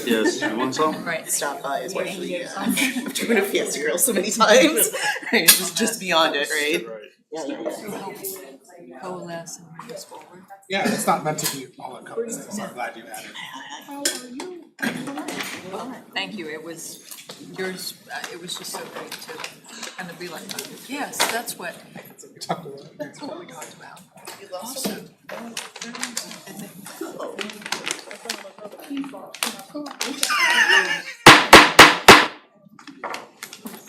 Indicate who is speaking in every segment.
Speaker 1: Yes, you want some?
Speaker 2: Right.
Speaker 3: Stop by, especially, I've driven a Fiesta Girl so many times, right, just beyond it, right?
Speaker 2: So coalesce and move us forward.
Speaker 4: Yeah, it's not meant to be all encompassing, so I'm glad you added it.
Speaker 2: Thank you, it was yours, it was just so great to kind of be like, yes, that's what we talked about. Awesome.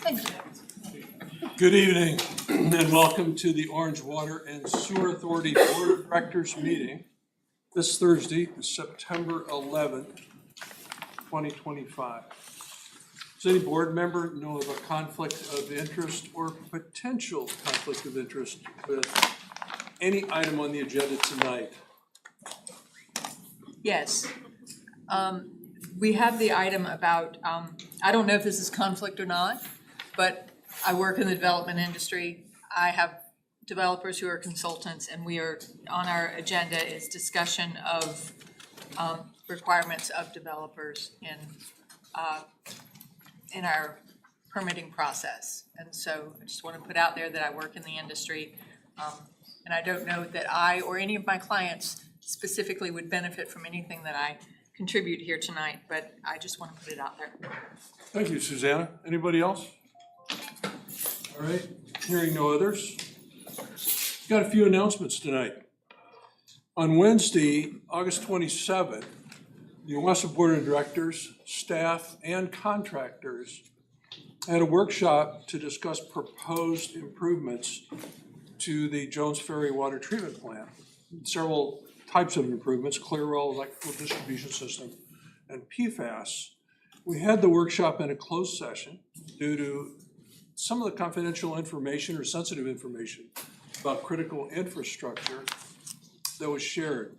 Speaker 2: Thank you.
Speaker 5: Good evening and welcome to the Orange Water and Sewer Authority Board of Directors meeting this Thursday, September 11th, 2025. Does any board member know of a conflict of interest or potential conflict of interest with any item on the agenda tonight?
Speaker 2: Yes. We have the item about, I don't know if this is conflict or not, but I work in the development industry. I have developers who are consultants, and we are, on our agenda is discussion of requirements of developers in our permitting process. And so I just want to put out there that I work in the industry, and I don't know that I or any of my clients specifically would benefit from anything that I contribute here tonight, but I just want to put it out there.
Speaker 5: Thank you, Susanna. Anybody else? All right, hearing no others. Got a few announcements tonight. On Wednesday, August 27th, the OWASA Board of Directors, staff, and contractors had a workshop to discuss proposed improvements to the Jones Ferry Water Treatment Plant. Several types of improvements: Clearwell electrical distribution system and PFAS. We had the workshop in a closed session due to some of the confidential information or sensitive information about critical infrastructure that was shared.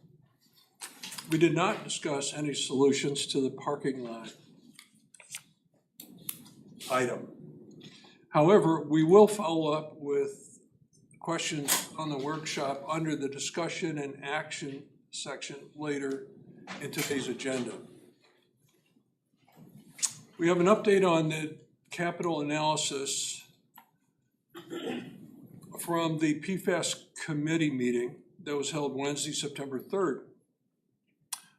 Speaker 5: We did not discuss any solutions to the parking lot item. However, we will follow up with questions on the workshop under the discussion and action section later in today's agenda. We have an update on the capital analysis from the PFAS committee meeting that was held Wednesday, September 3rd.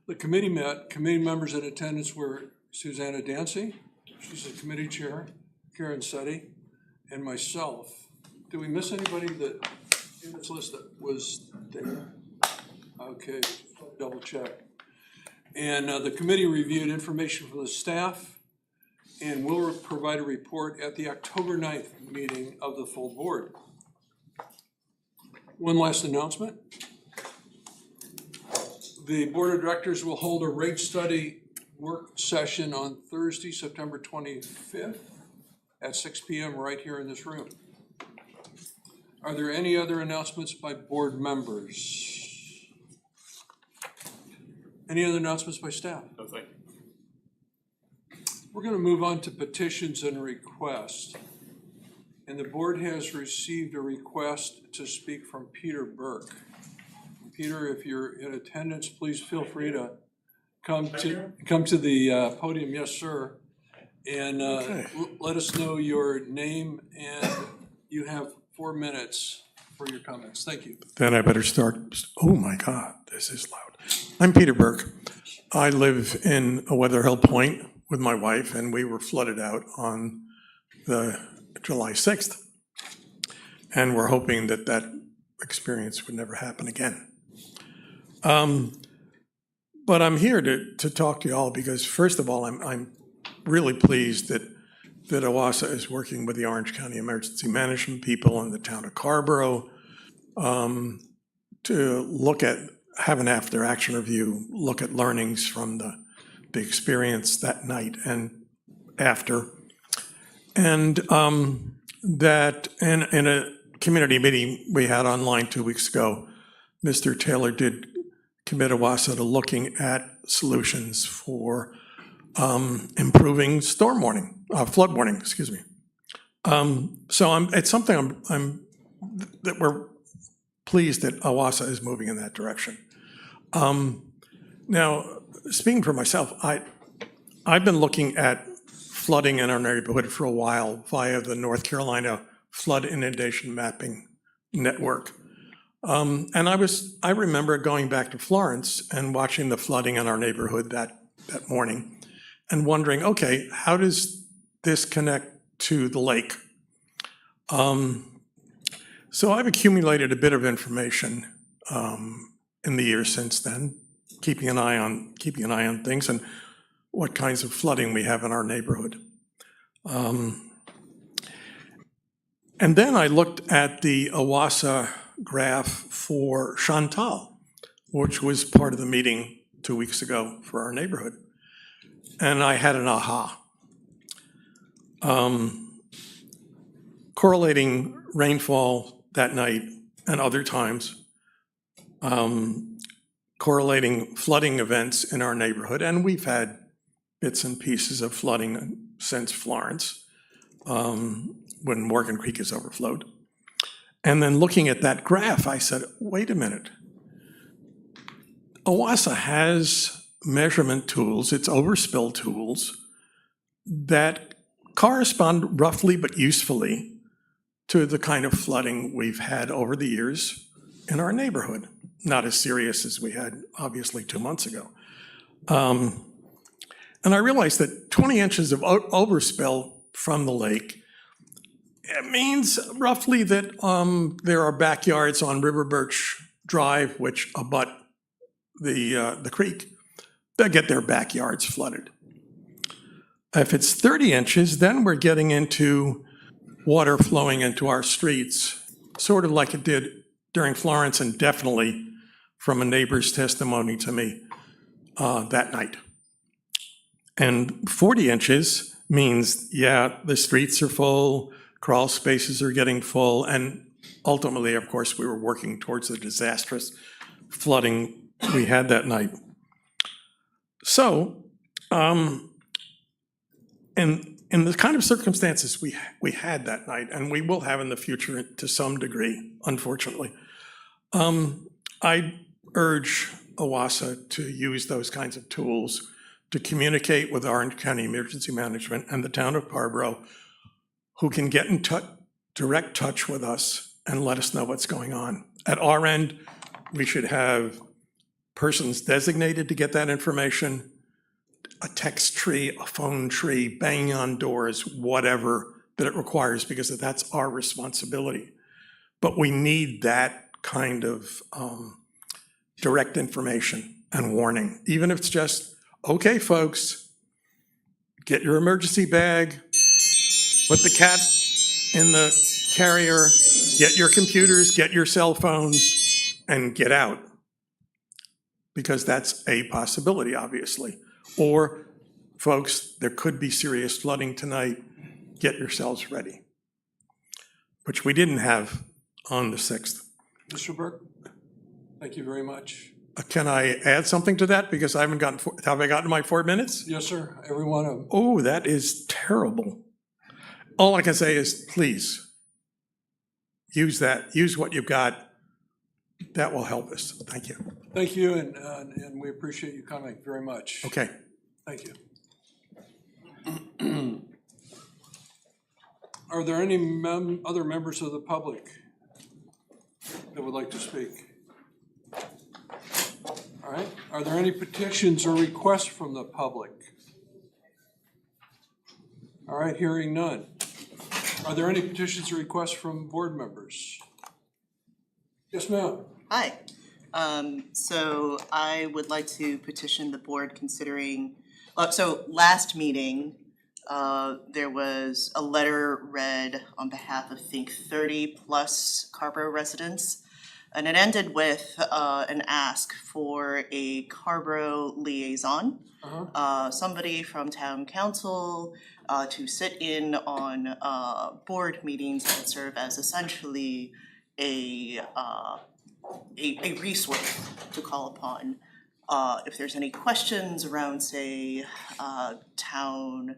Speaker 5: The committee met. Committee members in attendance were Susanna Dancy, she's the committee chair, Karen Setti, and myself. Did we miss anybody that in this list that was there? Okay, double check. And the committee reviewed information from the staff and will provide a report at the October 9th meeting of the full board. One last announcement. The Board of Directors will hold a rate study work session on Thursday, September 25th at 6 p.m. right here in this room. Are there any other announcements by board members? Any other announcements by staff?
Speaker 1: No, thank you.
Speaker 5: We're going to move on to petitions and requests. And the board has received a request to speak from Peter Burke. Peter, if you're in attendance, please feel free to come to the podium. Yes, sir. And let us know your name, and you have 4 minutes for your comments. Thank you.
Speaker 6: Then I better start. Oh my God, this is loud. I'm Peter Burke. I live in a Weatherhill Point with my wife, and we were flooded out on the July 6th. And we're hoping that that experience would never happen again. But I'm here to talk to you all because, first of all, I'm really pleased that OWASA is working with the Orange County Emergency Management people and the town of Carrboro to look at, have an after action review, look at learnings from the experience that night and after. And that in a community meeting we had online 2 weeks ago, Mr. Taylor did commit OWASA to looking at solutions for improving storm warning, flood warning, excuse me. So it's something that we're pleased that OWASA is moving in that direction. Now, speaking for myself, I've been looking at flooding in our neighborhood for a while via the North Carolina Flood Inundation Mapping Network. And I remember going back to Florence and watching the flooding in our neighborhood that morning and wondering, okay, how does this connect to the lake? So I've accumulated a bit of information in the years since then, keeping an eye on things and what kinds of flooding we have in our neighborhood. And then I looked at the OWASA graph for Chantal, which was part of the meeting 2 weeks ago for our neighborhood. And I had an aha. Correlating rainfall that night and other times, correlating flooding events in our neighborhood, and we've had bits and pieces of flooding since Florence, when Morgan Creek has overflowed. And then looking at that graph, I said, wait a minute. OWASA has measurement tools, it's overspill tools, that correspond roughly but usefully to the kind of flooding we've had over the years in our neighborhood. Not as serious as we had, obviously, 2 months ago. And I realized that 20 inches of overspill from the lake, it means roughly that there are backyards on River Birch Drive which abut the creek that get their backyards flooded. If it's 30 inches, then we're getting into water flowing into our streets, sort of like it did during Florence and definitely from a neighbor's testimony to me that night. And 40 inches means, yeah, the streets are full, crawl spaces are getting full, and ultimately, of course, we were working towards the disastrous flooding we had that night. So, in the kind of circumstances we had that night, and we will have in the future to some degree, unfortunately, I urge OWASA to use those kinds of tools to communicate with Orange County Emergency Management and the town of Barbaro, who can get in direct touch with us and let us know what's going on. At our end, we should have persons designated to get that information, a text tree, a phone tree, banging on doors, whatever that it requires, because that's our responsibility. But we need that kind of direct information and warning, even if it's just, okay, folks, get your emergency bag, put the cat in the carrier, get your computers, get your cell phones, and get out. Because that's a possibility, obviously. Or, folks, there could be serious flooding tonight, get yourselves ready. Which we didn't have on the 6th.
Speaker 5: Mr. Burke, thank you very much.
Speaker 6: Can I add something to that? Because I haven't gotten, have I gotten my 4 minutes?
Speaker 5: Yes, sir, every one of them.
Speaker 6: Oh, that is terrible. All I can say is, please, use that, use what you've got. That will help us. Thank you.
Speaker 5: Thank you, and we appreciate you coming very much.
Speaker 6: Okay.
Speaker 5: Thank you. Are there any other members of the public that would like to speak? All right. Are there any petitions or requests from the public? All right, hearing none. Are there any petitions or requests from board members? Yes, ma'am.
Speaker 3: Hi. So I would like to petition the board considering, so last meeting, there was a letter read on behalf of, I think, 30 plus Carborough residents. And it ended with an ask for a Carborough liaison, somebody from town council to sit in on board meetings that serve as essentially a resource to call upon if there's any questions around, say, town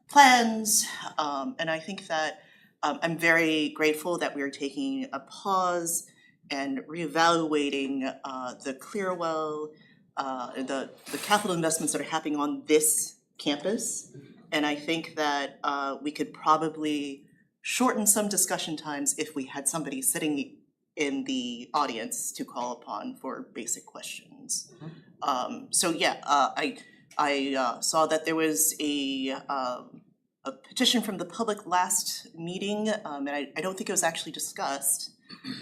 Speaker 3: plans. And I think that I'm very grateful that we are taking a pause and reevaluating the Clearwell, the capital investments that are happening on this campus. And I think that we could probably shorten some discussion times if we had somebody sitting in the audience to call upon for basic questions. So yeah, I saw that there was a petition from the public last meeting, and I don't think it was actually discussed,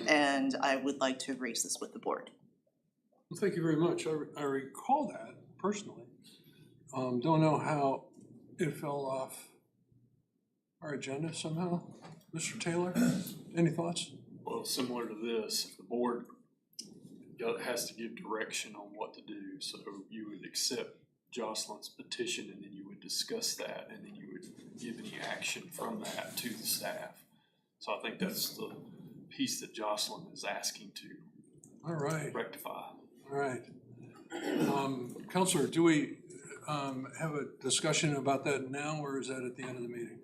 Speaker 3: and I would like to raise this with the board.
Speaker 5: Well, thank you very much. I recall that personally. Don't know how it fell off our agenda somehow. Mr. Taylor, any thoughts?
Speaker 1: Well, similar to this, the board has to give direction on what to do. So you would accept Jocelyn's petition and then you would discuss that and then you would give any action from that to the staff. So I think that's the piece that Jocelyn is asking to
Speaker 5: All right,
Speaker 1: rectify.
Speaker 5: all right. Counselor, do we have a discussion about that now, or is that at the end of the meeting?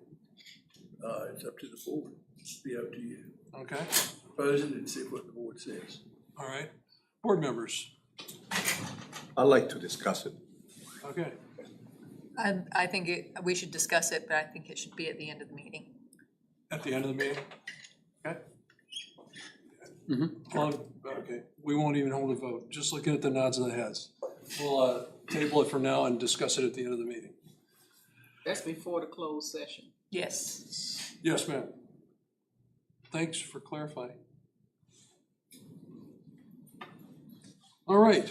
Speaker 7: It's up to the board. It's be up to you.
Speaker 5: Okay,
Speaker 7: Propose it and see what the board says.
Speaker 5: all right. Board members,
Speaker 7: I'd like to discuss it.
Speaker 5: okay.
Speaker 2: I think we should discuss it, but I think it should be at the end of the meeting.
Speaker 5: At the end of the meeting? Okay? Okay, we won't even hold a vote, just looking at the nods of the heads. We'll table it for now and discuss it at the end of the meeting.
Speaker 8: That's before the closed session.
Speaker 2: Yes.
Speaker 5: Yes, ma'am. Thanks for clarifying. All right,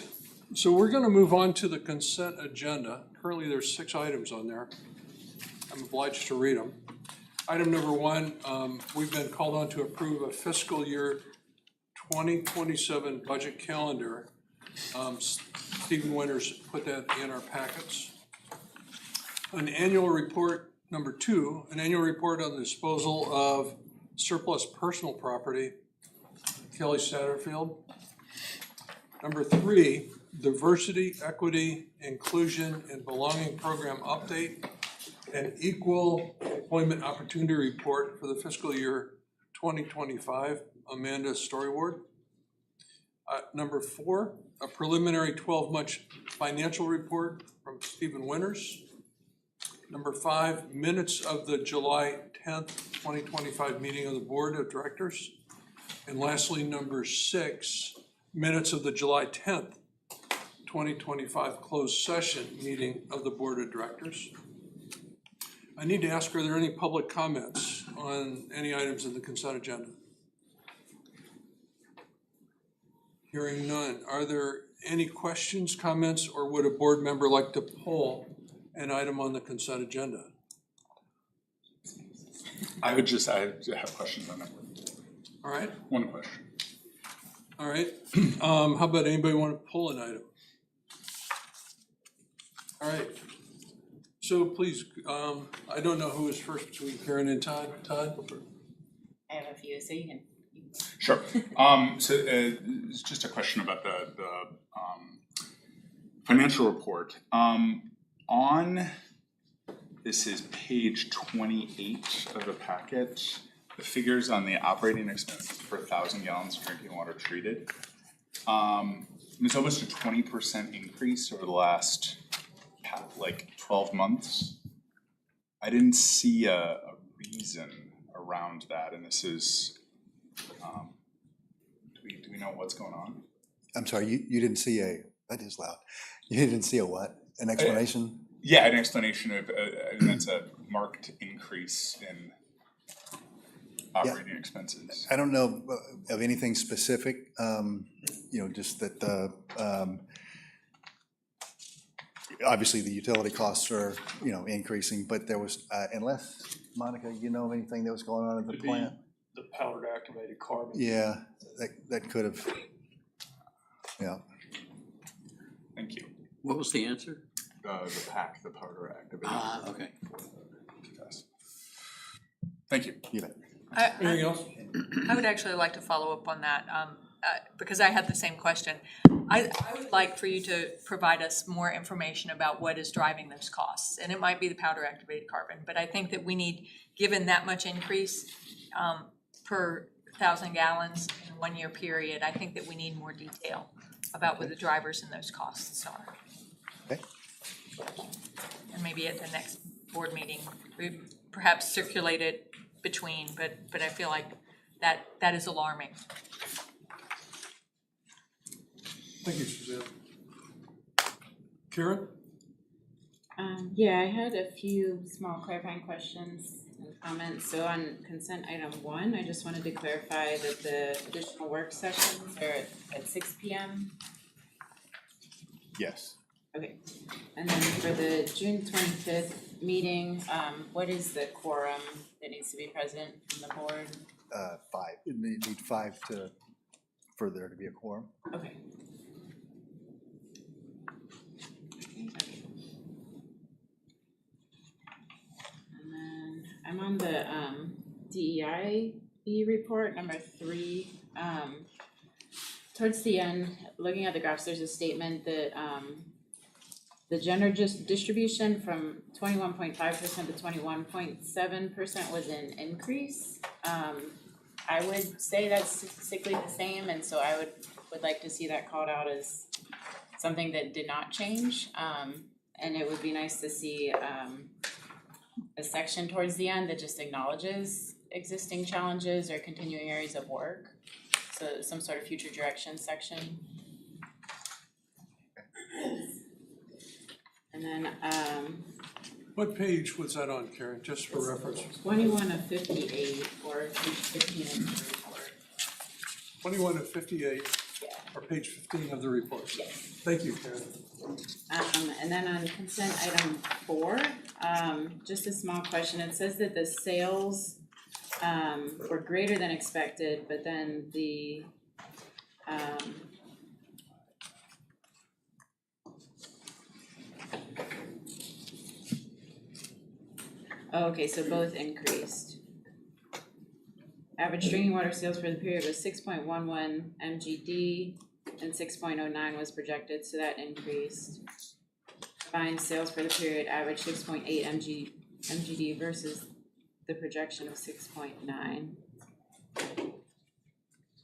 Speaker 5: so we're gonna move on to the consent agenda. Currently, there's 6 items on there. I'm obliged to read them. Item number 1, we've been called on to approve a fiscal year 2027 budget calendar. Stephen Winters put that in our packets. An annual report, number 2, an annual report on the disposal of surplus personal property, Kelly Satterfield. Number 3, diversity, equity, inclusion, and belonging program update and equal employment opportunity report for the fiscal year 2025, Amanda Storyward. Number 4, a preliminary 12-month financial report from Stephen Winters. Number 5, minutes of the July 10th, 2025 meeting of the Board of Directors. And lastly, number 6, minutes of the July 10th, 2025 closed session meeting of the Board of Directors. I need to ask, are there any public comments on any items in the consent agenda? Hearing none. Are there any questions, comments, or would a board member like to pull an item on the consent agenda?
Speaker 9: I have questions on that one.
Speaker 5: All right,
Speaker 9: One question.
Speaker 5: all right. How about anybody want to pull an item? All right. So please, I don't know who is first between Karen and Todd. Todd?
Speaker 8: I have a few, so you can.
Speaker 9: Sure. It's just a question about the financial report. On, this is page 28 of the packet, the figures on the operating expenses per 1,000 gallons of drinking water treated. There's almost a 20% increase over the last, like 12 months. I didn't see a reason around that, and this is, do we know what's going on?
Speaker 10: I'm sorry, you didn't see that is loud. You didn't see a what? An explanation?
Speaker 9: Yeah, an explanation of, that's a marked increase in operating expenses.
Speaker 10: I don't know of anything specific, just that obviously the utility costs are, increasing, but there was, unless, Monica, you know of anything that was going on at the
Speaker 1: Could be
Speaker 10: plant?
Speaker 1: the powdered activated carbon.
Speaker 10: Yeah, that could have, yeah.
Speaker 9: Thank you.
Speaker 7: What was the answer?
Speaker 9: The PAC, the powder activated.
Speaker 7: Okay.
Speaker 9: Thank you.
Speaker 10: You bet.
Speaker 5: Anything else?
Speaker 2: I would actually like to follow up on that, because I had the same question. I would like for you to provide us more information about what is driving those costs. And it might be the powder activated carbon, but I think that we need, given that much increase per 1,000 gallons in a 1-year period, I think that we need more detail about what the drivers in those costs are.
Speaker 10: Okay.
Speaker 2: and maybe at the next board meeting, we perhaps circulate it between, but I feel like that is alarming.
Speaker 5: Thank you, Suzanne. Karen?
Speaker 8: Yeah, I had a few small clarifying questions and comments. So on consent item 1, I just wanted to clarify that the additional work sessions are at 6 p.m.
Speaker 10: Yes.
Speaker 8: Okay, and then for the June 25th meeting, what is the quorum that needs to be present from the board?
Speaker 10: 5. You need 5 for there to be a quorum.
Speaker 8: Okay. And then I'm on the DEI report, number 3. Towards the end, looking at the graphs, there's a statement that the gender distribution from 21.5% to 21.7% was an increase. I would say that's statistically the same, and so I would like to see that called out as something that did not change. And it would be nice to see a section towards the end that just acknowledges existing challenges or continuing areas of work. So some sort of future direction section. And then
Speaker 5: What page was that on, Karen, just for reference?
Speaker 8: 21 of 58 or page 15 of the report.
Speaker 5: 21 of 58,
Speaker 8: Yeah.
Speaker 5: or page 15 of the report.
Speaker 8: Yes.
Speaker 5: Thank you, Karen.
Speaker 8: And then on consent item 4, just a small question. It says that the sales were greater than expected, but then the okay, so both increased. Average drinking water sales for the period was 6.11 MGD and 6.09 was projected, so that increased. Combined sales for the period averaged 6.8 MGD versus the projection of 6.9.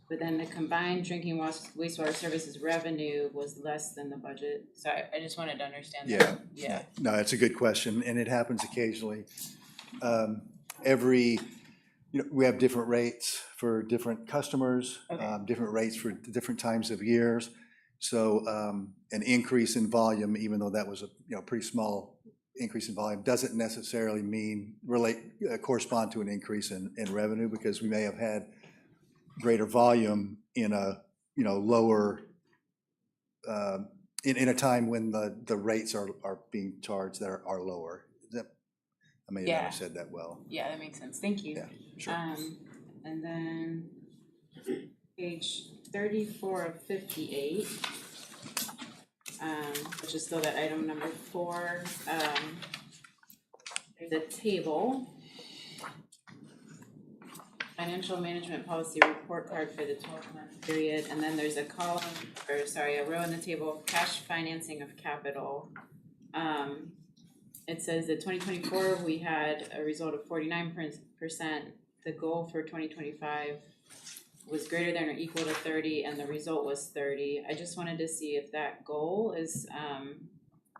Speaker 8: But then the combined drinking wastewater services revenue was less than the budget. So I just wanted to understand that. Yeah.
Speaker 10: No, that's a good question, and it happens occasionally. We have different rates for different customers,
Speaker 8: Okay.
Speaker 10: different rates for different times of years. So an increase in volume, even though that was a pretty small increase in volume, doesn't necessarily correspond to an increase in revenue, because we may have had greater volume in a lower in a time when the rates are being charged that are lower. I may not have said that well.
Speaker 8: Yeah, that makes sense. Thank you.
Speaker 10: Yeah, sure.
Speaker 8: And then page 34 of 58, which is still that item number 4, there's a table, financial management policy report card for the 12-month period, and then there's a row in the table, cash financing of capital. It says that 2024, we had a result of 49%. The goal for 2025 was greater than or equal to 30, and the result was 30. I just wanted to see if that goal is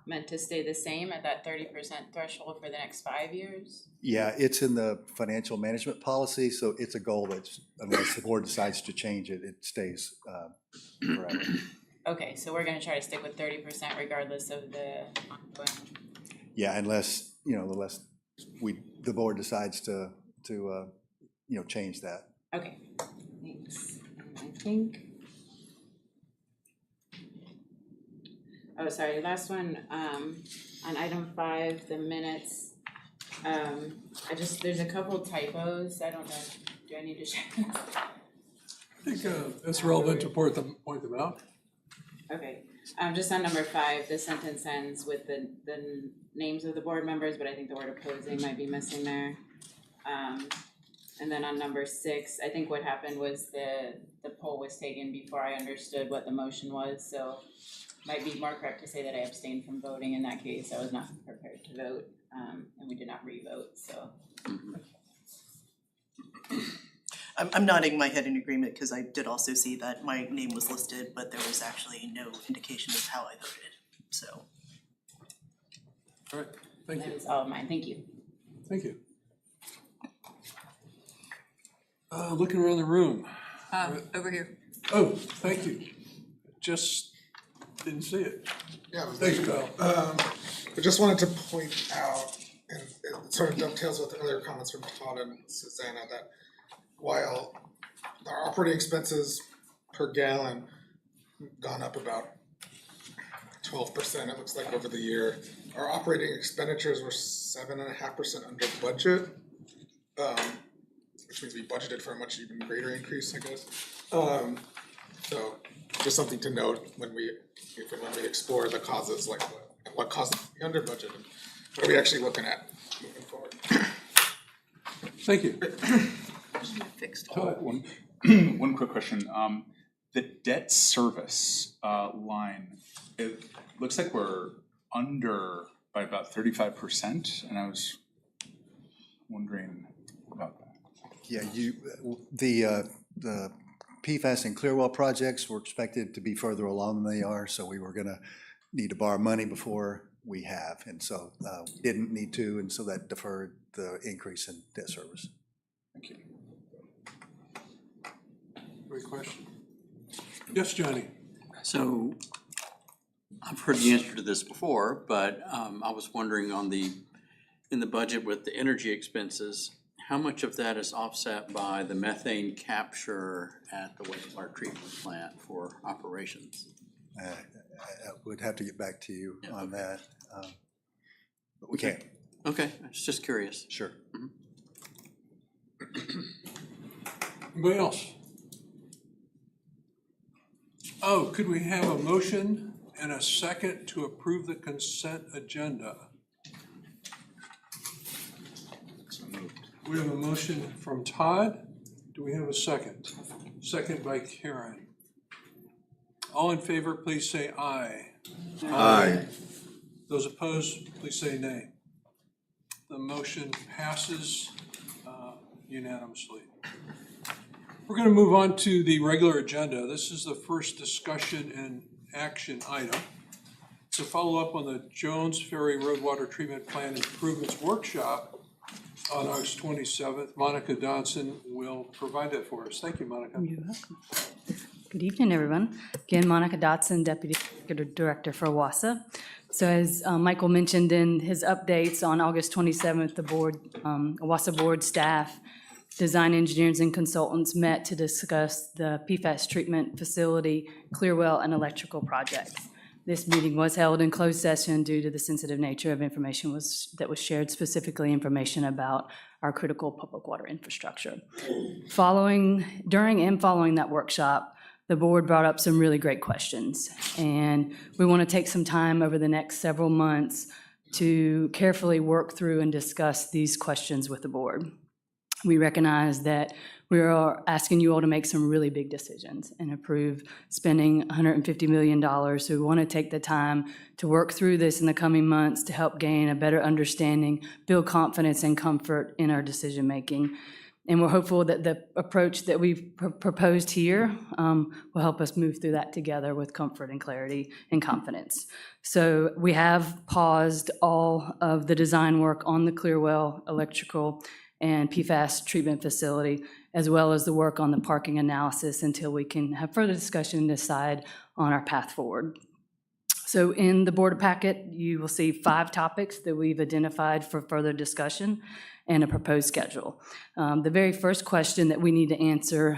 Speaker 8: meant to stay the same at that 30% threshold for the next 5 years.
Speaker 10: Yeah, it's in the financial management policy, so it's a goal that's, unless the board decides to change it, it stays forever.
Speaker 8: Okay, so we're gonna try to stick with 30% regardless of the ongoing.
Speaker 10: Yeah, unless the board decides to change that.
Speaker 8: Okay, thanks. And I think. Oh, sorry, last one, on item 5, the minutes. There's a couple typos. I don't know, do I need to check?
Speaker 5: I think it's relevant to point them out.
Speaker 8: Okay, just on number 5, the sentence ends with the names of the board members, but I think the word opposing might be missing there. And then on number 6, I think what happened was the poll was taken before I understood what the motion was, so might be more correct to say that I abstained from voting in that case. I was not prepared to vote, and we did not re-vote, so.
Speaker 3: I'm nodding my head in agreement because I did also see that my name was listed, but there was actually no indication of how I voted, so.
Speaker 5: All right, Thank you.
Speaker 8: That is all of mine, thank you.
Speaker 5: Thank you. Looking around the room.
Speaker 2: Over here.
Speaker 5: Oh, thank you. Just didn't see it.
Speaker 4: Yeah, it was
Speaker 5: Thanks,
Speaker 4: there.
Speaker 5: Kyle.
Speaker 4: I just wanted to point out, and it sort of dovetails with the earlier comments from Todd and Susanna, that while our operating expenses per gallon gone up about 12%, it looks like over the year, our operating expenditures were 7.5% under budget, which means we budgeted for a much even greater increase, I guess. So just something to note when we explore the causes, like what caused us to be under budget, and what are we actually looking at moving forward.
Speaker 5: Thank you.
Speaker 2: Fixed.
Speaker 5: Todd,
Speaker 9: One quick question, the debt service, line, it looks like we're under by about 35%, and I was wondering about that.
Speaker 10: Yeah, the PFAS and Clearwell projects were expected to be further along than they are, so we were gonna need to borrow money before we have, and so didn't need to, and so that deferred the increase in debt service.
Speaker 9: Thank you.
Speaker 5: great question. Yes, Johnny?
Speaker 11: So I've heard the answer to this before, but I was wondering in the budget with the energy expenses, how much of that is offset by the methane capture at the wastewater treatment plant for operations?
Speaker 10: I would have to get back to you
Speaker 11: Yeah,
Speaker 10: on
Speaker 11: okay.
Speaker 10: that, but we can,
Speaker 11: Okay, I was just curious.
Speaker 10: sure.
Speaker 5: Anybody else? Oh, could we have a motion and a second to approve the consent agenda?
Speaker 9: So moved.
Speaker 5: We have a motion from Todd. Do we have a second? Second by Karen. All in favor, please say aye.
Speaker 10: Aye.
Speaker 5: Those opposed, please say nay. The motion passes unanimously. We're going to move on to the regular agenda. This is the first discussion and action item. It's a follow-up on the Jones Ferry Road Water Treatment Plant Improvements Workshop on August 27th. Monica Dodson will provide that for us. Thank you, Monica.
Speaker 12: You're welcome. Good evening, everyone. Again, Monica Dotson, Deputy Executive Director for WASA. So as Michael mentioned in his updates, on August 27th, the board, WASA board staff, design engineers and consultants met to discuss the PFAS treatment facility, Clearwell, and electrical projects. This meeting was held in closed session due to the sensitive nature of information that was shared, specifically information about our critical public water infrastructure. During and following that workshop, the board brought up some really great questions, and we want to take some time over the next several months to carefully work through and discuss these questions with the board. We recognize that we are asking you all to make some really big decisions and approve spending $150 million. So we want to take the time to work through this in the coming months to help gain a better understanding, build confidence and comfort in our decision-making. And we're hopeful that the approach that we've proposed here will help us move through that together with comfort and clarity and confidence. So we have paused all of the design work on the Clearwell electrical and PFAS treatment facility, as well as the work on the parking analysis until we can have further discussion and decide on our path forward. So in the board packet, you will see 5 topics that we've identified for further discussion and a proposed schedule. The very first question that we need to answer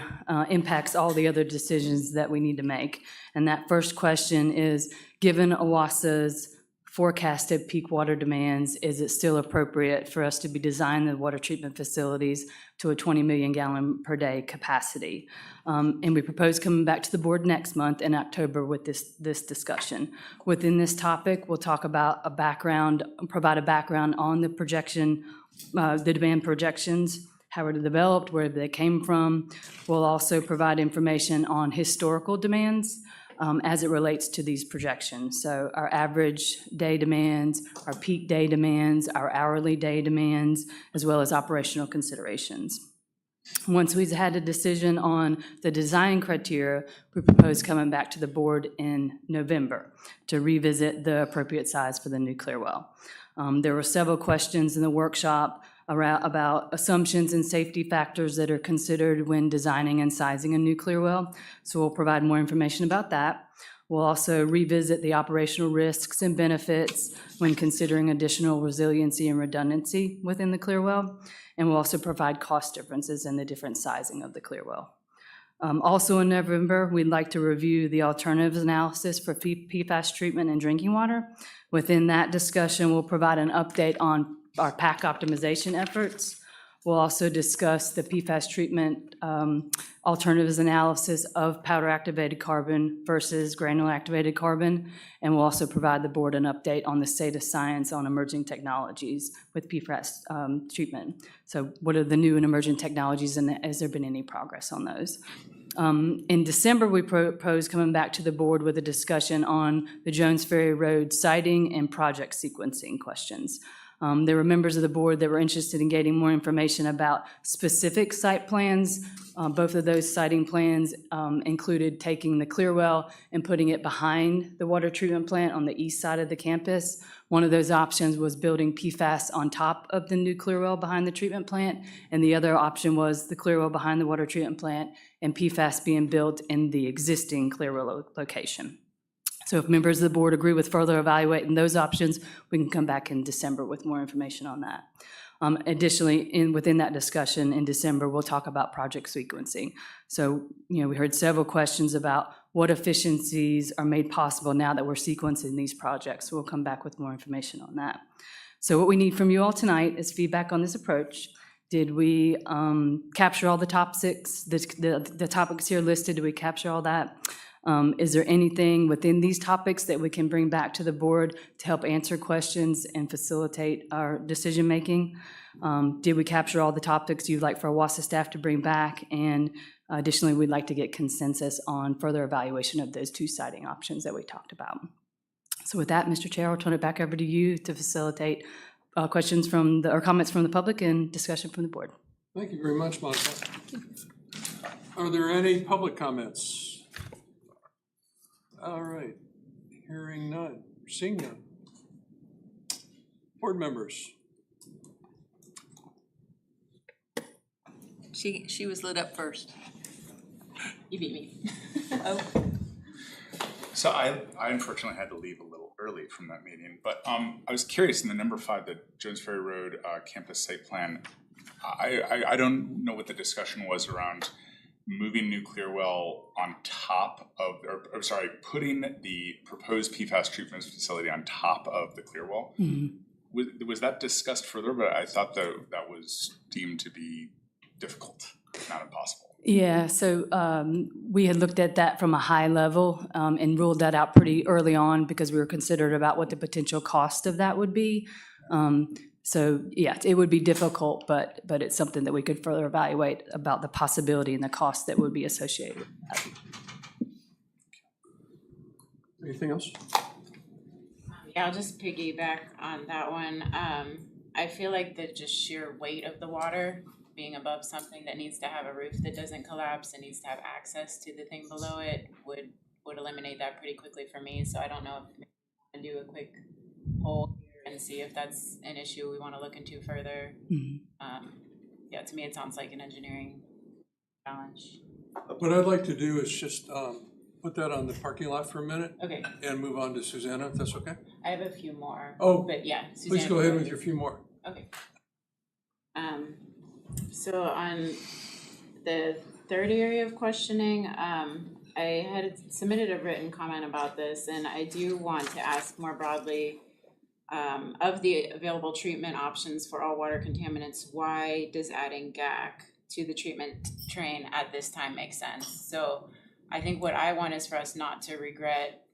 Speaker 12: impacts all the other decisions that we need to make. And that first question is, given OWASA's forecasted peak water demands, is it still appropriate for us to be designing the water treatment facilities to a 20 million gallon per day capacity? And we propose coming back to the board next month in October with this discussion. Within this topic, we'll talk about provide a background on the projection, the demand projections, how were they developed, where they came from. We'll also provide information on historical demands as it relates to these projections. So our average day demands, our peak day demands, our hourly day demands, as well as operational considerations. Once we've had a decision on the design criteria, we propose coming back to the board in November to revisit the appropriate size for the new Clearwell. There were several questions in the workshop about assumptions and safety factors that are considered when designing and sizing a nuclear well. So we'll provide more information about that. We'll also revisit the operational risks and benefits when considering additional resiliency and redundancy within the clear well. And we'll also provide cost differences in the different sizing of the clear well. Also in November, we'd like to review the alternatives analysis for PFAS treatment in drinking water. Within that discussion, we'll provide an update on our PAC optimization efforts. We'll also discuss the PFAS treatment alternatives analysis of powder activated carbon versus granular activated carbon. And we'll also provide the board an update on the state of science on emerging technologies with PFAS treatment. So what are the new and emerging technologies, and has there been any progress on those? In December, we proposed coming back to the board with a discussion on the Jones Ferry Road siting and project sequencing questions. There were members of the board that were interested in getting more information about specific site plans. Both of those siting plans included taking the clear well and putting it behind the water treatment plant on the east side of the campus. One of those options was building PFAS on top of the new clear well behind the treatment plant, and the other option was the clear well behind the water treatment plant and PFAS being built in the existing clear well location. So if members of the board agree with further evaluating those options, we can come back in December with more information on that. Additionally, within that discussion in December, we'll talk about project sequencing. So, we heard several questions about what efficiencies are made possible now that we're sequencing these projects. So we'll come back with more information on that. So what we need from you all tonight is feedback on this approach. Did we capture all the topics, the topics here listed? Did we capture all that? Is there anything within these topics that we can bring back to the board to help answer questions and facilitate our decision-making? Did we capture all the topics you'd like for WASA staff to bring back? And additionally, we'd like to get consensus on further evaluation of those two siting options that we talked about. So with that, Mr. Chair, I'll turn it back over to you to facilitate questions or comments from the public and discussion from the board.
Speaker 5: Thank you very much, Monica. Are there any public comments? All right, hearing none, seeing none. Board members.
Speaker 2: She was lit up first.
Speaker 8: You beat me.
Speaker 2: Oh,
Speaker 9: So I unfortunately had to leave a little early from that meeting, but I was curious in the number 5, the Jones Ferry Road campus site plan. I don't know what the discussion was around moving nuclear well on top of, putting the proposed PFAS treatment facility on top of the clear well.
Speaker 12: Mm-hmm.
Speaker 9: Was that discussed further? But I thought that was deemed to be difficult, not impossible.
Speaker 12: Yeah, so we had looked at that from a high level and ruled that out pretty early on because we were considered about what the potential cost of that would be. So yeah, it would be difficult, but it's something that we could further evaluate about the possibility and the cost that would be associated with that.
Speaker 5: Anything else?
Speaker 8: Yeah, I'll just piggyback on that one. I feel like the just sheer weight of the water being above something that needs to have a roof that doesn't collapse and needs to have access to the thing below it would eliminate that pretty quickly for me. So I don't know if I can do a quick poll and see if that's an issue we want to look into further.
Speaker 12: Mm-hmm.
Speaker 8: Yeah, to me it sounds like an engineering challenge.
Speaker 5: What I'd like to do is just put that on the parking lot for a minute.
Speaker 8: Okay.
Speaker 5: And move on to Susanna, if that's okay?
Speaker 8: I have a few more.
Speaker 5: Oh,
Speaker 8: but yeah,
Speaker 5: please go ahead with your few more.
Speaker 8: Okay. So on the third area of questioning, I had submitted a written comment about this, and I do want to ask more broadly, of the available treatment options for all water contaminants, why does adding GAC to the treatment train at this time make sense? So I think what I want is for us not to regret,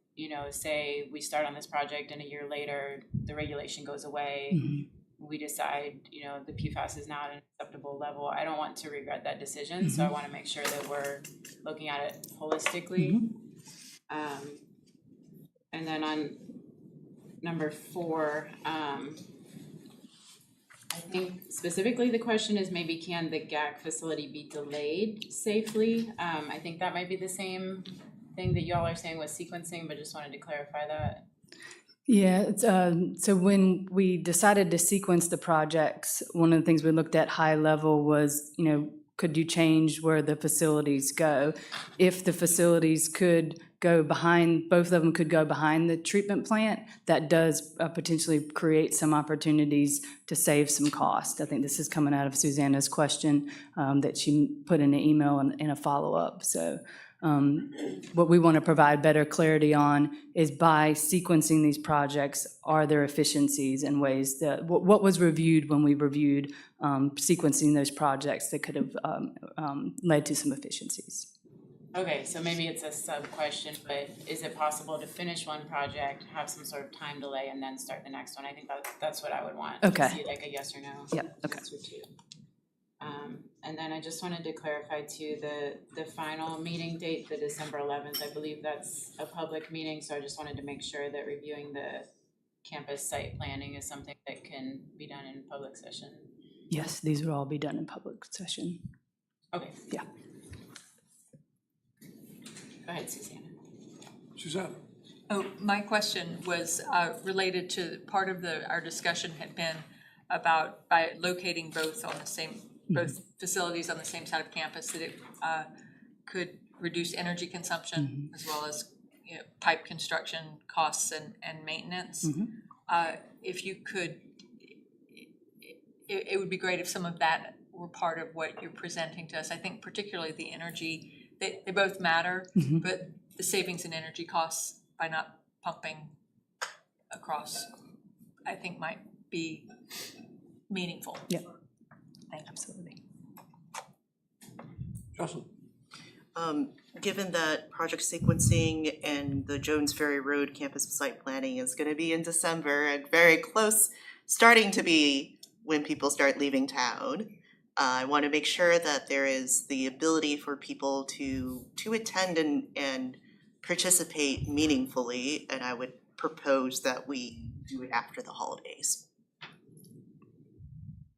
Speaker 8: say we start on this project and a year later the regulation goes away.
Speaker 12: Mm-hmm.
Speaker 8: We decide, the PFAS is not an acceptable level. I don't want to regret that decision, so I want to make sure that we're looking at it holistically.
Speaker 12: Mm-hmm.
Speaker 8: And then on number 4, I think specifically the question is maybe can the GAC facility be delayed safely? I think that might be the same thing that y'all are saying with sequencing, but just wanted to clarify that.
Speaker 12: Yeah, it's, so when we decided to sequence the projects, one of the things we looked at high level was, could you change where the facilities go? If the facilities could go behind, both of them could go behind the treatment plant, that does potentially create some opportunities to save some cost. I think this is coming out of Susanna's question that she put in an email and in a follow-up. So what we want to provide better clarity on is by sequencing these projects, are there efficiencies and ways that, what was reviewed when we reviewed sequencing those projects that could have led to some efficiencies.
Speaker 8: Okay, so maybe it's a sub-question, but is it possible to finish one project, have some sort of time delay, and then start the next one? I think that's what I would want.
Speaker 12: Okay.
Speaker 8: To see like a yes or no.
Speaker 12: Yep, okay.
Speaker 8: Yes or two. And then I just wanted to clarify too, the final meeting date, the December 11th, I believe that's a public meeting, so I just wanted to make sure that reviewing the campus site planning is something that can be done in public session.
Speaker 12: Yes, these would all be done in public session.
Speaker 8: Okay.
Speaker 12: Yeah.
Speaker 8: Go ahead, Susanna.
Speaker 5: Susanna?
Speaker 2: Oh, my question was related to part of our discussion had been about by locating both on the same, both facilities on the same side of campus, that it could reduce energy consumption as well as pipe construction costs and maintenance. If you could, it would be great if some of that were part of what you're presenting to us. I think particularly the energy, they both matter, but the savings in energy costs by not pumping across, I think might be meaningful.
Speaker 12: Yep.
Speaker 2: Thank you.
Speaker 12: Absolutely.
Speaker 5: Jocelyn?
Speaker 3: Given that project sequencing and the Jones Ferry Road campus site planning is gonna be in December and very close, starting to be when people start leaving town, I want to make sure that there is the ability for people to attend and participate meaningfully, and I would propose that we do it after the holidays.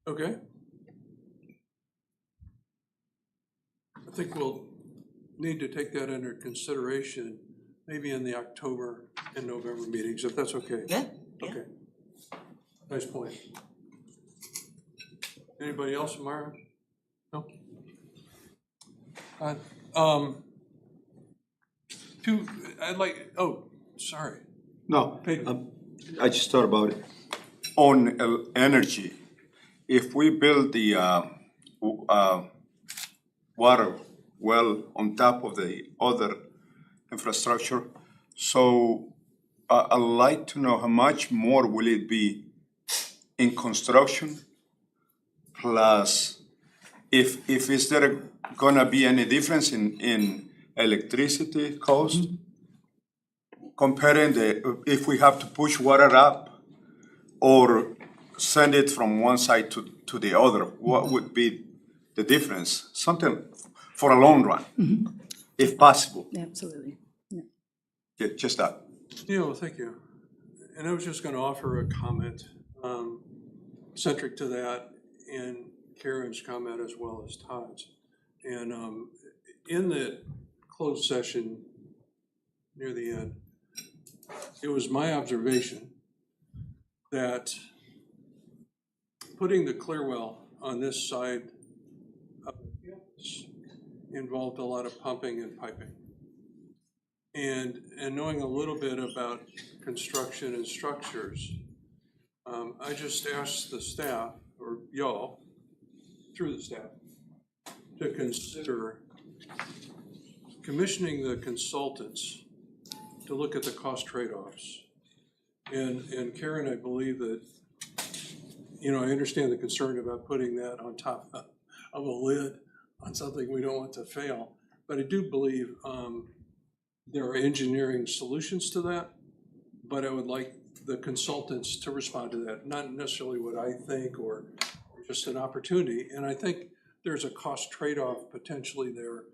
Speaker 5: Okay. I think we'll need to take that under consideration, maybe in the October and November meetings, if that's okay.
Speaker 3: Yeah.
Speaker 5: Okay. Nice point. Anybody else, Amara? No? Sorry.
Speaker 13: No,
Speaker 5: Peyton.
Speaker 13: I just thought about it. On energy, if we build the water well on top of the other infrastructure, so I'd like to know how much more will it be in construction, plus if is there gonna be any difference in electricity cost? Comparing if we have to push water up or send it from one side to the other, what would be the difference? Something for a long run, if possible.
Speaker 12: Absolutely.
Speaker 13: Yeah, just that.
Speaker 5: Yeah, well, thank you. And I was just gonna offer a comment centric to that and Karen's comment as well as Todd's. And in the closed session near the end, it was my observation that putting the Clearwell on this side of the campus involved a lot of pumping and piping. And knowing a little bit about construction and structures, I just asked the staff, or y'all, through the staff, to consider commissioning the consultants to look at the cost trade-offs. And Karen, I believe that, I understand the concern about putting that on top of a lid on something we don't want to fail, but I do believe there are engineering solutions to that, but I would like the consultants to respond to that, not necessarily what I think or just an opportunity. And I think there's a cost trade-off potentially there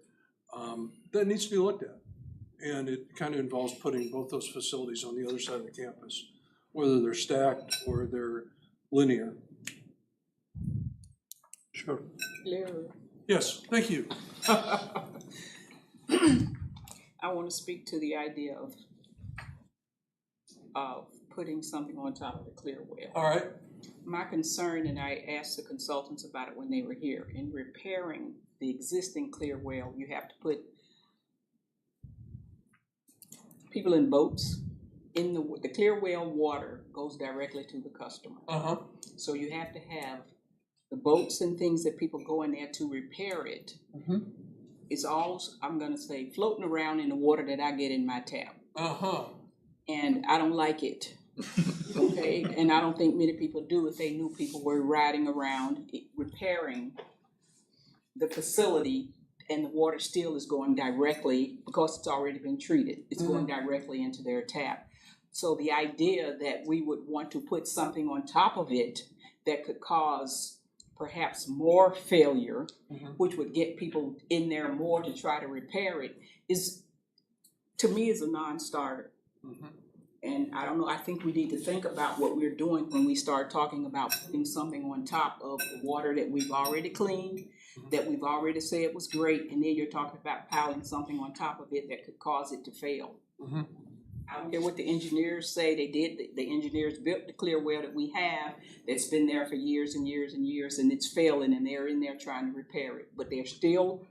Speaker 5: that needs to be looked at. And it kind of involves putting both those facilities on the other side of the campus, whether they're stacked or they're linear. Sure.
Speaker 14: Hello.
Speaker 5: Yes, thank you.
Speaker 14: I want to speak to the idea of putting something on top of the clear well.
Speaker 5: All right,
Speaker 14: My concern, and I asked the consultants about it when they were here, in repairing the existing clear well, you have to put people in boats. In the clear well water goes directly to the customer.
Speaker 5: uh-huh,
Speaker 14: So you have to have the boats and things that people go in there to repair it.
Speaker 5: Mhm.
Speaker 14: It's all, I'm gonna say, floating around in the water that I get in my tap.
Speaker 5: uh-huh.
Speaker 14: And I don't like it. Okay, and I don't think many people do if they knew people were riding around repairing the facility and the water still is going directly, because it's already been treated, it's going directly into their tap. So the idea that we would want to put something on top of it that could cause perhaps more failure, which would get people in there more to try to repair it, is, to me, is a non-starter. And I don't know, I think we need to think about what we're doing when we start talking about putting something on top of the water that we've already cleaned, that we've already said was great, and then you're talking about piling something on top of it that could cause it to fail. I don't care what the engineers say they did, the engineers built the clear well that we have, that's been there for years and years and years, and it's failing, and they're in there trying to repair it, but they're still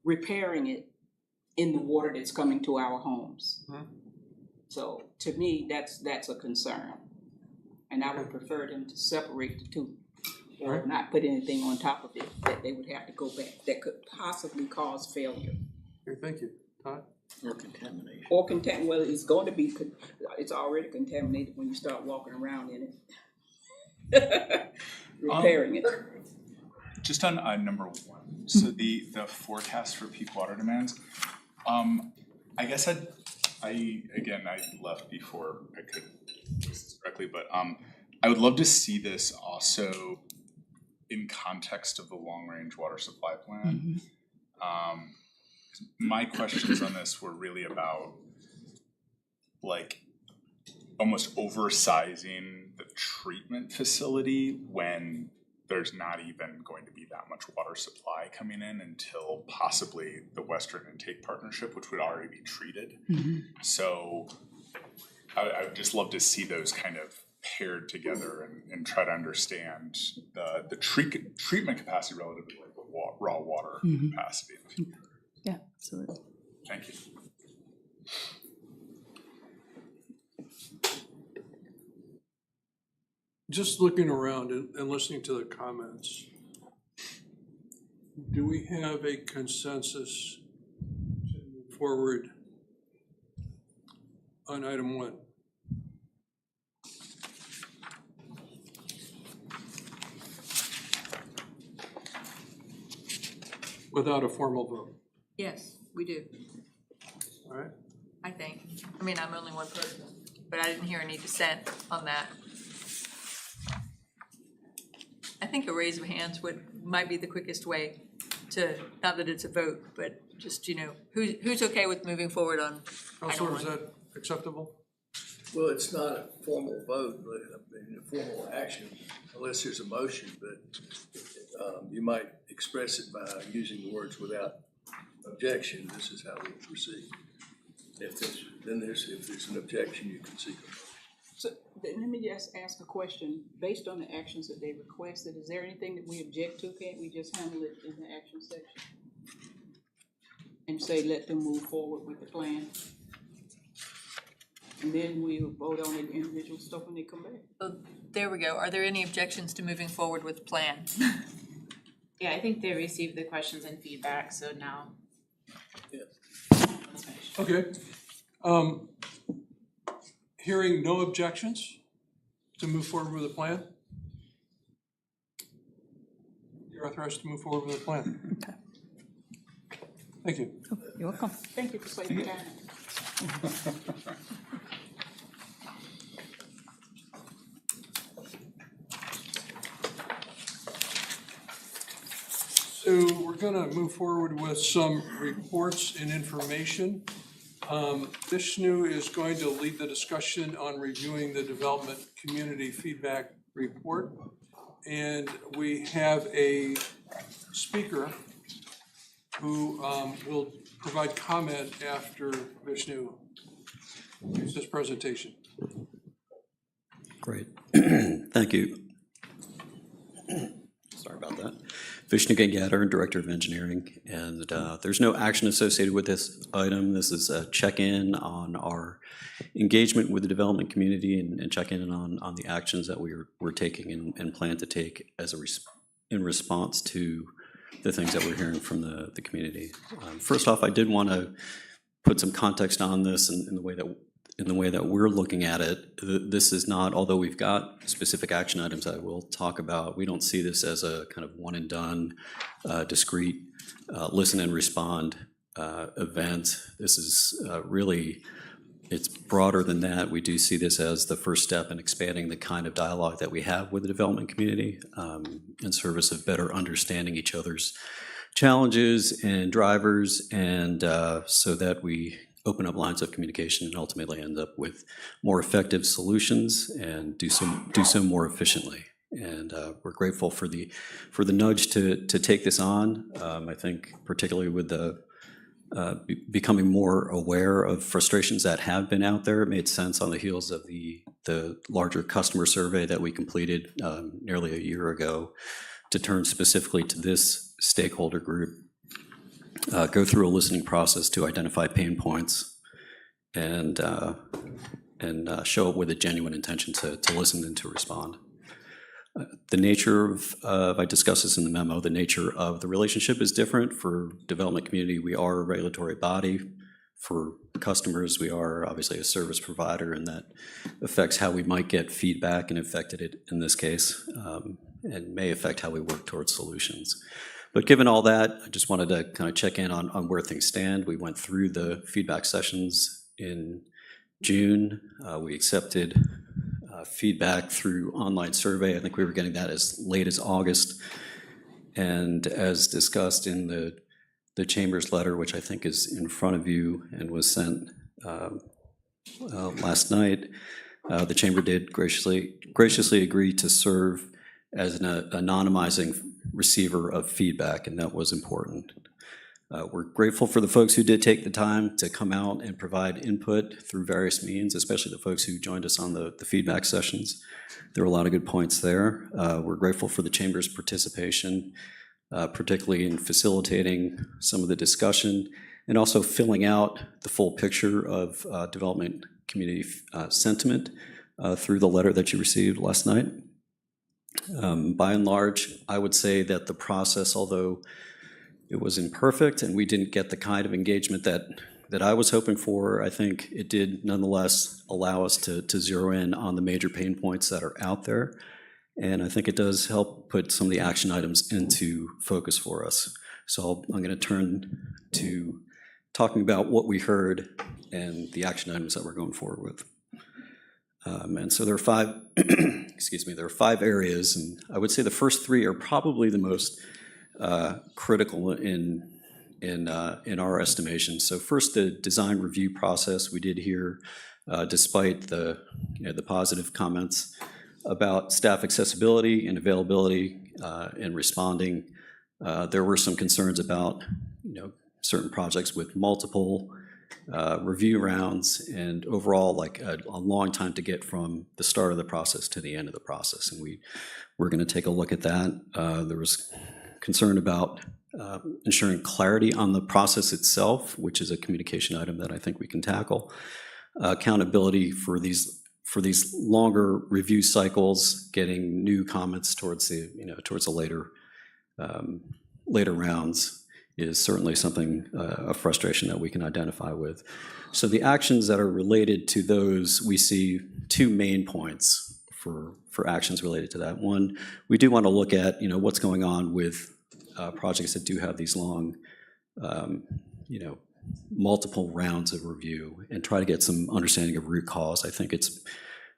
Speaker 14: repairing it in the water that's coming to our homes. So to me, that's a concern. And I would prefer them to separate the two, or not put anything on top of it that they would have to go back, that could possibly cause failure.
Speaker 5: Okay, thank you. Todd?
Speaker 11: Or contamination.
Speaker 14: Or well, it's going to be, it's already contaminated when you start walking around in it. Repairing it.
Speaker 9: Just on number one, so the forecast for peak water demands, I guess I left before I could do this correctly, but I would love to see this also in context of the long-range water supply plan. My questions on this were really about like almost oversizing the treatment facility when there's not even going to be that much water supply coming in until possibly the Western Intake Partnership, which would already be treated. So I would just love to see those kind of paired together and try to understand the treatment capacity relative to like the raw water capacity.
Speaker 12: Yeah, absolutely.
Speaker 9: Thank you.
Speaker 5: Just looking around and listening to the comments, do we have a consensus to move forward on item 1? Without a formal vote,
Speaker 2: Yes, we do,
Speaker 5: all right?
Speaker 2: I think. I mean, I'm only one person, but I didn't hear any dissent on that. I think a raise of hands might be the quickest way to, not that it's a vote, but just, who's okay with moving forward on item
Speaker 5: Counselor, is
Speaker 2: 1?
Speaker 5: that acceptable?
Speaker 7: Well, it's not a formal vote, but I mean, a formal action, unless there's a motion, but you might express it by using the words without objection. This is how we proceed. If there's an objection, you can seek a motion.
Speaker 14: So let me just ask a question. Based on the actions that they requested, is there anything that we object to? Can't we just handle it in the action section? And say, let them move forward with the plan? And then we'll vote on the individual stuff when they come back.
Speaker 2: Oh, there we go. Are there any objections to moving forward with the plan?
Speaker 8: Yeah, I think they received the questions and feedback, so now. Let's finish.
Speaker 5: Okay. Hearing no objections to move forward with a plan? You're authorized to move forward with a plan.
Speaker 12: Okay.
Speaker 5: Thank you.
Speaker 12: You're welcome.
Speaker 14: Thank you for saving time.
Speaker 5: So we're gonna move forward with some reports and information. Vishnu is going to lead the discussion on reviewing the development community feedback report. And we have a speaker who will provide comment after Vishnu gives his presentation.
Speaker 15: Great. Thank you. Sorry about that. Vishnu Gangadhar, Director of Engineering, and there's no action associated with this item. This is a check-in on our engagement with the development community and check-in on the actions that we're taking and plan to take as in response to the things that we're hearing from the community. First off, I did want to put some context on this in the way that we're looking at it. This is not, although we've got specific action items that I will talk about, we don't see this as a kind of one and done, discrete, listen and respond event. This is really, it's broader than that. We do see this as the first step in expanding the kind of dialogue that we have with the development community in service of better understanding each other's challenges and drivers, and so that we open up lines of communication and ultimately end up with more effective solutions and do so more efficiently. And we're grateful for the nudge to take this on. I think particularly with the becoming more aware of frustrations that have been out there. It made sense on the heels of the larger customer survey that we completed nearly a year ago to turn specifically to this stakeholder group, go through a listening process to identify pain points and show up with a genuine intention to listen and to respond. The nature of, I discussed this in the memo, the nature of the relationship is different. For development community, we are a regulatory body. For customers, we are obviously a service provider, and that affects how we might get feedback and affected it in this case, and may affect how we work towards solutions. But given all that, I just wanted to kind of check in on where things stand. We went through the feedback sessions in June. We accepted feedback through online survey. I think we were getting that as late as August. And as discussed in the Chamber's letter, which I think is in front of you and was sent last night, the Chamber did graciously agree to serve as an anonymizing receiver of feedback, and that was important. We're grateful for the folks who did take the time to come out and provide input through various means, especially the folks who joined us on the feedback sessions. There were a lot of good points there. We're grateful for the Chamber's participation, particularly in facilitating some of the discussion and also filling out the full picture of development community sentiment through the letter that you received last night. By and large, I would say that the process, although it was imperfect and we didn't get the kind of engagement that I was hoping for, I think it did nonetheless allow us to zero in on the major pain points that are out there. And I think it does help put some of the action items into focus for us. So I'm going to turn to talking about what we heard and the action items that we're going forward with. And so there are five, there are 5 areas, and I would say the first 3 are probably the most critical in our estimation. So first, the design review process. We did hear, despite the positive comments about staff accessibility and availability and responding, there were some concerns about certain projects with multiple review rounds and overall like a long time to get from the start of the process to the end of the process. And we're going to take a look at that. There was concern about ensuring clarity on the process itself, which is a communication item that I think we can tackle. Accountability for these longer review cycles, getting new comments towards the later rounds is certainly something, a frustration that we can identify with. So the actions that are related to those, we see 2 main points for actions related to that. One, we do want to look at what's going on with projects that do have these long, multiple rounds of review and try to get some understanding of root cause. I think it's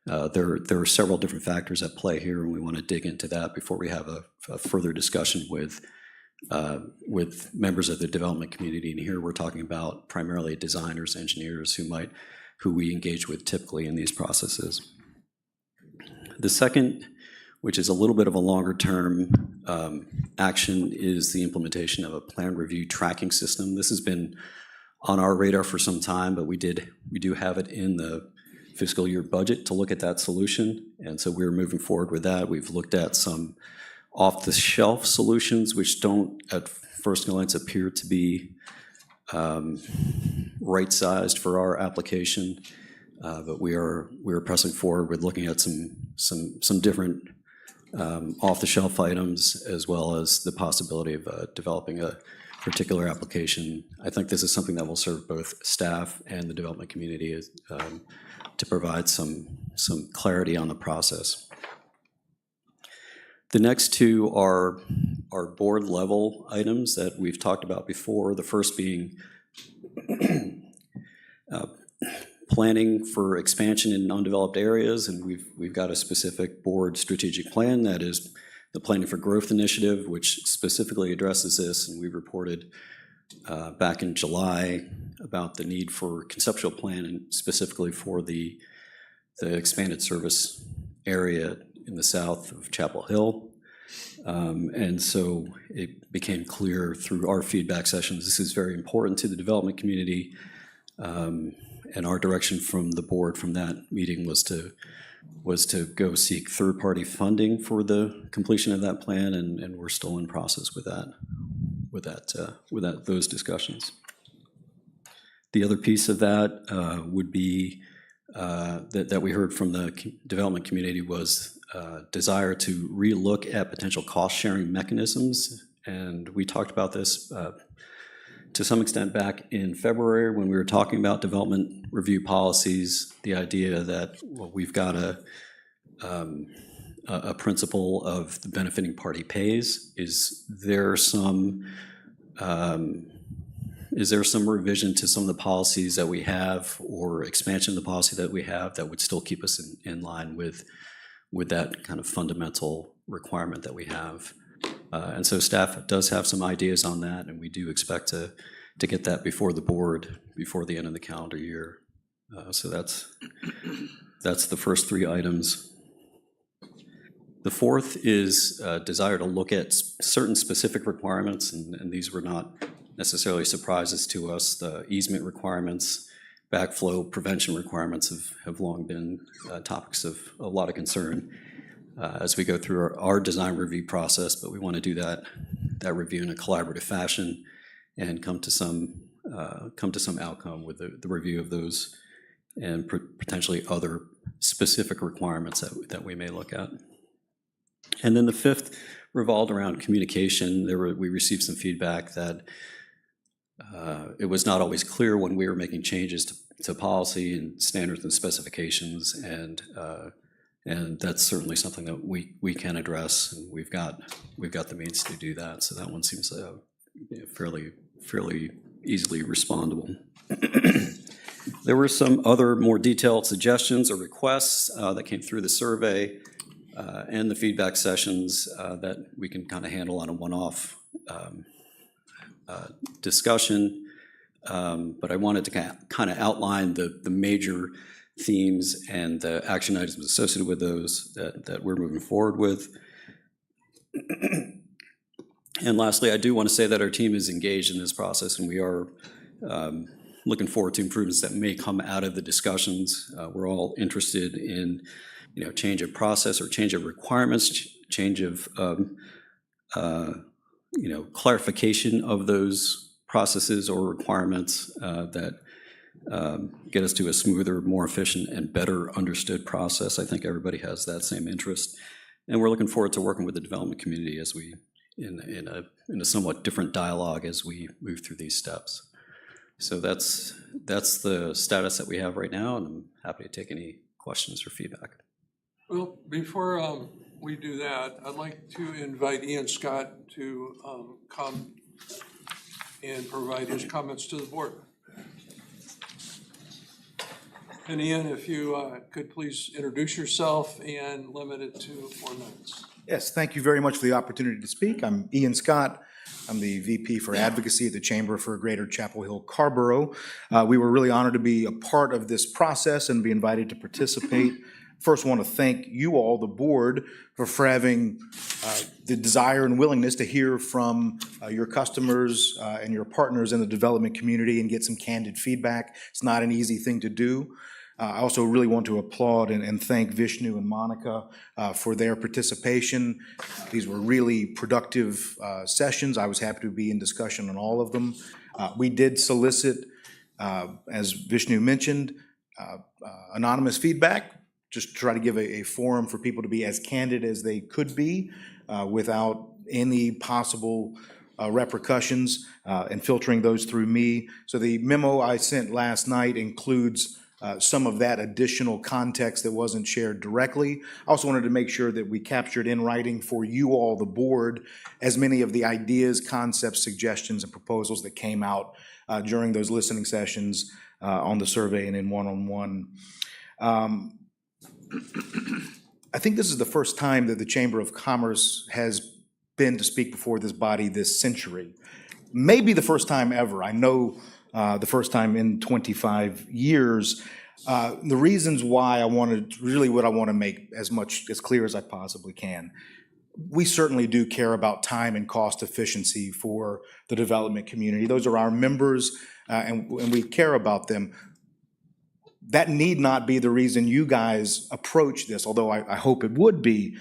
Speaker 15: there are several different factors at play here, and we want to dig into that before we have a further discussion with members of the development community. And here we're talking about primarily designers, engineers who we engage with typically in these processes. The second, which is a little bit of a longer term action, is the implementation of a plan review tracking system. This has been on our radar for some time, but we do have it in the fiscal year budget to look at that solution. And so we're moving forward with that. We've looked at some off-the-shelf solutions, which don't at first glance appear to be right-sized for our application. But we are pressing forward with looking at some different off-the-shelf items, as well as the possibility of developing a particular application. I think this is something that will serve both staff and the development community to provide some clarity on the process. The next two are board level items that we've talked about before. The first being planning for expansion in undeveloped areas, and we've got a specific board strategic plan that is the Planning for Growth Initiative, which specifically addresses this, and we reported back in July about the need for conceptual plan, and specifically for the expanded service area in the south of Chapel Hill. And so it became clear through our feedback sessions, this is very important to the development community. And our direction from the board from that meeting was to go seek third-party funding for the completion of that plan, and we're still in process with those discussions. The other piece of that would be that we heard from the development community was desire to relook at potential cost-sharing mechanisms, and we talked about this to some extent back in February when we were talking about development review policies. The idea that we've got a principle of the benefiting party pays. Is there some revision to some of the policies that we have, or expansion of the policy that we have, that would still keep us in line with that kind of fundamental requirement that we have? And so staff does have some ideas on that, and we do expect to get that before the board before the end of the calendar year. So that's the first three items. The fourth is a desire to look at certain specific requirements, and these were not necessarily surprises to us. The easement requirements, backflow prevention requirements have long been topics of a lot of concern as we go through our design review process, but we want to do that review in a collaborative fashion and come to some outcome with the review of those and potentially other specific requirements that we may look at. And then the fifth revolved around communication. We received some feedback that it was not always clear when we were making changes to policy and standards and specifications, and that's certainly something that we can address, and we've got the means to do that. So that one seems fairly easily respondable. There were some other more detailed suggestions or requests that came through the survey and the feedback sessions that we can kind of handle on a one-off discussion. But I wanted to kind of outline the major themes and the action items associated with those that we're moving forward with. And lastly, I do want to say that our team is engaged in this process, and we are looking forward to improvements that may come out of the discussions. We're all interested in, change of process or change of requirements, change of, clarification of those processes or requirements that get us to a smoother, more efficient, and better understood process. I think everybody has that same interest, and we're looking forward to working with the development community as we in a somewhat different dialogue as we move through these steps. So that's the status that we have right now, and I'm happy to take any questions or feedback.
Speaker 5: Well, before we do that, I'd like to invite Ian Scott to come and provide his comments to the board. And Ian, if you could please introduce yourself and limit it to 4 minutes.
Speaker 16: Yes, thank you very much for the opportunity to speak. I'm Ian Scott. I'm the VP for Advocacy at the Chamber for Greater Chapel Hill Carborough. We were really honored to be a part of this process and be invited to participate. First, I want to thank you all, the board, for having the desire and willingness to hear from your customers and your partners in the development community and get some candid feedback. It's not an easy thing to do. I also really want to applaud and thank Vishnu and Monica for their participation. These were really productive sessions. I was happy to be in discussion on all of them. We did solicit, as Vishnu mentioned, anonymous feedback, just to try to give a forum for people to be as candid as they could be without any possible repercussions and filtering those through me. So the memo I sent last night includes some of that additional context that wasn't shared directly. I also wanted to make sure that we captured in writing for you all, the board, as many of the ideas, concepts, suggestions, and proposals that came out during those listening sessions on the survey and in one-on-one. I think this is the first time that the Chamber of Commerce has been to speak before this body this century. Maybe the first time ever. I know the first time in 25 years. The reasons why I wanted, really what I want to make as clear as I possibly can. We certainly do care about time and cost efficiency for the development community. Those are our members, and we care about them. That need not be the reason you guys approach this, although I hope it would be.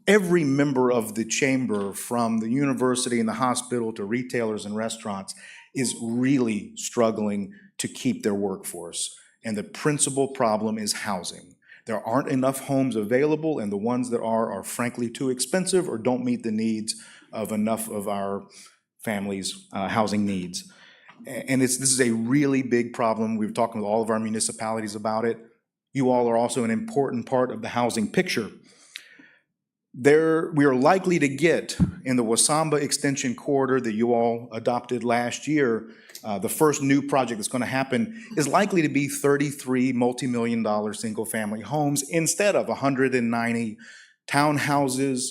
Speaker 16: Every member of the chamber, from the university and the hospital to retailers and restaurants, is really struggling to keep their workforce. And the principal problem is housing. There aren't enough homes available, and the ones that are frankly too expensive or don't meet the needs of enough of our families' housing needs. And this is a really big problem. We've talked with all of our municipalities about it. You all are also an important part of the housing picture. We are likely to get, in the Wasamba Extension Corridor that you all adopted last year, the first new project that's going to happen is likely to be 33 multi-million-dollar single-family homes instead of 190 townhouses,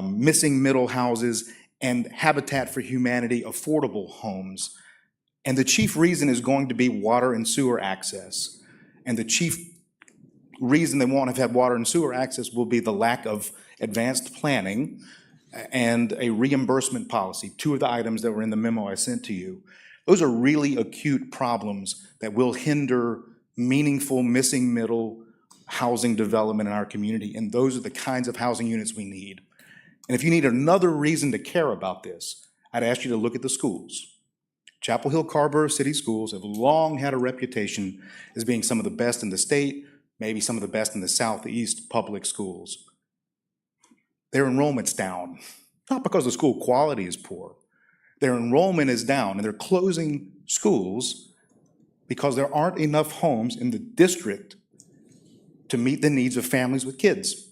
Speaker 16: missing middle houses, and Habitat for Humanity affordable homes. And the chief reason is going to be water and sewer access. And the chief reason they won't have had water and sewer access will be the lack of advanced planning and a reimbursement policy, two of the items that were in the memo I sent to you. Those are really acute problems that will hinder meaningful missing middle housing development in our community, and those are the kinds of housing units we need. And if you need another reason to care about this, I'd ask you to look at the schools. Chapel Hill Carborough City Schools have long had a reputation as being some of the best in the state, maybe some of the best in the Southeast public schools. Their enrollment's down, not because the school quality is poor. Their enrollment is down, and they're closing schools because there aren't enough homes in the district to meet the needs of families with kids.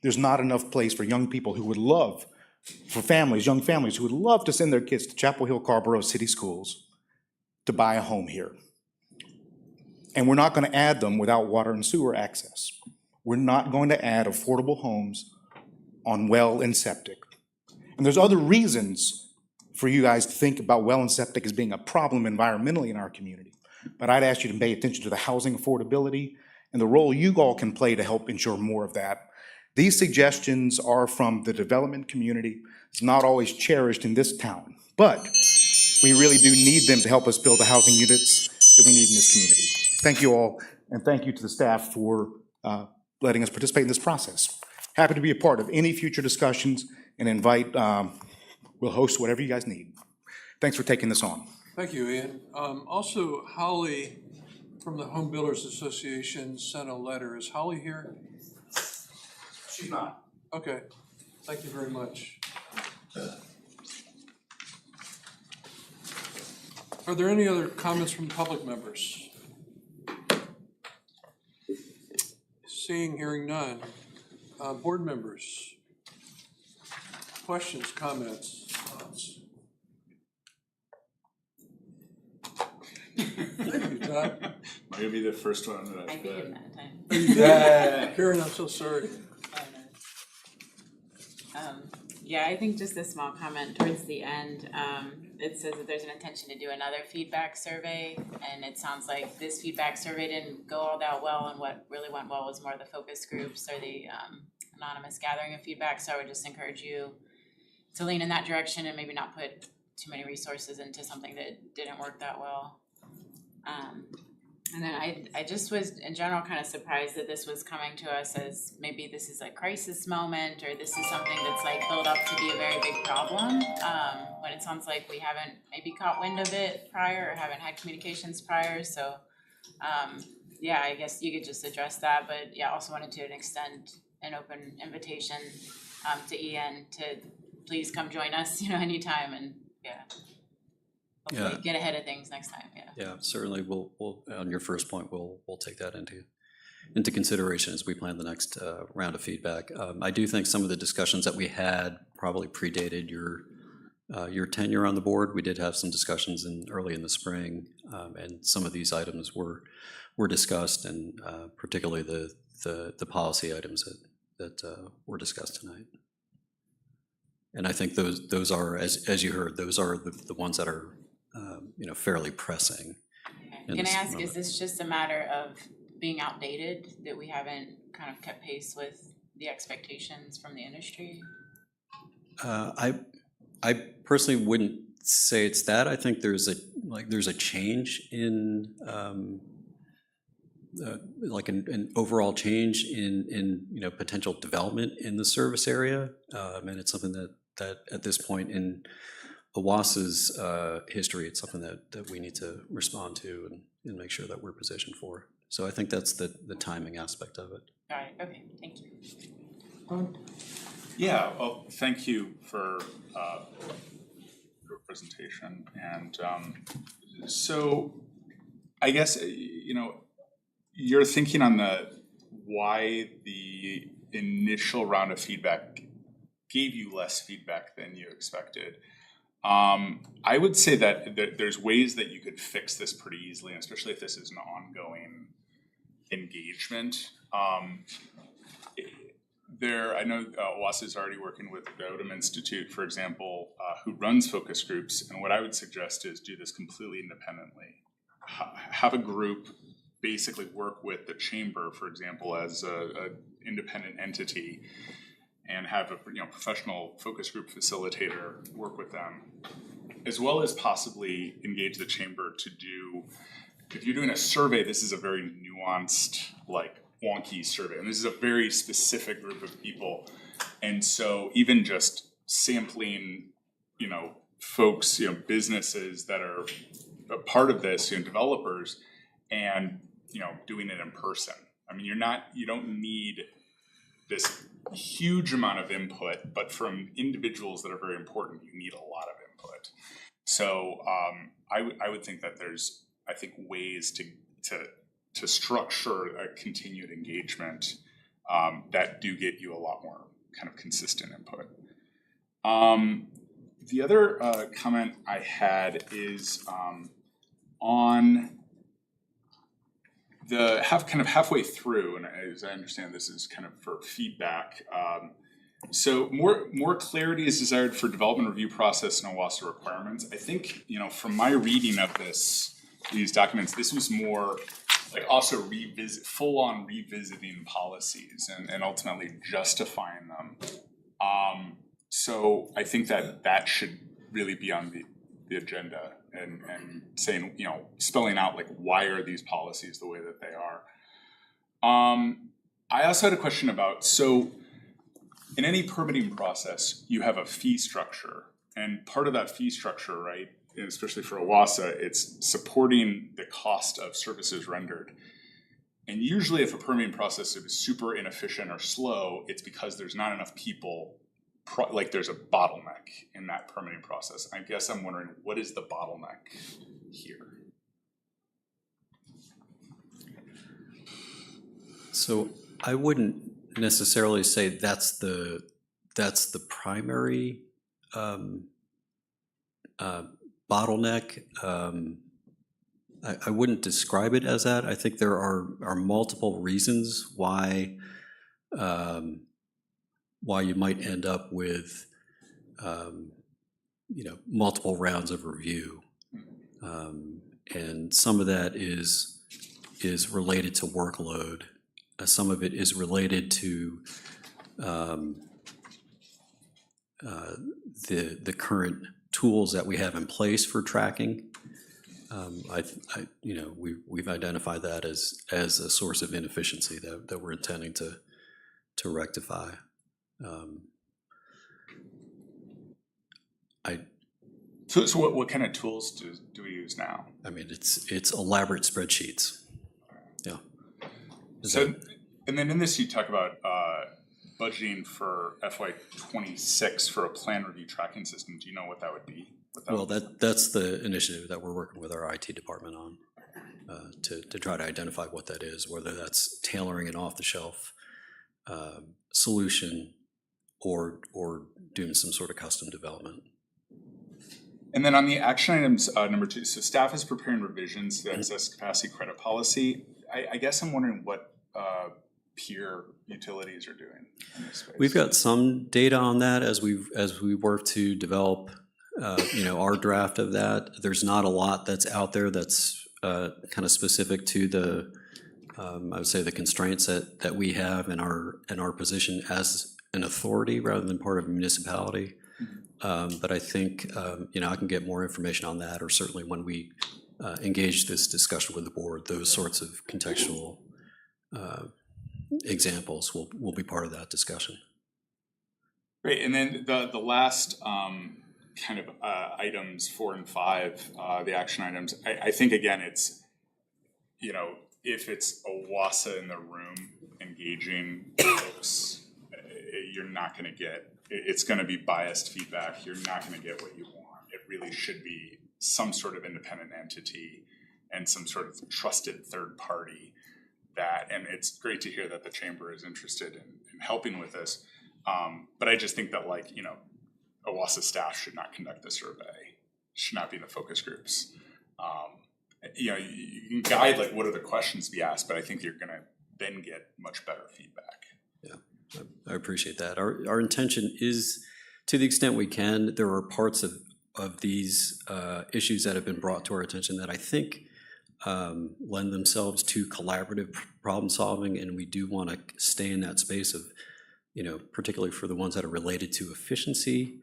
Speaker 16: There's not enough place for young people who would love, for families, young families who would love to send their kids to Chapel Hill Carborough City Schools to buy a home here. And we're not going to add them without water and sewer access. We're not going to add affordable homes on well and septic. And there's other reasons for you guys to think about well and septic as being a problem environmentally in our community. But I'd ask you to pay attention to the housing affordability and the role you all can play to help ensure more of that. These suggestions are from the development community. It's not always cherished in this town, but we really do need them to help us build the housing units that we need in this community. Thank you all, and thank you to the staff for letting us participate in this process. Happy to be a part of any future discussions and invite, we'll host whatever you guys need. Thanks for taking this on.
Speaker 5: Thank you, Ian. Also, Holly from the Home Builders Association sent a letter. Is Holly here?
Speaker 16: She's not.
Speaker 5: Okay, thank you very much. Are there any other comments from public members? Seeing, hearing none. Board members? Questions, comments, thoughts? Thank you, Todd.
Speaker 9: Am I gonna be the first one that
Speaker 8: I gave him that time.
Speaker 5: Yeah. Karen, I'm so sorry.
Speaker 8: Yeah, I think just a small comment towards the end. It says that there's an intention to do another feedback survey, and it sounds like this feedback survey didn't go all that well, and what really went well was more the focus groups or the anonymous gathering of feedback. So I would just encourage you to lean in that direction and maybe not put too many resources into something that didn't work that well. And then I just was in general kind of surprised that this was coming to us as maybe this is a crisis moment or this is something that's like built up to be a very big problem. When it sounds like we haven't maybe caught wind of it prior or haven't had communications prior, so yeah, I guess you could just address that, but yeah, also wanted to extend an open invitation to Ian to please come join us, anytime and hopefully get ahead of things next time,
Speaker 15: Yeah, certainly, we'll, on your first point, we'll take that into consideration as we plan the next round of feedback. I do think some of the discussions that we had probably predated your tenure on the board. We did have some discussions early in the spring, and some of these items were discussed, and particularly the policy items that were discussed tonight. And I think those are, as you heard, those are the ones that are fairly pressing.
Speaker 8: Can I ask, is this just a matter of being outdated, that we haven't kind of kept pace with the expectations from the industry?
Speaker 15: I personally wouldn't say it's that. I think there's a change in an overall change in potential development in the service area, and it's something that at this point in OWASA's history, it's something that we need to respond to and make sure that we're positioned for. So I think that's the timing aspect of it.
Speaker 8: All right, okay, thank you.
Speaker 9: Yeah, well, thank you for your presentation. And so I guess, you're thinking on why the initial round of feedback gave you less feedback than you expected. I would say that there's ways that you could fix this pretty easily, especially if this is an ongoing engagement. I know WASA is already working with the Odom Institute, for example, who runs focus groups, and what I would suggest is do this completely independently. Have a group basically work with the chamber, for example, as a independent entity, and have a professional focus group facilitator work with them, as well as possibly engage the chamber to do, if you're doing a survey, this is a very nuanced, wonky survey, and this is a very specific group of people, and so even just sampling, folks, businesses that are a part of this, developers, and doing it in person. I mean, you don't need this huge amount of input, but from individuals that are very important, you need a lot of input. So I would think that there's, ways to structure a continued engagement that do get you a lot more kind of consistent input. The other comment I had is on the halfway through, and as I understand, this is kind of for feedback. So more clarity is desired for development review process and OWASA requirements. I think, from my reading of these documents, this was more also full on revisiting policies and ultimately justifying them. So I think that should really be on the agenda and saying, spelling out why are these policies the way that they are. I also had a question about, so in any permitting process, you have a fee structure, and part of that fee structure, right, especially for OWASA, it's supporting the cost of services rendered. And usually if a permitting process is super inefficient or slow, it's because there's not enough people, there's a bottleneck in that permitting process. I guess I'm wondering, what is the bottleneck here?
Speaker 15: So I wouldn't necessarily say that's the primary bottleneck. I wouldn't describe it as that. I think there are multiple reasons why you might end up with multiple rounds of review, and some of that is related to workload. Some of it is related to the current tools that we have in place for tracking. we've identified that as a source of inefficiency that we're intending to rectify.
Speaker 9: So what kind of tools do we use now?
Speaker 15: I mean, it's elaborate spreadsheets. Yeah.
Speaker 9: And then in this, you talk about budgeting for FY26 for a plan review tracking system. Do you know what that would be?
Speaker 15: Well, that's the initiative that we're working with our IT department on, to try to identify what that is, whether that's tailoring an off-the-shelf solution or doing some sort of custom development.
Speaker 9: And then on the action items, number 2, so staff is preparing revisions to the excess capacity credit policy. I guess I'm wondering what peer utilities are doing in this space.
Speaker 15: We've got some data on that as we work to develop our draft of that. There's not a lot that's out there that's kind of specific to the I would say the constraints that we have in our position as an authority rather than part of a municipality. But I think I can get more information on that, or certainly when we engage this discussion with the board, those sorts of contextual examples will be part of that discussion.
Speaker 9: Great, and then the last kind of items 4 and 5, the action items. I think again, it's if it's a WASA in the room engaging folks, you're not going to get. It's going to be biased feedback. You're not going to get what you want. It really should be some sort of independent entity and some sort of trusted third party and it's great to hear that the chamber is interested in helping with this. But I just think that OWASA staff should not conduct the survey, should not be in the focus groups. You can guide what are the questions to be asked, but I think you're going to then get much better feedback.
Speaker 15: Yeah. I appreciate that. Our intention is, to the extent we can, there are parts of these issues that have been brought to our attention that I think lend themselves to collaborative problem solving, and we do want to stay in that space of, particularly for the ones that are related to efficiency.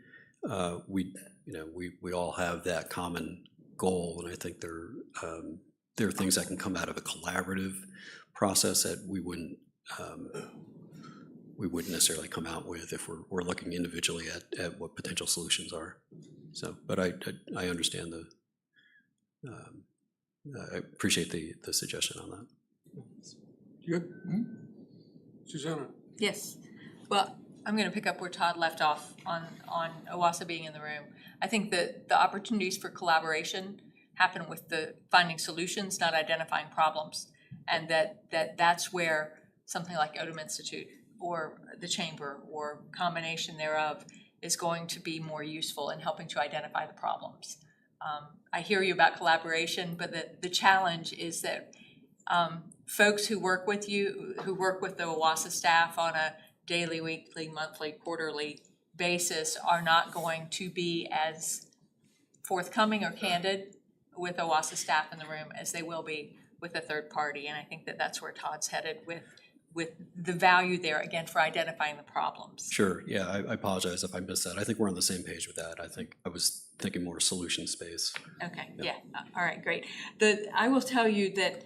Speaker 15: We all have that common goal, and I think there are things that can come out of a collaborative process that we wouldn't necessarily come out with if we're looking individually at what potential solutions are. So, but I understand I appreciate the suggestion on that.
Speaker 5: You good? Mm-hmm. Susanna?
Speaker 2: Yes. Well, I'm going to pick up where Todd left off on OWASA being in the room. I think that the opportunities for collaboration happen with the finding solutions, not identifying problems, and that's where something like Odom Institute or the chamber or combination thereof is going to be more useful in helping to identify the problems. I hear you about collaboration, but the challenge is that folks who work with you, who work with the OWASA staff on a daily, weekly, monthly, quarterly basis are not going to be as forthcoming or candid with OWASA staff in the room as they will be with a third party. And I think that's where Todd's headed with the value there, again, for identifying the problems.
Speaker 15: Sure, yeah, I apologize if I missed that. I think we're on the same page with that. I think I was thinking more solution space.
Speaker 2: Okay, yeah, all right, great. I will tell you that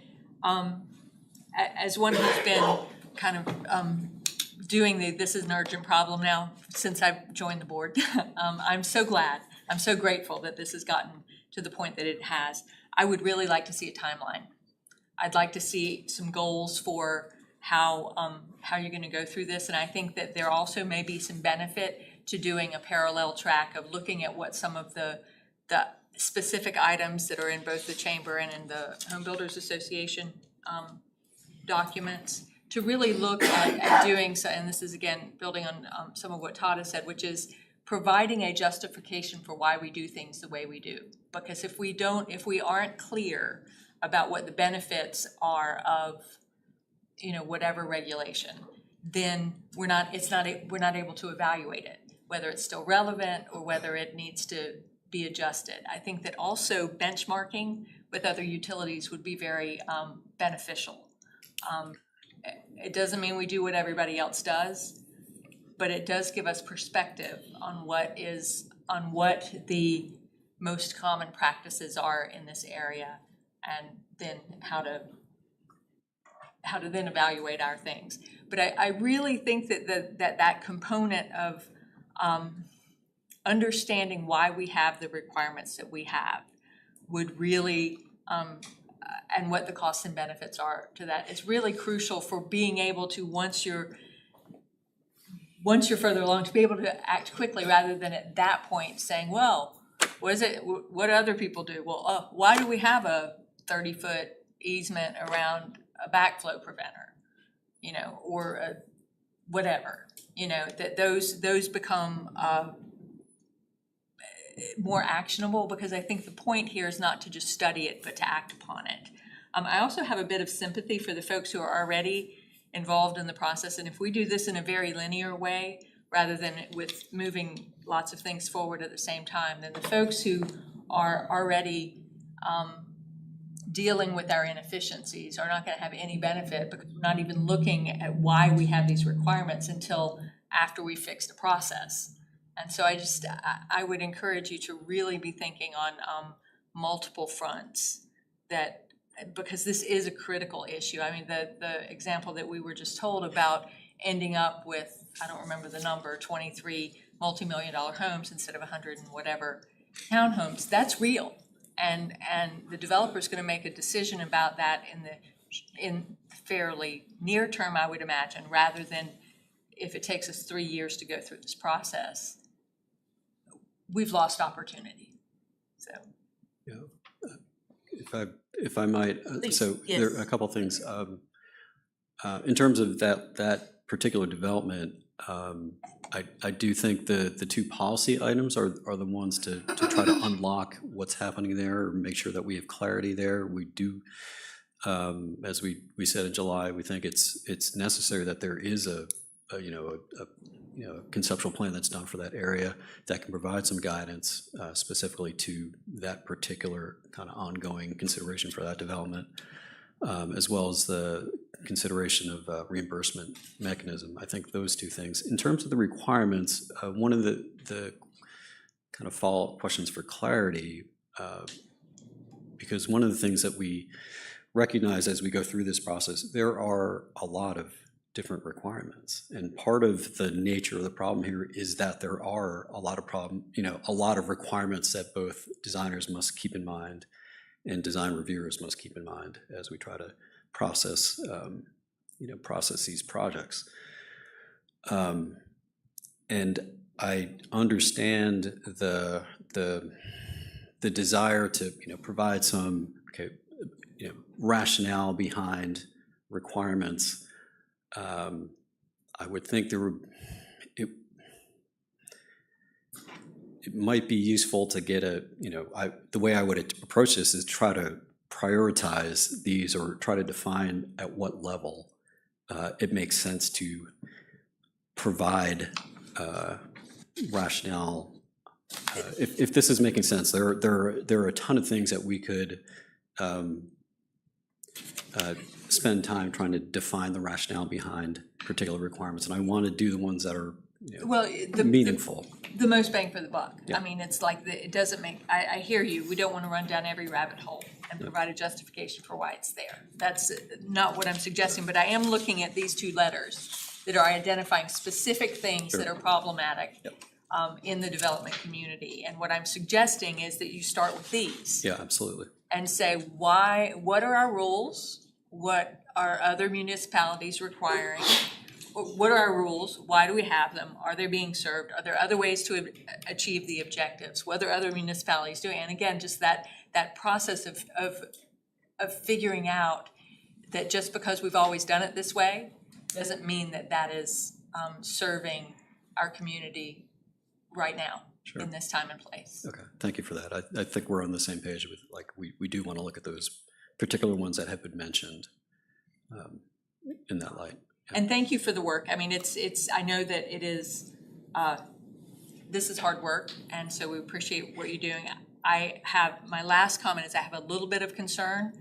Speaker 2: as one who's been kind of doing this is an urgent problem now since I've joined the board, I'm so glad, I'm so grateful that this has gotten to the point that it has. I would really like to see a timeline. I'd like to see some goals for how you're going to go through this, and I think that there also may be some benefit to doing a parallel track of looking at what some of the specific items that are in both the chamber and in the Home Builders Association documents, to really look at doing so. And this is again building on some of what Todd has said, which is providing a justification for why we do things the way we do. Because if we aren't clear about what the benefits are of whatever regulation, then we're not able to evaluate it, whether it's still relevant or whether it needs to be adjusted. I think that also benchmarking with other utilities would be very beneficial. It doesn't mean we do what everybody else does, but it does give us perspective on what the most common practices are in this area, and then how to then evaluate our things. But I really think that component of understanding why we have the requirements that we have would really, and what the costs and benefits are to that, is really crucial for being able to, once you're further along, to be able to act quickly rather than at that point saying, well, what do other people do? Well, why do we have a 30-foot easement around a backflow preventer, or whatever, that those become more actionable, because I think the point here is not to just study it, but to act upon it. I also have a bit of sympathy for the folks who are already involved in the process, and if we do this in a very linear way, rather than with moving lots of things forward at the same time, then the folks who are already dealing with our inefficiencies are not going to have any benefit, because we're not even looking at why we have these requirements until after we fix the process. And so I would encourage you to really be thinking on multiple fronts, because this is a critical issue. I mean, the example that we were just told about ending up with, I don't remember the number, 23 multi-million-dollar homes instead of 100 and whatever townhomes, that's real. And the developer's going to make a decision about that in fairly near term, I would imagine, rather than if it takes us 3 years to go through this process. We've lost opportunity. So,
Speaker 15: yeah, if I might,
Speaker 2: Please,
Speaker 15: so
Speaker 2: yes.
Speaker 15: there are a couple things. In terms of that particular development, I do think the two policy items are the ones to try to unlock what's happening there, or make sure that we have clarity there. We do, as we said in July, we think it's necessary that there is a conceptual plan that's done for that area that can provide some guidance specifically to that particular kind of ongoing consideration for that development, as well as the consideration of reimbursement mechanism. I think those two things. In terms of the requirements, one of the kind of follow-up questions for clarity, because one of the things that we recognize as we go through this process, there are a lot of different requirements. And part of the nature of the problem here is that there are a lot of requirements that both designers must keep in mind and design reviewers must keep in mind as we try to process these projects. And I understand the desire to provide some rationale behind requirements. I would think it might be useful to get the way I would approach this is try to prioritize these, or try to define at what level it makes sense to provide rationale. If this is making sense, there are a ton of things that we could spend time trying to define the rationale behind particular requirements, and I want to do the ones that are meaningful.
Speaker 2: The most bang for the buck.
Speaker 15: Yeah.
Speaker 2: I mean, it's like, it doesn't make, I hear you, we don't want to run down every rabbit hole and provide a justification for why it's there. That's not what I'm suggesting, but I am looking at these two letters that are identifying specific things that are problematic in the development community. And what I'm suggesting is that you start with these.
Speaker 15: Yeah, absolutely.
Speaker 2: And say, what are our rules? What are other municipalities requiring? What are our rules? Why do we have them? Are they being served? Are there other ways to achieve the objectives? What are other municipalities doing? And again, just that process of figuring out that just because we've always done it this way doesn't mean that is serving our community right now. Sure. In this time and place.
Speaker 15: Okay, thank you for that. I think we're on the same page with, we do want to look at those particular ones that have been mentioned in that light. Yeah.
Speaker 2: And thank you for the work. I mean, I know that it is, this is hard work, and so we appreciate what you're doing. My last comment is I have a little bit of concern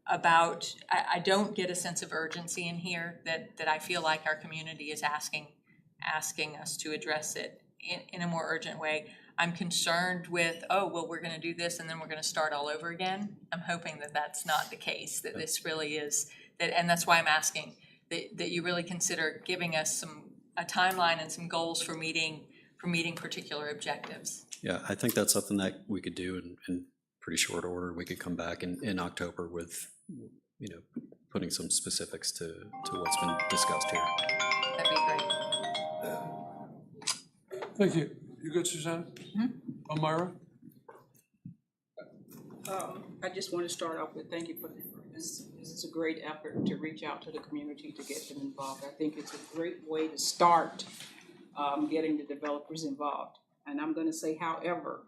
Speaker 2: about, I don't get a sense of urgency in here that I feel like our community is asking us to address it in a more urgent way. I'm concerned with, oh, well, we're gonna do this and then we're gonna start all over again. I'm hoping that that's not the case, that this really is, and that's why I'm asking, that you really consider giving us a timeline and some goals for meeting particular objectives.
Speaker 15: Yeah, I think that's something that we could do in pretty short order. We could come back in October with, putting some specifics to what's been discussed here.
Speaker 2: That'd be great.
Speaker 5: Thank you. You good, Susanna? Elmira?
Speaker 14: I just want to start off with thank you for this. This is a great effort to reach out to the community to get them involved. I think it's a great way to start getting the developers involved. And I'm going to say, however,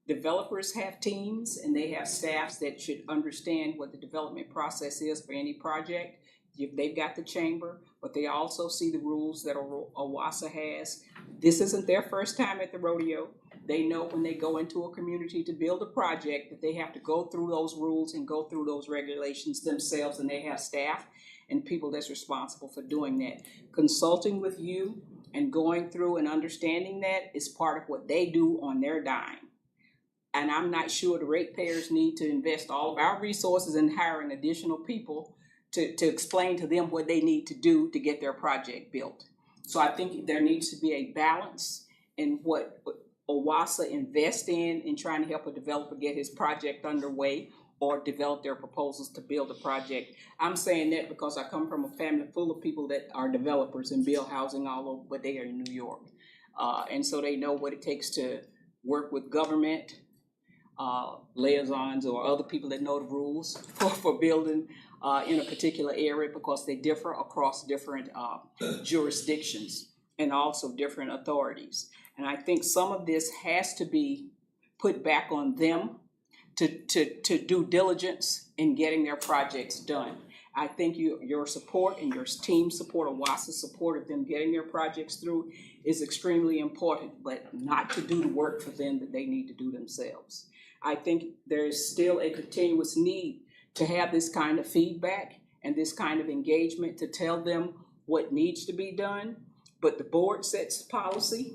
Speaker 14: developers have teams and they have staffs that should understand what the development process is for any project. They've got the chamber, but they also see the rules that OWASA has. This isn't their first time at the rodeo. They know when they go into a community to build a project that they have to go through those rules and go through those regulations themselves, and they have staff and people that's responsible for doing that. Consulting with you and going through and understanding that is part of what they do on their dime. And I'm not sure the ratepayers need to invest all of our resources in hiring additional people to explain to them what they need to do to get their project built. So I think there needs to be a balance in what OWASA invests in trying to help a developer get his project underway or develop their proposals to build a project. I'm saying that because I come from a family full of people that are developers and build housing all over, but they are in New York. And so they know what it takes to work with government liaisons or other people that know the rules for building in a particular area, because they differ across different jurisdictions and also different authorities. And I think some of this has to be put back on them to do diligence in getting their projects done. I think your support and your team support, OWASA support of them getting their projects through is extremely important, but not to do the work for them that they need to do themselves. I think there is still a continuous need to have this kind of feedback and this kind of engagement to tell them what needs to be done, but the board sets policy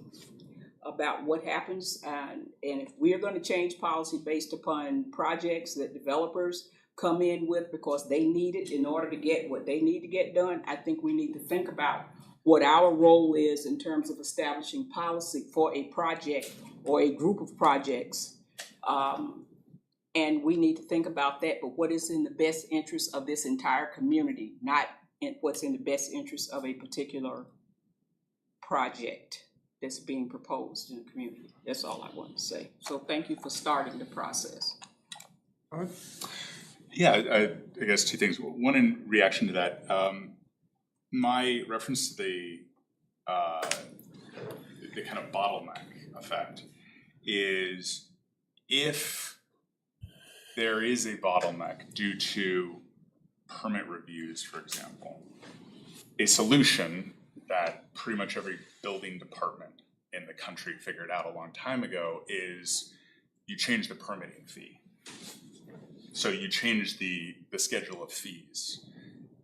Speaker 14: about what happens, and if we're going to change policy based upon projects that developers come in with because they need it in order to get what they need to get done, I think we need to think about what our role is in terms of establishing policy for a project or a group of projects. And we need to think about that, but what is in the best interest of this entire community, not what's in the best interest of a particular project that's being proposed in the community. That's all I want to say. So thank you for starting the process.
Speaker 5: All right.
Speaker 9: Yeah, I guess two things. One, in reaction to that, my reference to the kind of bottleneck effect is if there is a bottleneck due to permit reviews, for example, a solution that pretty much every building department in the country figured out a long time ago is you change the permitting fee. So you change the schedule of fees.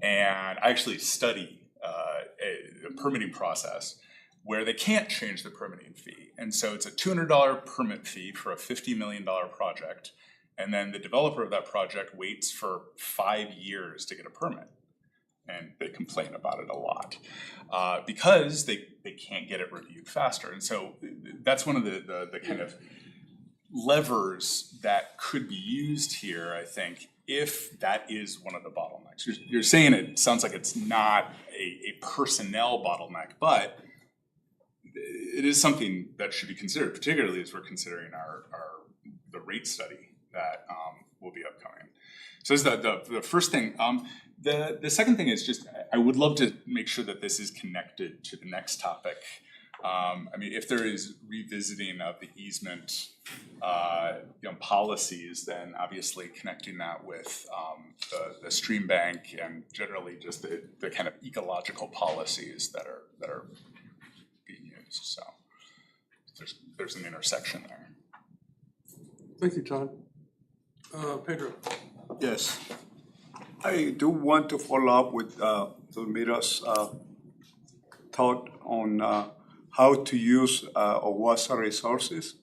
Speaker 9: And I actually study a permitting process where they can't change the permitting fee. And so it's a $200 permit fee for a $50 million project. And then the developer of that project waits for 5 years to get a permit. And they complain about it a lot because they can't get it reviewed faster. And so that's one of the kind of levers that could be used here, I think, if that is one of the bottlenecks. You're saying it sounds like it's not a personnel bottleneck, but it is something that should be considered, particularly as we're considering the rate study that will be upcoming. So this is the first thing. The second thing is just, I would love to make sure that this is connected to the next topic. I mean, if there is revisiting of the easement policies, then obviously connecting that with the stream bank and generally just the kind of ecological policies that are being used. So there's an intersection there.
Speaker 5: Thank you, Todd. Pedro.
Speaker 13: Yes. I do want to follow up with Zulmira's thought on how to use OWASA resources,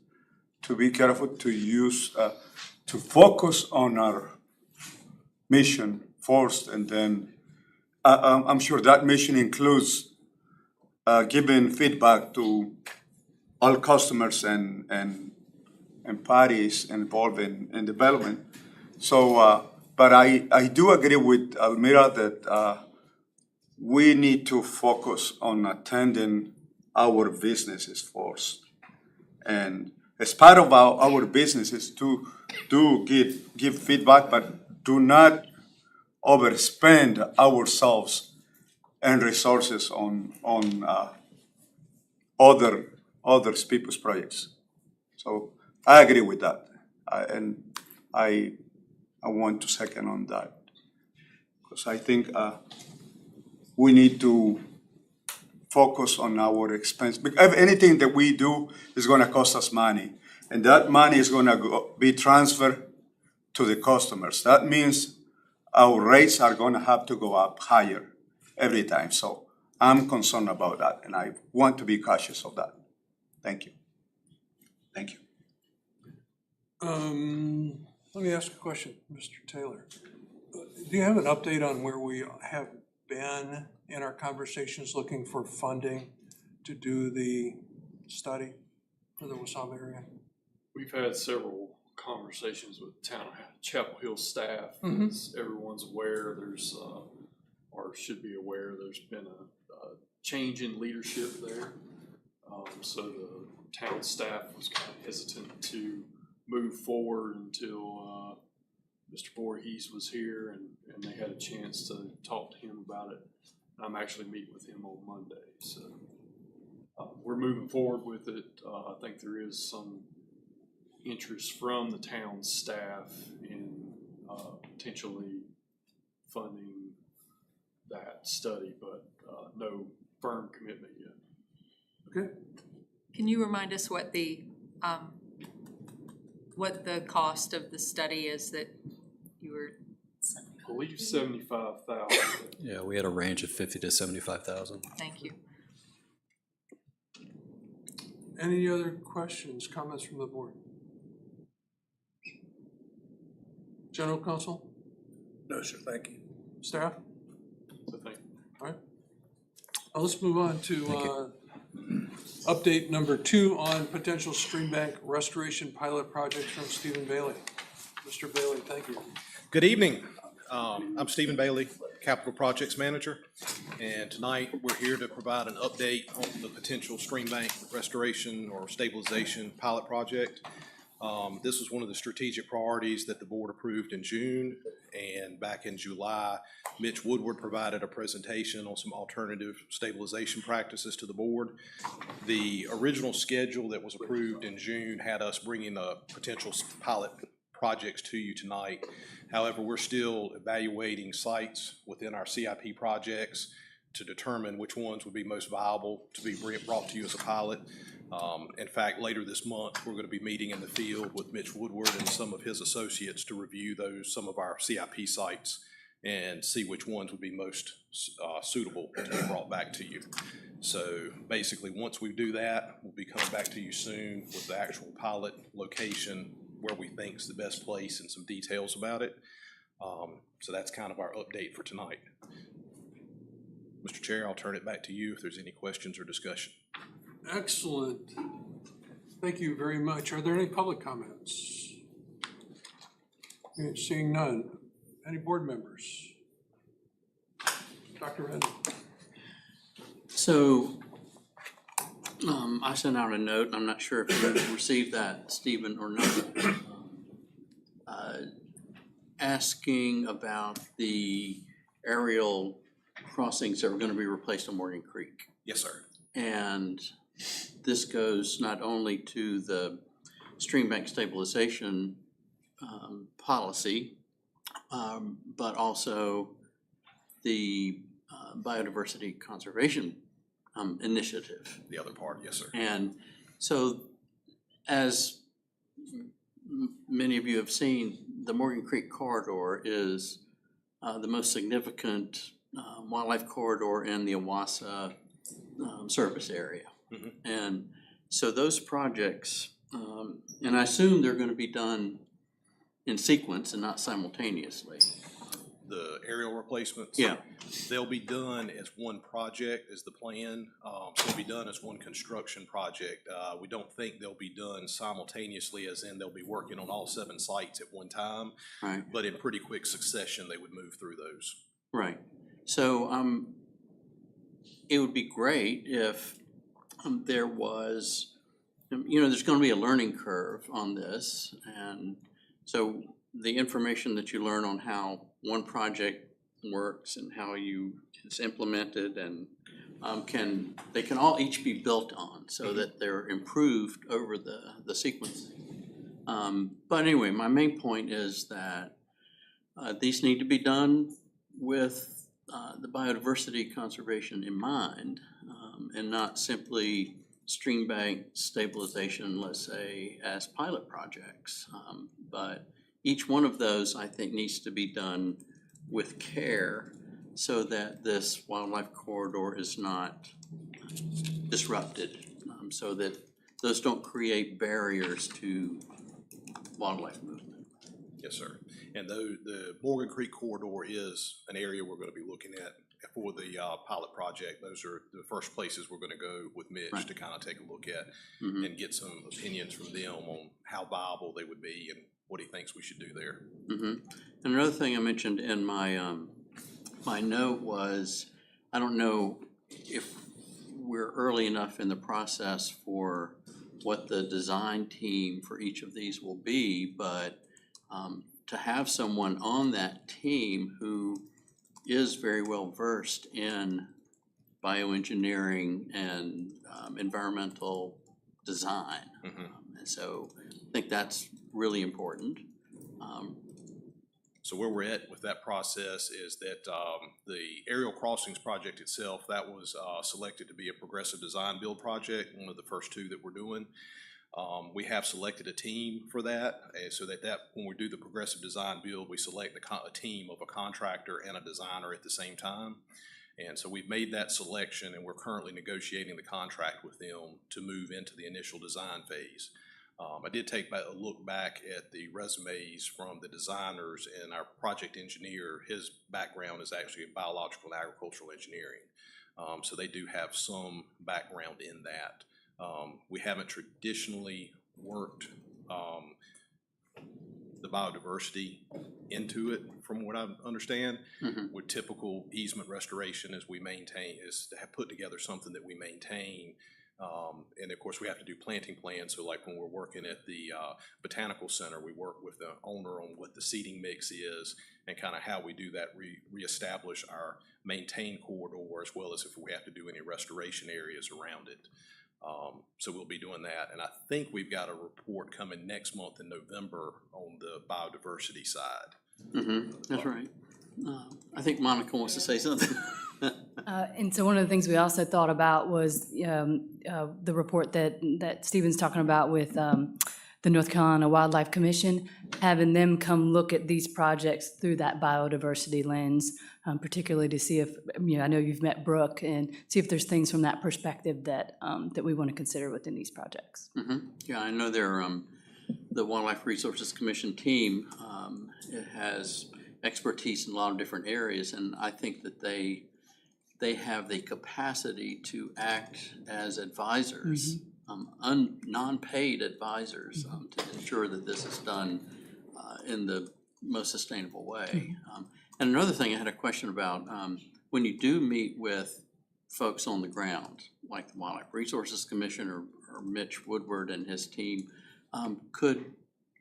Speaker 13: to be careful to use, to focus on our mission first, and then I'm sure that mission includes giving feedback to all customers and parties involved in development. So, but I do agree with Almira that we need to focus on attending our businesses first. And as part of our businesses to give feedback, but do not overspend ourselves and resources on other people's projects. So I agree with that, and I want to second on that, because I think we need to focus on our expense. Because anything that we do is going to cost us money, and that money is going to be transferred to the customers. That means our rates are going to have to go up higher every time. So I'm concerned about that, and I want to be cautious of that. Thank you. Thank you.
Speaker 5: Let me ask a question, Mr. Taylor. Do you have an update on where we have been in our conversations looking for funding to do the study for the Wasaba area?
Speaker 1: We've had several conversations with town Chapel Hill staff. As everyone's aware, there's or should be aware, there's been a change in leadership there. So the town staff was kind of hesitant to move forward until Mr. Voorhees was here and they had a chance to talk to him about it. I'm actually meeting with him on Monday, so we're moving forward with it. I think there is some interest from the town staff in potentially funding that study, but no firm commitment yet.
Speaker 5: Okay.
Speaker 2: Can you remind us what the cost of the study is that you were?
Speaker 1: I believe $75,000.
Speaker 15: Yeah, we had a range of 50 to 75,000.
Speaker 2: Thank you.
Speaker 5: Any other questions, comments from the board? General counsel,
Speaker 7: No, sir, thank you.
Speaker 5: staff?
Speaker 1: So thank you.
Speaker 5: All right. Let's move on to update number 2 on potential stream bank restoration pilot projects from Stephen Bailey. Mr. Bailey, thank you.
Speaker 17: Good evening. I'm Stephen Bailey, Capital Projects Manager, and tonight we're here to provide an update on the potential stream bank restoration or stabilization pilot project. This was one of the strategic priorities that the board approved in June, and back in July, Mitch Woodward provided a presentation on some alternative stabilization practices to the board. The original schedule that was approved in June had us bringing the potential pilot projects to you tonight. However, we're still evaluating sites within our CIP projects to determine which ones would be most viable to be brought to you as a pilot. In fact, later this month, we're going to be meeting in the field with Mitch Woodward and some of his associates to review some of our CIP sites and see which ones would be most suitable to be brought back to you. So basically, once we do that, we'll be coming back to you soon with the actual pilot location where we think is the best place and some details about it. So that's kind of our update for tonight. Mr. Chair, I'll turn it back to you if there's any questions or discussion.
Speaker 5: Excellent. Thank you very much. Are there any public comments? Seeing none. Any board members? Dr. Redden.
Speaker 11: So I sent out a note, and I'm not sure if you received that, Stephen, or not, asking about the aerial crossings that were going to be replaced on Morgan Creek.
Speaker 17: Yes, sir.
Speaker 11: And this goes not only to the stream bank stabilization policy, but also the biodiversity conservation initiative.
Speaker 17: The other part, yes, sir.
Speaker 11: And so, as many of you have seen, the Morgan Creek corridor is the most significant wildlife corridor in the OWASA service area. And so those projects, and I assume they're gonna be done in sequence and not simultaneously.
Speaker 17: The aerial replacements.
Speaker 11: Yeah.
Speaker 17: They'll be done as one project is the plan. So they'll be done as one construction project. We don't think they'll be done simultaneously, as in they'll be working on all 7 sites at one time.
Speaker 11: Right.
Speaker 17: But in pretty quick succession, they would move through those.
Speaker 11: Right. So it would be great if there was, there's going to be a learning curve on this. And so the information that you learn on how one project works and how it's implemented and they can all each be built on so that they're improved over the sequence. But anyway, my main point is that these need to be done with the biodiversity conservation in mind, and not simply stream bank stabilization, let's say, as pilot projects. But each one of those, I think, needs to be done with care so that this wildlife corridor is not disrupted, so that those don't create barriers to wildlife movement.
Speaker 17: Yes, sir. And the Morgan Creek corridor is an area we're going to be looking at for the pilot project. Those are the first places we're going to go with Mitch to kind of take a look at and get some opinions from them on how viable they would be and what he thinks we should do there.
Speaker 11: And another thing I mentioned in my my note was, I don't know if we're early enough in the process for what the design team for each of these will be, but to have someone on that team who is very well versed in bioengineering and environmental design. And so I think that's really important.
Speaker 17: So where we're at with that process is that the aerial crossings project itself, that was selected to be a progressive design build project, one of the first 2 that we're doing. We have selected a team for that, so that when we do the progressive design build, we select a team of a contractor and a designer at the same time. And so we've made that selection, and we're currently negotiating the contract with them to move into the initial design phase. I did take a look back at the resumes from the designers, and our project engineer, his background is actually in biological and agricultural engineering. So they do have some background in that. We haven't traditionally worked the biodiversity into it, from what I understand. With typical easement restoration, is to have put together something that we maintain. And of course, we have to do planting plans. So like when we're working at the Botanical Center, we work with the owner on what the seeding mix is and kind of how we do that, reestablish our maintained corridor, as well as if we have to do any restoration areas around it. So we'll be doing that. And I think we've got a report coming next month in November on the biodiversity side.
Speaker 11: That's right. I think Monica wants to say something.
Speaker 12: And so one of the things we also thought about was the report that Stephen's talking about with the North Carolina Wildlife Commission, having them come look at these projects through that biodiversity lens, particularly to see if, I know you've met Brooke, and see if there's things from that perspective that that we want to consider within these projects.
Speaker 11: Yeah, I know they're, the Wildlife Resources Commission team, it has expertise in a lot of different areas, and I think that they have the capacity to act as advisors, non-paid advisors, to ensure that this is done in the most sustainable way. And another thing I had a question about, when you do meet with folks on the ground, like the Wildlife Resources Commission or Mitch Woodward and his team, could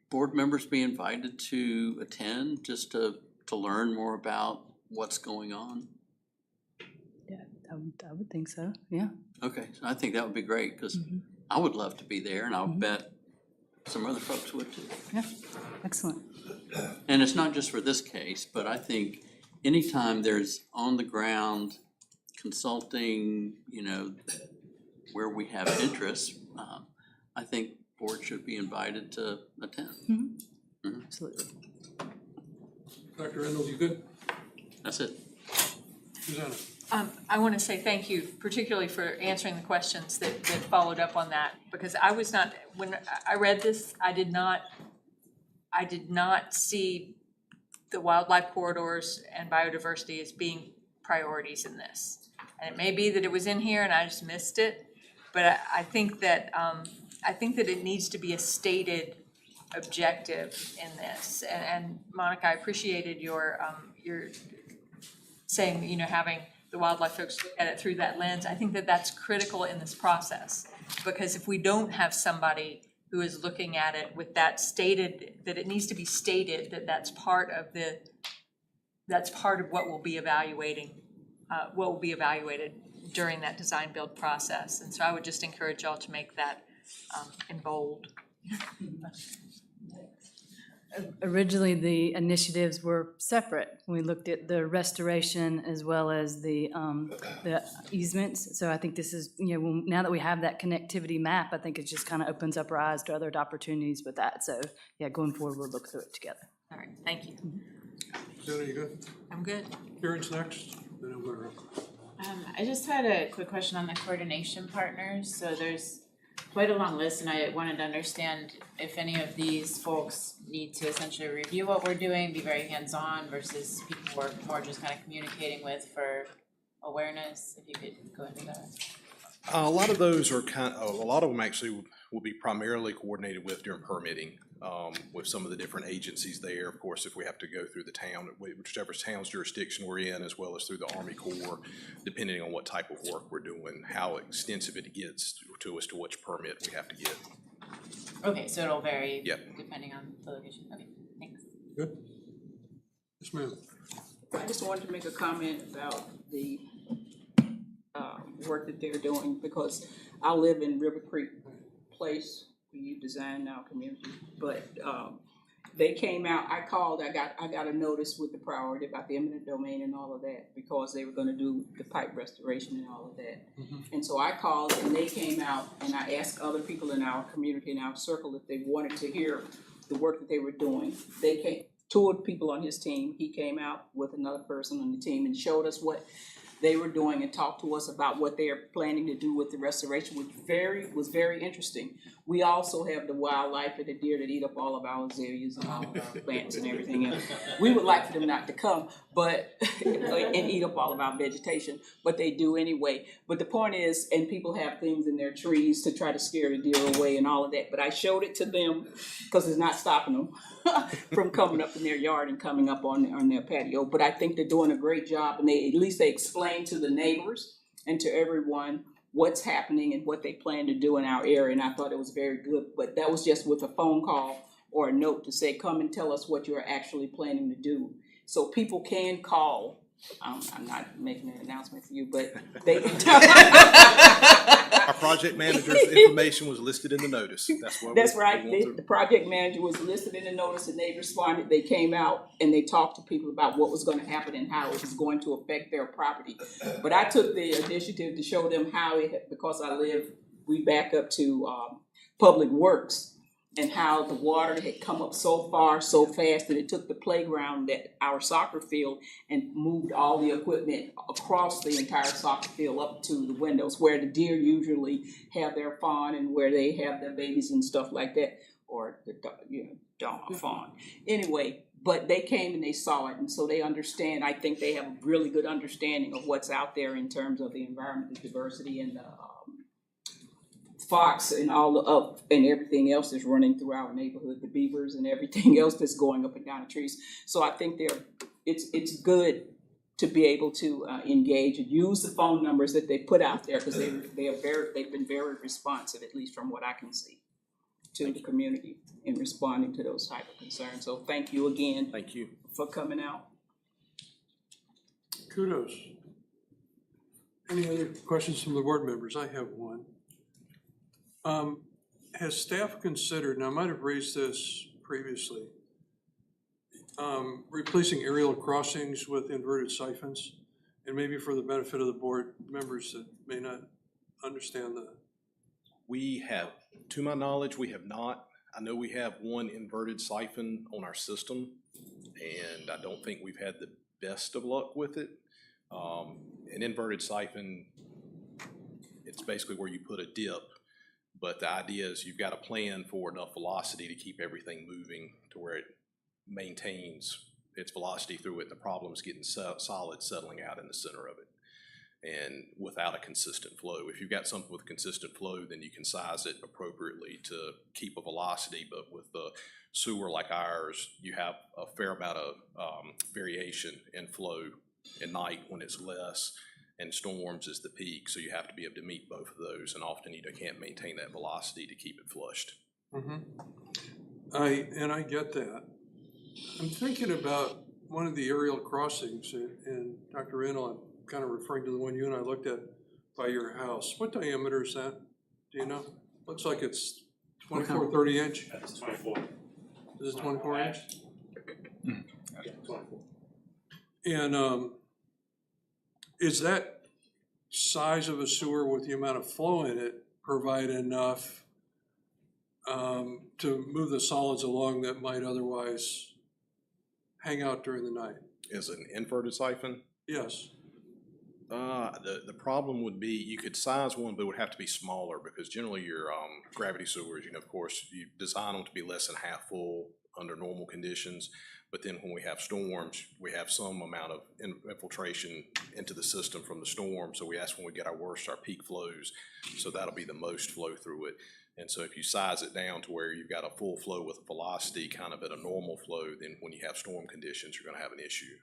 Speaker 11: board members be invited to attend just to learn more about what's going on?
Speaker 12: Yeah, I would think so, yeah.
Speaker 11: Okay, so I think that would be great, because I would love to be there, and I'll bet some other folks would too.
Speaker 12: Yeah, excellent.
Speaker 11: And it's not just for this case, but I think anytime there's on-the-ground consulting, where we have interest, I think board should be invited to attend.
Speaker 12: Absolutely.
Speaker 5: Dr. Reynolds, you good?
Speaker 11: That's it.
Speaker 5: Susanna?
Speaker 2: I want to say thank you, particularly for answering the questions that followed up on that, because I was not, when I read this, I did not see the wildlife corridors and biodiversity as being priorities in this. And it may be that it was in here and I just missed it, but I think that it needs to be a stated objective in this. And Monica, I appreciated your saying, you know, having the wildlife folks look at it through that lens. I think that that's critical in this process, because if we don't have somebody who is looking at it with that stated, that it needs to be stated that that's part of what will be evaluated during that design build process. And so I would just encourage y'all to make that in bold.
Speaker 12: Originally, the initiatives were separate. We looked at the restoration as well as the easements. So I think this is, you know, now that we have that connectivity map, I think it just kind of opens up our eyes to other opportunities with that. So yeah, going forward, we'll look through it together.
Speaker 2: All right, thank you.
Speaker 5: Susanna, you good?
Speaker 2: I'm good.
Speaker 5: Karen's next, then I'm gonna.
Speaker 8: I just had a quick question on the coordination partners. So there's quite a long list, and I wanted to understand if any of these folks need to essentially review what we're doing, be very hands-on, versus people we're more just kind of communicating with for awareness. If you could go into that.
Speaker 17: A lot of those are a lot of them actually will be primarily coordinated with during permitting, with some of the different agencies there. Of course, if we have to go through the town, whichever town's jurisdiction we're in, as well as through the Army Corps, depending on what type of work we're doing, how extensive it gets to us to which permit we have to get.
Speaker 8: Okay, so it'll vary
Speaker 17: Yep.
Speaker 8: depending on the location. Okay, thanks.
Speaker 5: Good? Yes, ma'am.
Speaker 14: I just wanted to make a comment about the work that they're doing, because I live in River Creek Place, where you design our community, but they came out, I called, I got a notice with the priority about the eminent domain and all of that, because they were gonna do the pipe restoration and all of that. And so I called and they came out, and I asked other people in our community, in our circle, if they wanted to hear the work that they were doing. They came, two of the people on his team, he came out with another person on the team and showed us what they were doing and talked to us about what they are planning to do with the restoration, which was very interesting. We also have the wildlife and the deer that eat up all of our azaleas and all of our plants and everything else. We would like for them not to come, but and eat up all of our vegetation, but they do anyway. But the point is, and people have things in their trees to try to scare the deer away and all of that, but I showed it to them because it's not stopping them from coming up in their yard and coming up on their patio. But I think they're doing a great job, and they explain to the neighbors and to everyone what's happening and what they plan to do in our area, and I thought it was very good. But that was just with a phone call or a note to say, come and tell us what you're actually planning to do. So people can call. I'm not making an announcement for you, but they
Speaker 17: Our project manager's information was listed in the notice.
Speaker 14: That's right. The project manager was listed in the notice, and they responded. They came out and they talked to people about what was going to happen and how it was going to affect their property. But I took the initiative to show them how because we back up to Public Works, and how the water had come up so far, so fast, that it took the playground, that our soccer field, and moved all the equipment across the entire soccer field up to the windows where the deer usually have their fawn and where they have their babies and stuff like that, or the dog fawn. Anyway, but they came and they saw it, and so they understand. I think they have a really good understanding of what's out there in terms of the environment, the diversity, and the fox and and everything else that's running through our neighborhood, the beavers and everything else that's going up and down the trees. So I think it's good to be able to engage and use the phone numbers that they put out there, because they've been very responsive, at least from what I can see, to the community in responding to those type of concerns. So thank you again.
Speaker 17: Thank you
Speaker 14: for coming out.
Speaker 5: Kudos. Any other questions from the board members? I have one. Has staff considered, and I might have raised this previously, replacing aerial crossings with inverted siphons? And maybe for the benefit of the board members that may not understand that.
Speaker 17: We have, to my knowledge, we have not. I know we have one inverted siphon on our system, and I don't think we've had the best of luck with it. An inverted siphon, it's basically where you put a dip, but the idea is you've got a plan for enough velocity to keep everything moving to where it maintains its velocity through it. The problem is getting solid settling out in the center of it, and without a consistent flow. If you've got something with consistent flow, then you can size it appropriately to keep a velocity, but with the sewer like ours, you have a fair amount of variation in flow at night when it's less, and storms is the peak, so you have to be able to meet both of those, and often you can't maintain that velocity to keep it flushed.
Speaker 5: I get that. I'm thinking about one of the aerial crossings, and Dr. Randall, I'm kind of referring to the one you and I looked at by your house. What diameter is that? Do you know? Looks like it's 24, 30 inch.
Speaker 1: That's 24.
Speaker 5: Is it 24 inch?
Speaker 1: Yeah, 24.
Speaker 5: And is that size of a sewer with the amount of flow in it provide enough to move the solids along that might otherwise hang out during the night?
Speaker 17: Is an inverted siphon?
Speaker 5: Yes.
Speaker 17: The problem would be you could size one, but it would have to be smaller because generally your gravity sewers, of course, you design them to be less than half full under normal conditions. But then when we have storms, we have some amount of infiltration into the system from the storm. So that's when we get our peak flows. So that'll be the most flow through it. And so if you size it down to where you've got a full flow with a velocity kind of at a normal flow, then when you have storm conditions, you're gonna have an issue.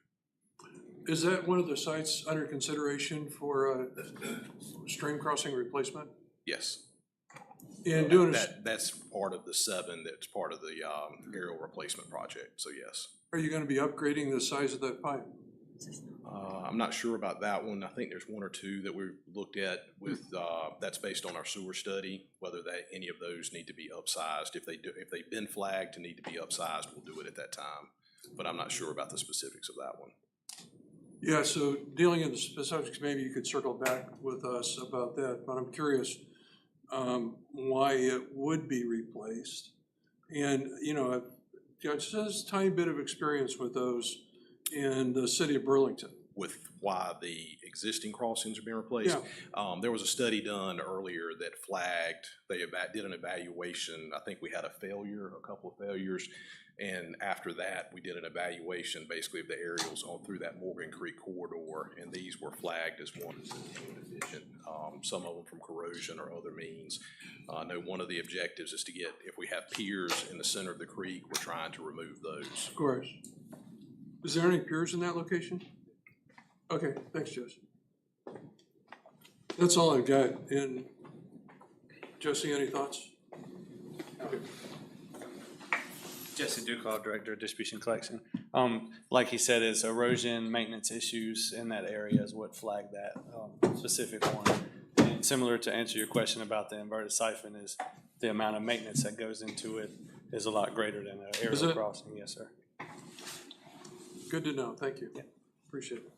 Speaker 5: Is that one of the sites under consideration for stream crossing replacement?
Speaker 17: Yes.
Speaker 5: And doing
Speaker 17: that's part of the 7, that's part of the aerial replacement project, so yes.
Speaker 5: Are you gonna be upgrading the size of that pipe?
Speaker 17: I'm not sure about that one. I think there's 1 or 2 that we've looked at with, that's based on our sewer study, whether any of those need to be upsized. If they've been flagged to need to be upsized, we'll do it at that time. But I'm not sure about the specifics of that one.
Speaker 5: Yeah, so dealing in the specifics, maybe you could circle back with us about that, but I'm curious why it would be replaced. And, I've got just a tiny bit of experience with those in the city of Burlington.
Speaker 17: With why the existing crossings are being replaced?
Speaker 5: Yeah.
Speaker 17: There was a study done earlier that flagged, they did an evaluation. I think we had a couple of failures. And after that, we did an evaluation basically of the aerials on through that Morgan Creek corridor, and these were flagged as ones that were deficient, some of them from corrosion or other means. I know one of the objectives is to get, if we have piers in the center of the creek, we're trying to remove those.
Speaker 5: Of course. Is there any piers in that location? Okay, thanks, Jesse. That's all I've got. And Jesse, any thoughts? Okay.
Speaker 18: Jesse Ducal, Director of Distribution Collection. Like he said, is erosion maintenance issues in that area is what flagged that specific one. And similar to answer your question about the inverted siphon, is the amount of maintenance that goes into it is a lot greater than an aerial crossing. Yes, sir.
Speaker 5: Good to know. Thank you. Yeah. Appreciate it.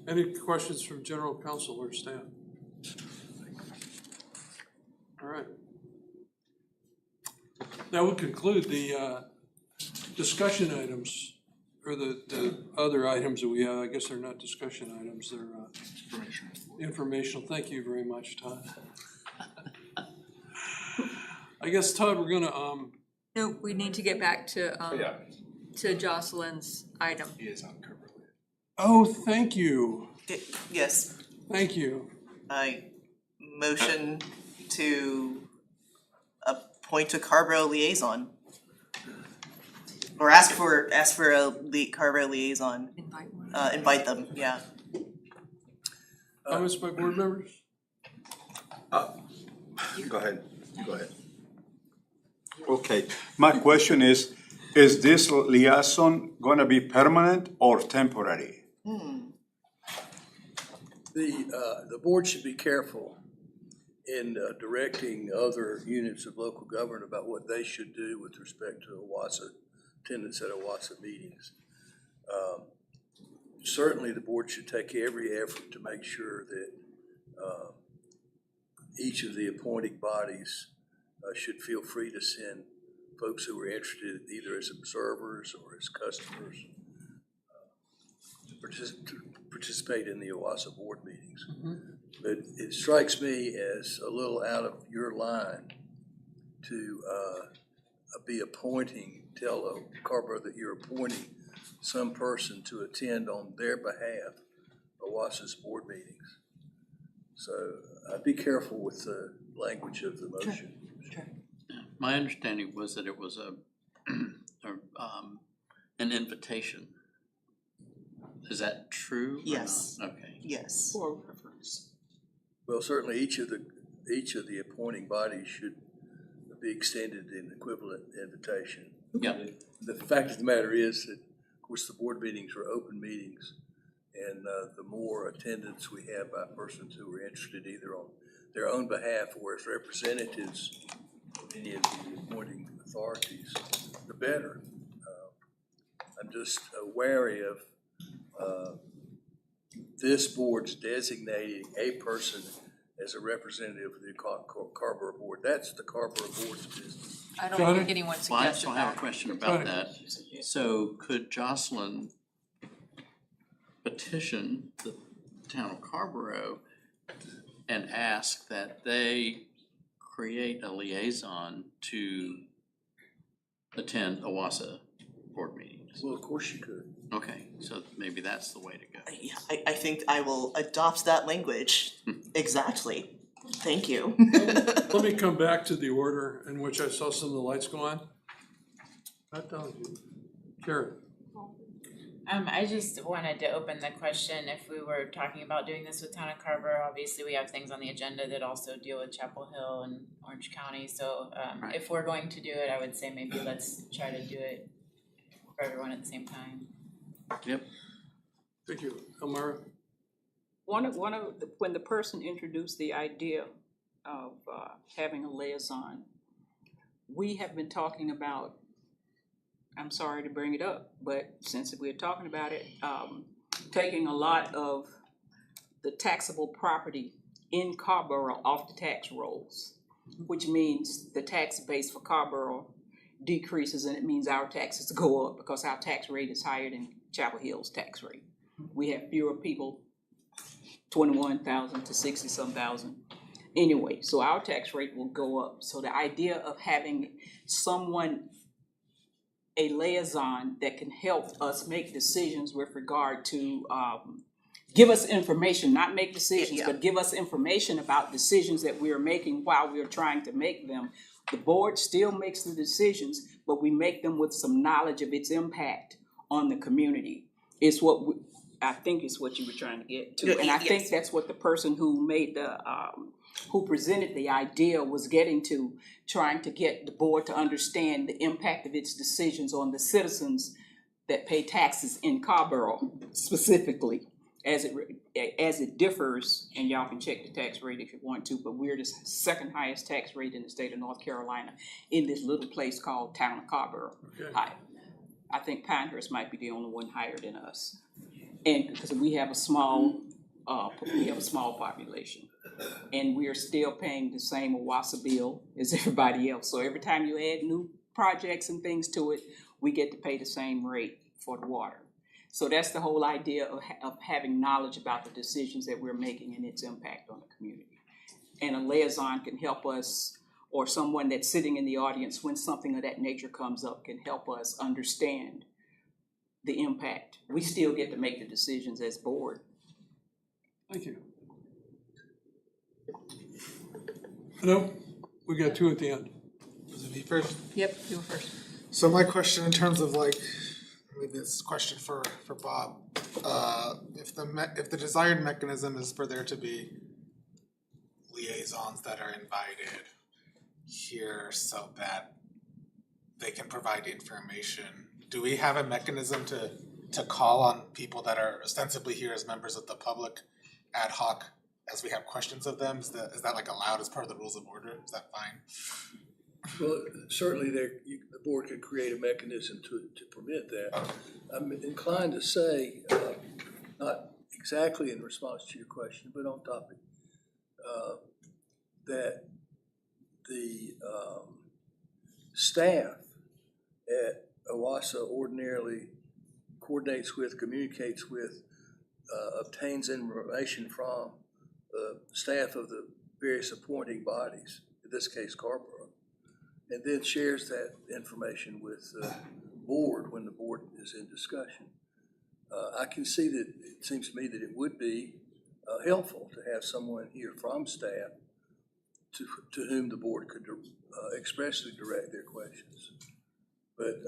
Speaker 5: Any questions from general counsel or staff? All right. That would conclude the discussion items, or the other items that we have. I guess they're not discussion items, they're informational. Thank you very much, Todd. I guess, Todd, we're gonna
Speaker 2: No, we need to get back to Jocelyn's item.
Speaker 9: He is on cover.
Speaker 5: Oh, thank you.
Speaker 3: Yes,
Speaker 5: Thank you.
Speaker 3: I motion to appoint a Carborough liaison. Or ask for a Carborough liaison.
Speaker 2: Invite one.
Speaker 3: Invite them, yeah.
Speaker 5: Comments by board members?
Speaker 13: Go ahead. Okay, my question is this liaison gonna be permanent or temporary?
Speaker 7: The board should be careful in directing other units of local government about what they should do with respect to OWASA, attendance at OWASA meetings. Certainly the board should take every effort to make sure that each of the appointing bodies should feel free to send folks who were interested either as observers or as customers to participate in the OWASA board meetings. But it strikes me as a little out of your line to tell Carver that you're appointing some person to attend on their behalf OWASA's board meetings. So I'd be careful with the language of the motion.
Speaker 11: My understanding was that it was an invitation. Is that true?
Speaker 3: Yes.
Speaker 11: Okay.
Speaker 3: Yes.
Speaker 14: For reference.
Speaker 7: Well, certainly each of the appointing bodies should be extended an equivalent invitation.
Speaker 11: Yeah.
Speaker 7: The fact of the matter is that, of course, the board meetings are open meetings, and the more attendance we have by persons who are interested either on their own behalf or as representatives of any of the appointing authorities, the better. I'm just wary of this board's designating a person as a representative of the Carver Board. That's the Carver Board's business.
Speaker 2: I don't think anyone
Speaker 11: Well,
Speaker 2: suggested
Speaker 11: so I have a
Speaker 2: that.
Speaker 11: question about that. So could Jocelyn petition the town of Carborough and ask that they create a liaison to attend OWASA board meetings?
Speaker 7: Well, of course you could.
Speaker 11: Okay, so maybe that's the way to go.
Speaker 3: Yeah, I think I will adopt that language. Exactly. Thank you.
Speaker 5: Let me come back to the order in which I saw some of the lights go on. Not down to you. Karen.
Speaker 8: I just wanted to open the question, if we were talking about doing this with Town of Carver, obviously we have things on the agenda that also deal with Chapel Hill and Orange County, so if we're going to do it, I would say maybe let's try to do it for everyone at the same time.
Speaker 11: Yep.
Speaker 5: Thank you. Elmira?
Speaker 14: When the person introduced the idea of having a liaison, we have been talking about, I'm sorry to bring it up, but since we're talking about it, taking a lot of the taxable property in Carborough off the tax rolls, which means the tax base for Carborough decreases, and it means our taxes go up because our tax rate is higher than Chapel Hill's tax rate. We have fewer people, 21,000 to 60-some thousand. Anyway, so our tax rate will go up. So the idea of having someone, a liaison that can help us make decisions with regard to give us information, not make decisions, but give us information about decisions that we are making while we are trying to make them. The board still makes the decisions, but we make them with some knowledge of its impact on the community. It's what I think is what you were trying to get to, and I think that's what the person who made the who presented the idea was getting to, trying to get the board to understand the impact of its decisions on the citizens that pay taxes in Carborough specifically, as it differs, and y'all can check the tax rate if you want to, but we're the second highest tax rate in the state of North Carolina in this little place called Town of Carborough.
Speaker 5: Okay.
Speaker 14: I think Pinehurst might be the only one higher than us, and because we have a small population, and we are still paying the same OWASA bill as everybody else. So every time you add new projects and things to it, we get to pay the same rate for the water. So that's the whole idea of having knowledge about the decisions that we're making and its impact on the community. And a liaison can help us, or someone that's sitting in the audience when something of that nature comes up can help us understand the impact. We still get to make the decisions as board.
Speaker 5: Thank you. No, we got two at the end.
Speaker 4: Was it me first?
Speaker 2: Yep, you were first.
Speaker 4: So my question in terms of like, maybe this is a question for Bob. If the desired mechanism is for there to be liaisons that are invited here so that they can provide information, do we have a mechanism to call on people that are ostensibly here as members of the public ad hoc as we have questions of them? Is that like allowed as part of the rules of order? Is that fine?
Speaker 7: Well, certainly the board could create a mechanism to permit that. I'm inclined to say, not exactly in response to your question, but on topic, that the staff OWASA ordinarily coordinates with, communicates with, obtains information from the staff of the various appointing bodies, in this case Scarborough, and then shares that information with the board when the board is in discussion. I can see that it seems to me that it would be helpful to have someone here from staff to whom the board could expressly direct their questions. But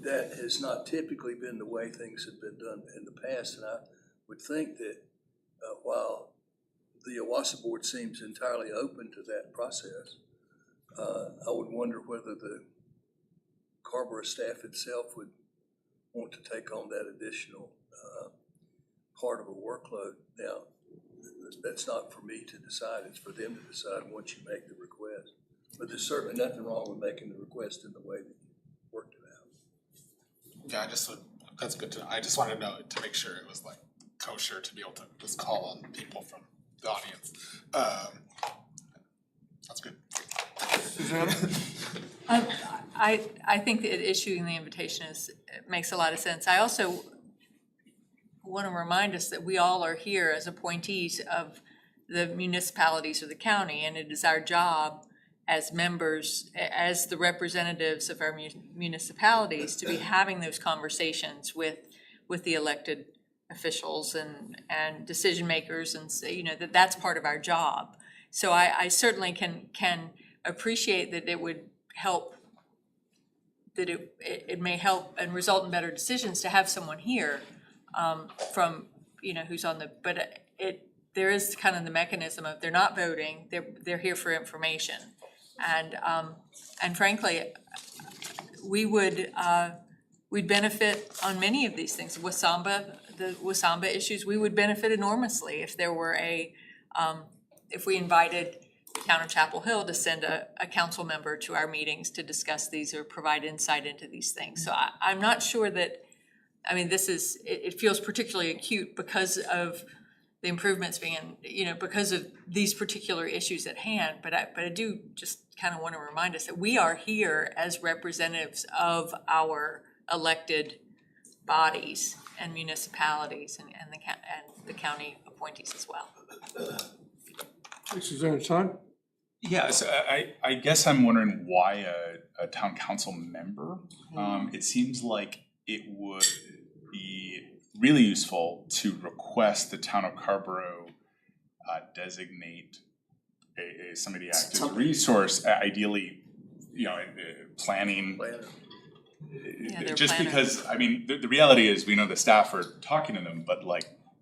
Speaker 7: that has not typically been the way things have been done in the past, and I would think that while the OWASA board seems entirely open to that process, I would wonder whether the Scarborough staff itself would want to take on that additional part of a workload. Now, that's not for me to decide, it's for them to decide once you make the request. But there's certainly nothing wrong with making the request in the way that you worked it out.
Speaker 19: Yeah, that's good to know. I just wanted to know to make sure it was like kosher to be able to just call on people from the audience. That's good.
Speaker 5: Susanna?
Speaker 2: I think that issuing the invitation makes a lot of sense. I also want to remind us that we all are here as appointees of the municipalities or the county, and it is our job as members, as the representatives of our municipalities, to be having those conversations with the elected officials and decision makers, and that's part of our job. So I certainly can appreciate that it would help, that it may help and result in better decisions to have someone here from who's on the, but there is kind of the mechanism of they're not voting, they're here for information, and frankly, we'd benefit on many of these things. The WASA issues, we would benefit enormously if there were if we invited the town of Chapel Hill to send a council member to our meetings to discuss these or provide insight into these things. So I'm not sure that, it feels particularly acute because of the improvements being, because of these particular issues at hand. But I do just kind of want to remind us that we are here as representatives of our elected bodies and municipalities and the county appointees as well.
Speaker 5: Susanna, Todd?
Speaker 9: Yeah, so I guess I'm wondering why a town council member. It seems like it would be really useful to request the town of Scarborough designate somebody act as a resource, ideally, planning. Just planner. Because, the reality is we know the staff are talking to them, but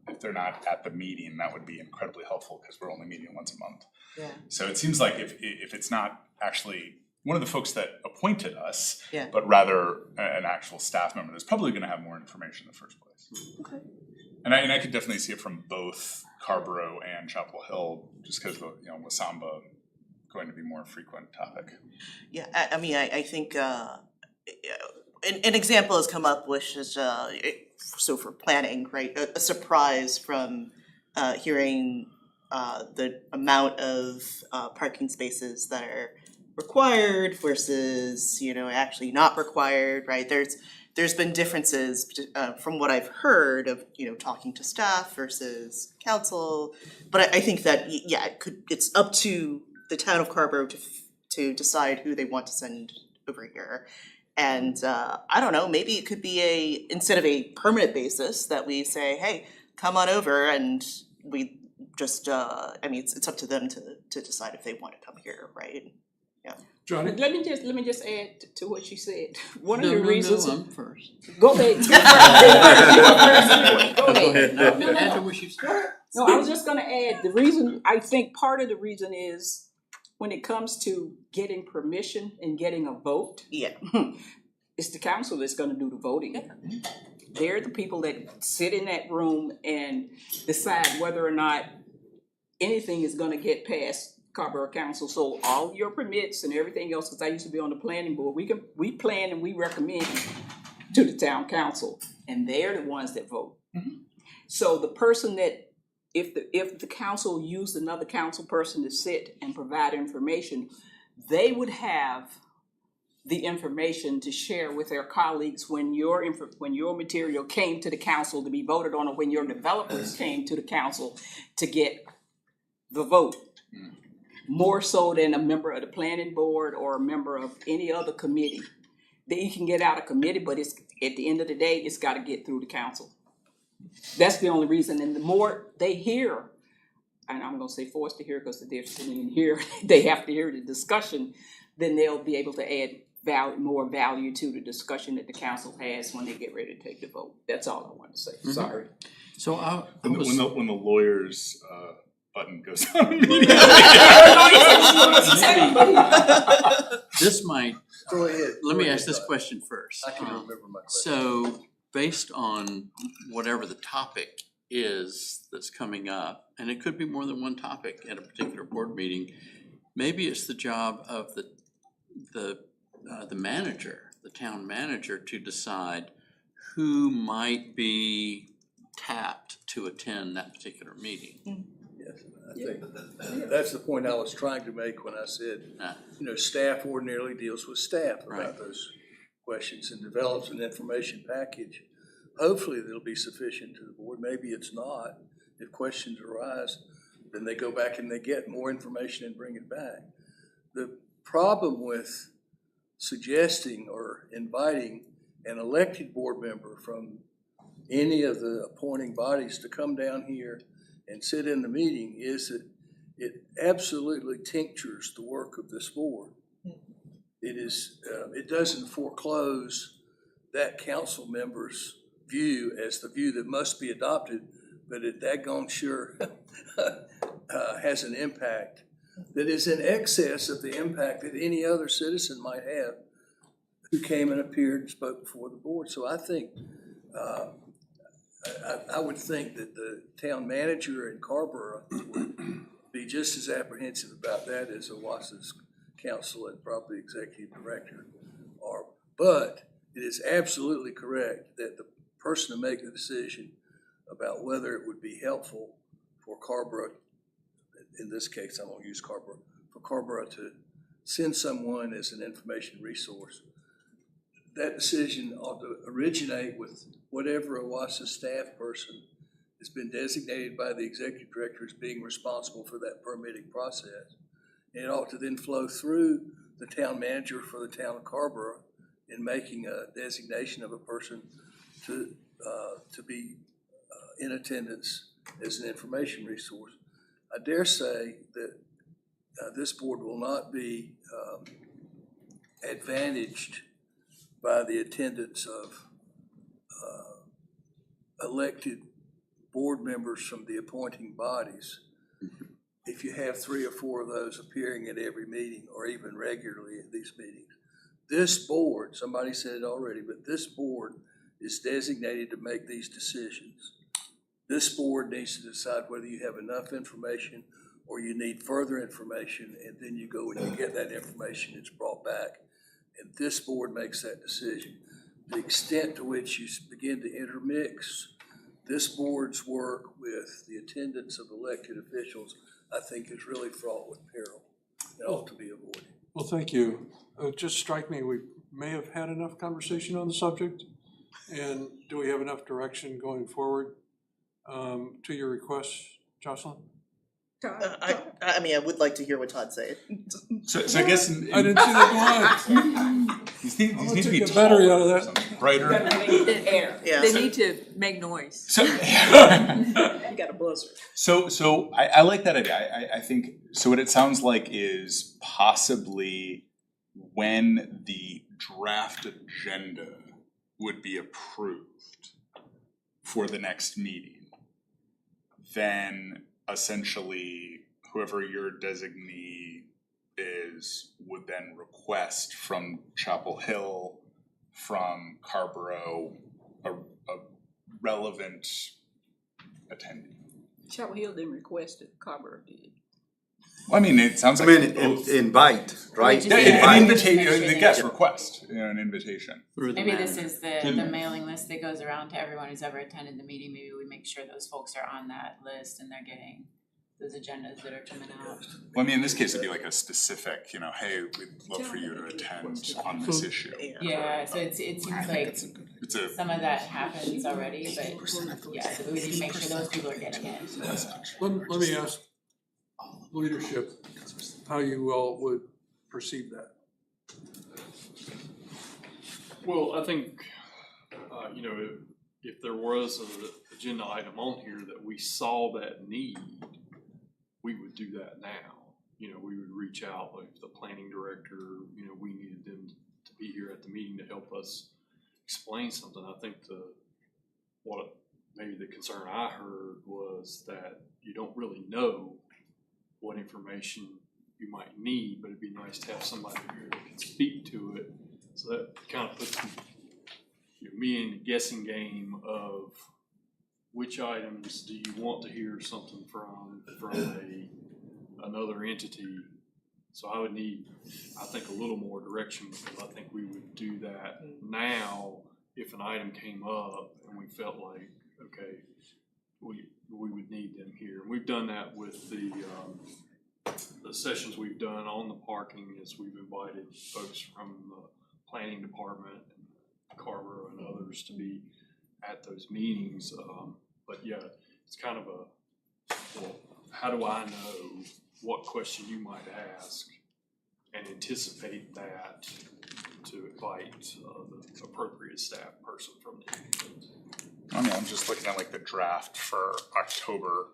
Speaker 9: if they're not at the meeting, that would be incredibly helpful because we're only meeting once a month.
Speaker 3: Yeah.
Speaker 9: So it seems like if it's not actually one of the folks that appointed us,
Speaker 3: yeah,
Speaker 9: but rather an actual staff member, that's probably going to have more information in the first place.
Speaker 3: Okay.
Speaker 9: And I could definitely see it from both Scarborough and Chapel Hill, just because WASA going to be more frequent topic.
Speaker 3: Yeah, I think an example has come up, which is so for planning, right? A surprise from hearing the amount of parking spaces that are required versus actually not required, right? There's been differences from what I've heard of talking to staff versus council, but I think that it's up to the town of Scarborough to decide who they want to send over here. And I don't know, maybe it could be instead of a permanent basis that we say, hey, come on over, and we just it's up to them to decide if they want to come here, right? Yeah.
Speaker 5: Johnny?
Speaker 14: Let me just add to what you said. One of the reasons.
Speaker 11: No, I'm first.
Speaker 14: Go ahead. Go ahead. No, I was just gonna add, the reason, I think part of the reason is when it comes to getting permission and getting a vote.
Speaker 3: Yeah.
Speaker 14: It's the council that's gonna do the voting. They're the people that sit in that room and decide whether or not anything is gonna get past Scarborough Council. So all your permits and everything else, because I used to be on the planning board, we plan and we recommend to the town council, and they're the ones that vote.
Speaker 9: Mm-hmm.
Speaker 14: So the person that, if the council used another council person to sit and provide information, they would have the information to share with their colleagues when your material came to the council to be voted on, or when your developers came to the council to get the vote. More so than a member of the planning board or a member of any other committee. That you can get out of committee, but it's, at the end of the day, it's gotta get through the council. That's the only reason, and the more they hear, and I'm gonna say forced to hear because they're sitting in here, they have to hear the discussion, then they'll be able to add more value to the discussion that the council has when they get ready to take the vote. That's all I want to say, sorry.
Speaker 11: So
Speaker 9: when the lawyers, button goes on immediately.
Speaker 11: This might,
Speaker 7: Go ahead.
Speaker 11: let me ask this question first.
Speaker 7: I can remember my question.
Speaker 11: So based on whatever the topic is that's coming up, and it could be more than one topic at a particular board meeting, maybe it's the job of the manager, the town manager, to decide who might be tapped to attend that particular meeting.
Speaker 7: Yes, I think that's the point I was trying to make when I said, staff ordinarily deals with staff about those questions and develops an information package. Hopefully it'll be sufficient to the board. Maybe it's not. If questions arise, then they go back and they get more information and bring it back. The problem with suggesting or inviting an elected board member from any of the appointing bodies to come down here and sit in the meeting is that it absolutely tinctures the work of this board. It is, it doesn't foreclose that council member's view as the view that must be adopted, but it daggone sure has an impact that is in excess of the impact that any other citizen might have who came and appeared and spoke before the board. So I think, I would think that the town manager in Carrboro would be just as apprehensive about that as OWASA's council and probably executive director are. But it is absolutely correct that the person to make the decision about whether it would be helpful for Carrboro, in this case, I won't use Carrboro, for Carrboro to send someone as an information resource, that decision ought to originate with whatever OWASA staff person has been designated by the executive director as being responsible for that permitting process. And it ought to then flow through the town manager for the town of Carrboro in making a designation of a person to be in attendance as an information resource. I dare say that this board will not be advantaged by the attendance of elected board members from the appointing bodies if you have 3 or 4 of those appearing at every meeting or even regularly at these meetings. This board, somebody said it already, but this board is designated to make these decisions. This board needs to decide whether you have enough information or you need further information, and then you go and you get that information, it's brought back. And this board makes that decision. The extent to which you begin to intermix this board's work with the attendance of elected officials, I think is really fraught with peril and ought to be avoided.
Speaker 5: Well, thank you. It just strike me, we may have had enough conversation on the subject. And do we have enough direction going forward to your requests, Jocelyn?
Speaker 3: I mean, I would like to hear what Todd said.
Speaker 9: So I guess
Speaker 5: I didn't see that go on.
Speaker 9: These need to be
Speaker 5: Take a battery out of that.
Speaker 9: brighter.
Speaker 3: Yeah.
Speaker 2: They need to make noise.
Speaker 9: So,
Speaker 14: You got a buzzer.
Speaker 9: so I like that idea. I think, so what it sounds like is possibly when the draft agenda would be approved for the next meeting, then essentially whoever your designee is would then request from Chapel Hill, from Carrboro, a relevant attendee.
Speaker 14: Chapel Hill didn't request it, Carrboro did.
Speaker 9: Well, I mean, it sounds like
Speaker 13: invite, right?
Speaker 9: Yeah, an invitation, the guest request, an invitation.
Speaker 8: Maybe this is the mailing list that goes around to everyone who's ever attended the meeting. Maybe we make sure those folks are on that list and they're getting those agendas that are coming out.
Speaker 9: Well, I mean, in this case, it'd be like a specific, you know, hey, we'd love for you to attend on this issue.
Speaker 8: Yeah, so it seems like
Speaker 9: It's a,
Speaker 8: some of that happens already, but yeah, so we need to make sure those people are getting it.
Speaker 5: Let me ask leadership how you all would perceive that.
Speaker 1: Well, I think, you know, if there was an agenda item on here that we saw that need, we would do that now. You know, we would reach out, like the planning director, you know, we needed them to be here at the meeting to help us explain something. I think maybe the concern I heard was that you don't really know what information you might need, but it'd be nice to have somebody here that can speak to it. So that kind of puts me in the guessing game of which items do you want to hear something from another entity. So I would need, I think, a little more direction, because I think we would do that now if an item came up and we felt like, okay, we would need them here. And we've done that with the sessions we've done on the parking, is we've invited folks from the planning department, Carver and others to be at those meetings. But yeah, it's kind of well, how do I know what question you might ask and anticipate that to invite the appropriate staff person from the
Speaker 9: I mean, I'm just looking at like the draft for October,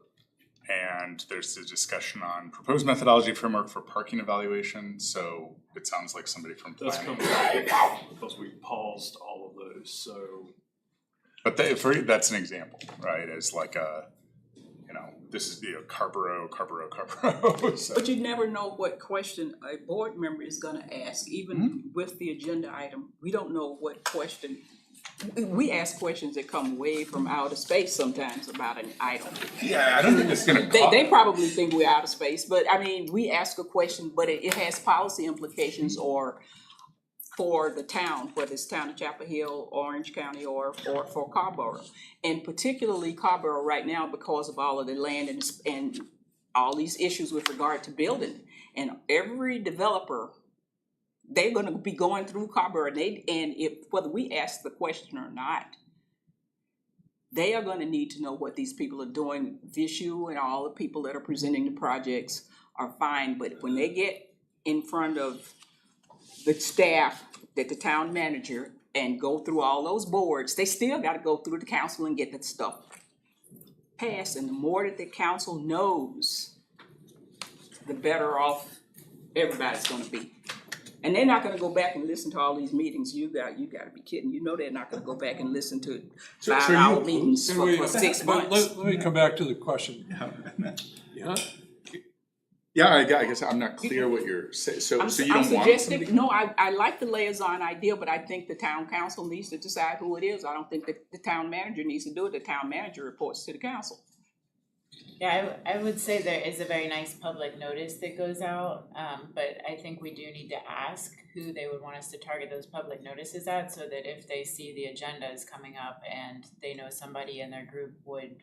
Speaker 9: and there's a discussion on proposed methodology framework for parking evaluation. So it sounds like somebody from
Speaker 1: That's
Speaker 9: planning.
Speaker 1: coming back because we paused all of those, so.
Speaker 9: But that's an example, right? As like a, you know, this is the Carborough. So.
Speaker 14: But you never know what question a board member is gonna ask, even with the agenda item. We don't know what question. We ask questions that come way from outer space sometimes about an item.
Speaker 9: Yeah, I don't think it's gonna.
Speaker 14: They probably think we're out of space, but I mean, we ask a question, but it has policy implications or for the town, whether it's town of Chapel Hill, Orange County, or for Carborough. And particularly Carborough right now, because of all of the land and all these issues with regard to building. And every developer, they're gonna be going through Carborough, and if whether we ask the question or not, they are gonna need to know what these people are doing. Vishu and all the people that are presenting the projects are fine, but when they get in front of the staff, that the town manager, and go through all those boards, they still gotta go through the council and get that stuff passed. And the more that the council knows, the better off everybody's gonna be. And they're not gonna go back and listen to all these meetings. You gotta be kidding. You know they're not gonna go back and listen to 5-hour meetings for 6 months.
Speaker 5: Let me come back to the question. Yeah?
Speaker 9: Yeah, I guess I'm not clear what you're saying. So you don't want somebody?
Speaker 14: No, I like the liaison idea, but I think the town council needs to decide who it is. I don't think that the town manager needs to do it. The town manager reports to the council.
Speaker 8: Yeah, I would say there is a very nice public notice that goes out, but I think we do need to ask who they would want us to target those public notices at, so that if they see the agendas coming up and they know somebody in their group would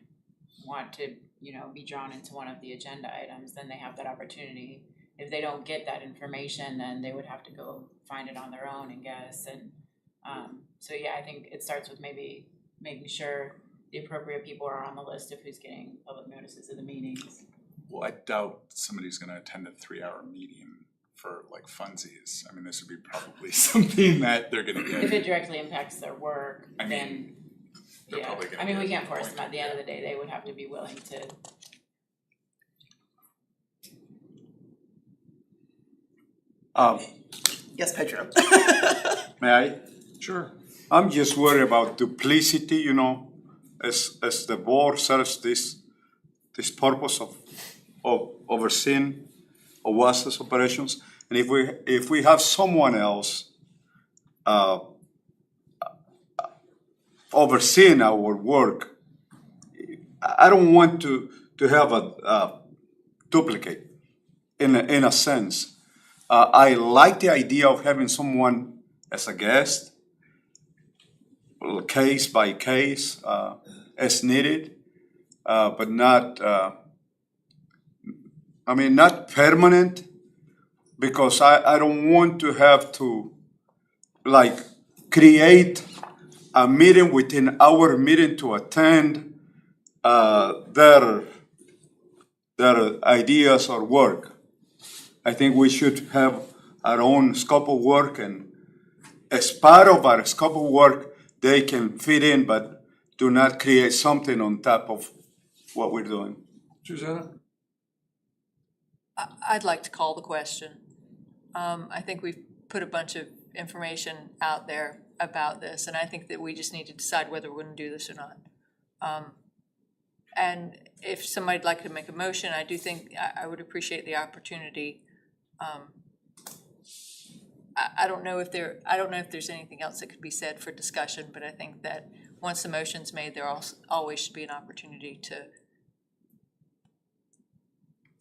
Speaker 8: want to, you know, be drawn into one of the agenda items, then they have that opportunity. If they don't get that information, then they would have to go find it on their own and guess. And so yeah, I think it starts with maybe making sure the appropriate people are on the list of who's getting public notices of the meetings.
Speaker 9: Well, I doubt somebody's gonna attend a 3-hour meeting for like funsies. I mean, this would be probably something that they're gonna get.
Speaker 8: If it directly impacts their work,
Speaker 9: I mean,
Speaker 8: then
Speaker 9: they're
Speaker 8: yeah.
Speaker 9: probably gonna
Speaker 8: I mean, we
Speaker 9: get
Speaker 8: can't force them. At the end of the day, they would have to be willing to.
Speaker 3: Yes, Pedro.
Speaker 13: May I?
Speaker 5: Sure.
Speaker 13: I'm just worried about duplicity, you know, as the board serves this purpose of overseeing OWASA's operations. And if we have someone else overseeing our work, I don't want to have a duplicate in a sense. I like the idea of having someone as a guest, case by case, as needed, but not I mean, not permanent, because I don't want to have to, like, create a meeting within our meeting to attend their ideas or work. I think we should have our own scope of work, and as part of our scope of work, they can fit in, but do not create something on top of what we're doing.
Speaker 5: Susanna?
Speaker 2: I'd like to call the question. I think we've put a bunch of information out there about this, and I think that we just need to decide whether we're gonna do this or not. And if somebody'd like to make a motion, I do think I would appreciate the opportunity. I don't know if there's anything else that could be said for discussion, but I think that once the motion's made, there always should be an opportunity to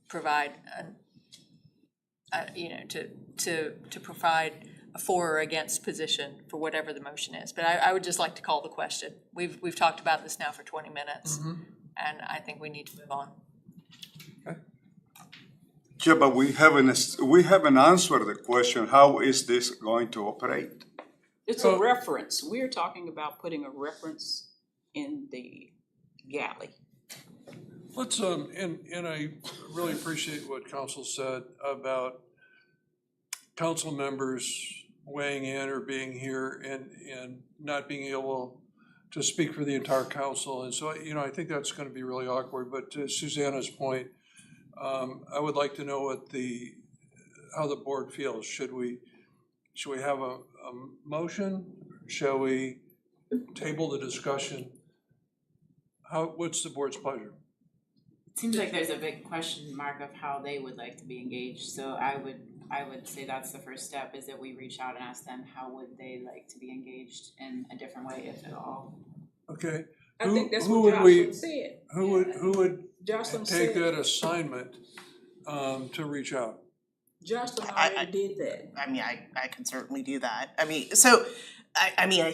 Speaker 2: provide to provide a for or against position for whatever the motion is. But I would just like to call the question. We've talked about this now for 20 minutes, and I think we need to move on.
Speaker 13: Yeah, but we haven't answered the question, how is this going to operate?
Speaker 14: It's a reference. We're talking about putting a reference in the galley.
Speaker 5: Let's, and I really appreciate what council said about council members weighing in or being here and not being able to speak for the entire council. And so, I think that's gonna be really awkward, but to Susanna's point, I would like to know how the board feels. Should we have a motion? Shall we table the discussion? What's the board's pleasure?
Speaker 8: It seems like there's a big question mark of how they would like to be engaged, so I would say that's the first step, is that we reach out and ask them how would they like to be engaged in a different way, if at all.
Speaker 5: Okay.
Speaker 14: I think that's what Jocelyn said.
Speaker 5: Who would
Speaker 14: Jocelyn
Speaker 5: take
Speaker 14: said,
Speaker 5: that assignment to reach out?
Speaker 14: Jocelyn already did that.
Speaker 3: I mean, I can certainly do that. I mean, so, I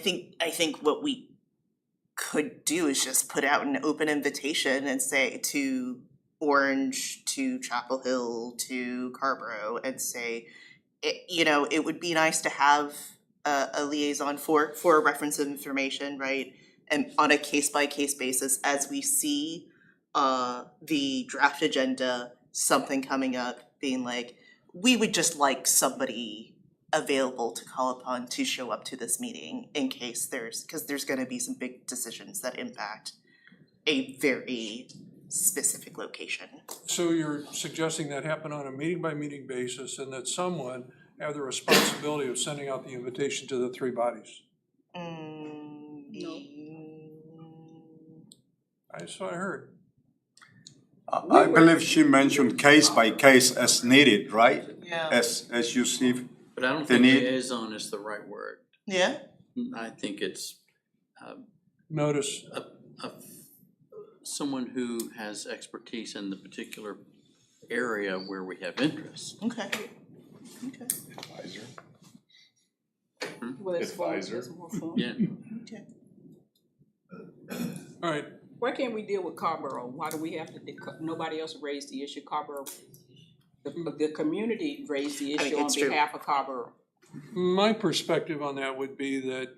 Speaker 3: think what we could do is just put out an open invitation and say to Orange, to Chapel Hill, to Carborough, and say, it would be nice to have a liaison for a reference of information, right? And on a case-by-case basis, as we see the draft agenda, something coming up, being like, we would just like somebody available to call upon to show up to this meeting in case because there's gonna be some big decisions that impact a very specific location.
Speaker 5: So you're suggesting that happen on a meeting-by-meeting basis and that someone have the responsibility of sending out the invitation to the three bodies?
Speaker 14: No.
Speaker 5: That's what I heard.
Speaker 13: I believe she mentioned case by case as needed, right?
Speaker 3: Yeah.
Speaker 13: As you see.
Speaker 11: But I don't
Speaker 13: the
Speaker 11: think
Speaker 13: need.
Speaker 11: liaison is the right word.
Speaker 3: Yeah?
Speaker 11: I think it's
Speaker 5: Notice.
Speaker 11: someone who has expertise in the particular area where we have interest.
Speaker 3: Okay.
Speaker 9: Advisor.
Speaker 14: Well, it's
Speaker 9: Advisor.
Speaker 14: more fun.
Speaker 11: Yeah.
Speaker 3: Okay.
Speaker 5: All right.
Speaker 14: Why can't we deal with Carborough? Why do we have to, nobody else raised the issue? Carborough, the community raised the issue on behalf of Carborough.
Speaker 5: My perspective on that would be that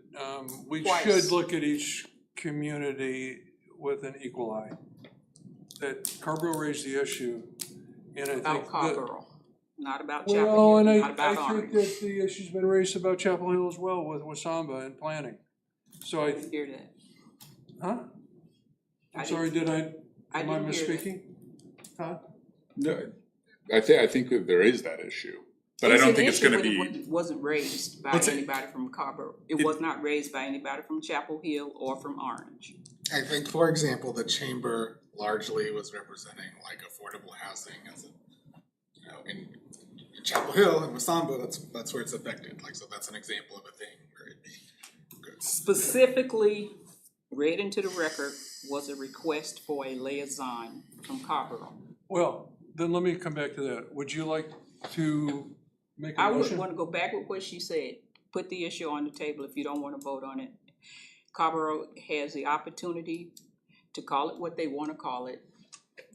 Speaker 5: we
Speaker 14: Twice.
Speaker 5: should look at each community with an equal eye. That Carborough raised the issue, and I think
Speaker 14: About
Speaker 5: that,
Speaker 14: Carborough, not about Chapel
Speaker 5: well,
Speaker 14: Hill,
Speaker 5: and
Speaker 14: not
Speaker 5: I
Speaker 14: about
Speaker 5: think
Speaker 14: Orange.
Speaker 5: that the issue's been raised about Chapel Hill as well with Wasamba and planning. So
Speaker 14: I didn't hear that.
Speaker 5: huh? I'm sorry, am I
Speaker 14: didn't hear that.
Speaker 5: misspeaking? Huh?
Speaker 9: No, I think that there is that issue, but I don't think it's gonna be.
Speaker 14: It wasn't raised by anybody from Carborough. It was not raised by anybody from Chapel Hill or from Orange.
Speaker 4: I think, for example, the chamber largely was representing like affordable housing as a, in Chapel Hill and Wasamba, that's where it's affected. Like, so that's an example of a thing where it'd be good.
Speaker 14: Specifically read into the record was a request for a liaison from Carborough.
Speaker 5: Well, then let me come back to that. Would you like to make a
Speaker 14: I would
Speaker 5: motion?
Speaker 14: want to go back with what she said. Put the issue on the table if you don't want to vote on it. Carborough has the opportunity to call it what they want to call it.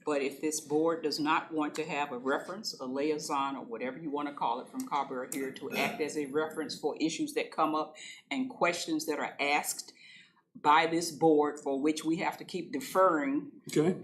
Speaker 14: But if this board does not want to have a reference, a liaison, or whatever you want to call it from Carrboro here to act as a reference for issues that come up and questions that are asked by this board for which we have to keep deferring,
Speaker 5: Okay,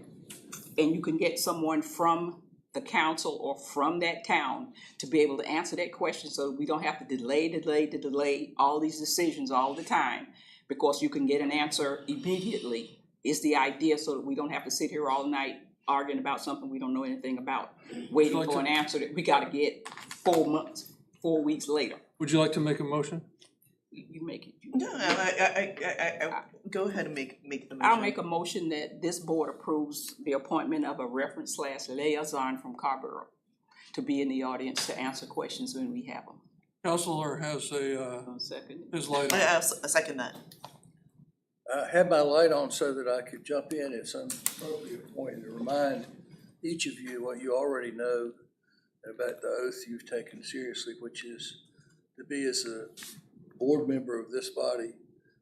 Speaker 14: and you can get someone from the council or from that town to be able to answer that question so we don't have to delay all these decisions all the time, because you can get an answer immediately is the idea, so that we don't have to sit here all night arguing about something we don't know anything about, waiting
Speaker 5: Would you like
Speaker 14: for an answer that we gotta get 4 weeks later.
Speaker 5: would you like to make a motion?
Speaker 14: You make it.
Speaker 3: No, I go ahead and make the motion.
Speaker 14: I'll make a motion that this board approves the appointment of a reference / liaison from Carrboro to be in the audience to answer questions when we have them.
Speaker 5: Counselor has
Speaker 14: Second.
Speaker 5: his light on.
Speaker 3: I second that.
Speaker 7: I had my light on so that I could jump in at some appropriate point to remind each of you what you already know about the oath you've taken seriously, which is to be, as a board member of this body,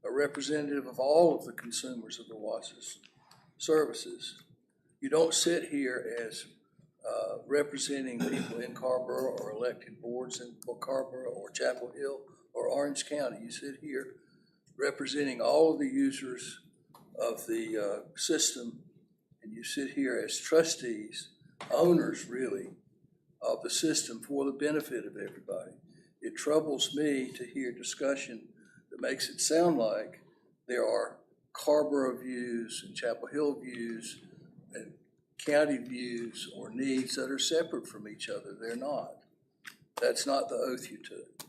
Speaker 7: a representative of all of the consumers of the WASA's services. You don't sit here as representing people in Carrboro or elected boards in Carrboro or Chapel Hill or Orange County. You sit here representing all of the users of the system, and you sit here as trustees, owners really, of the system for the benefit of everybody. It troubles me to hear discussion that makes it sound like there are Carrboro views and Chapel Hill views and county views or needs that are separate from each other. They're not. That's not the oath you took.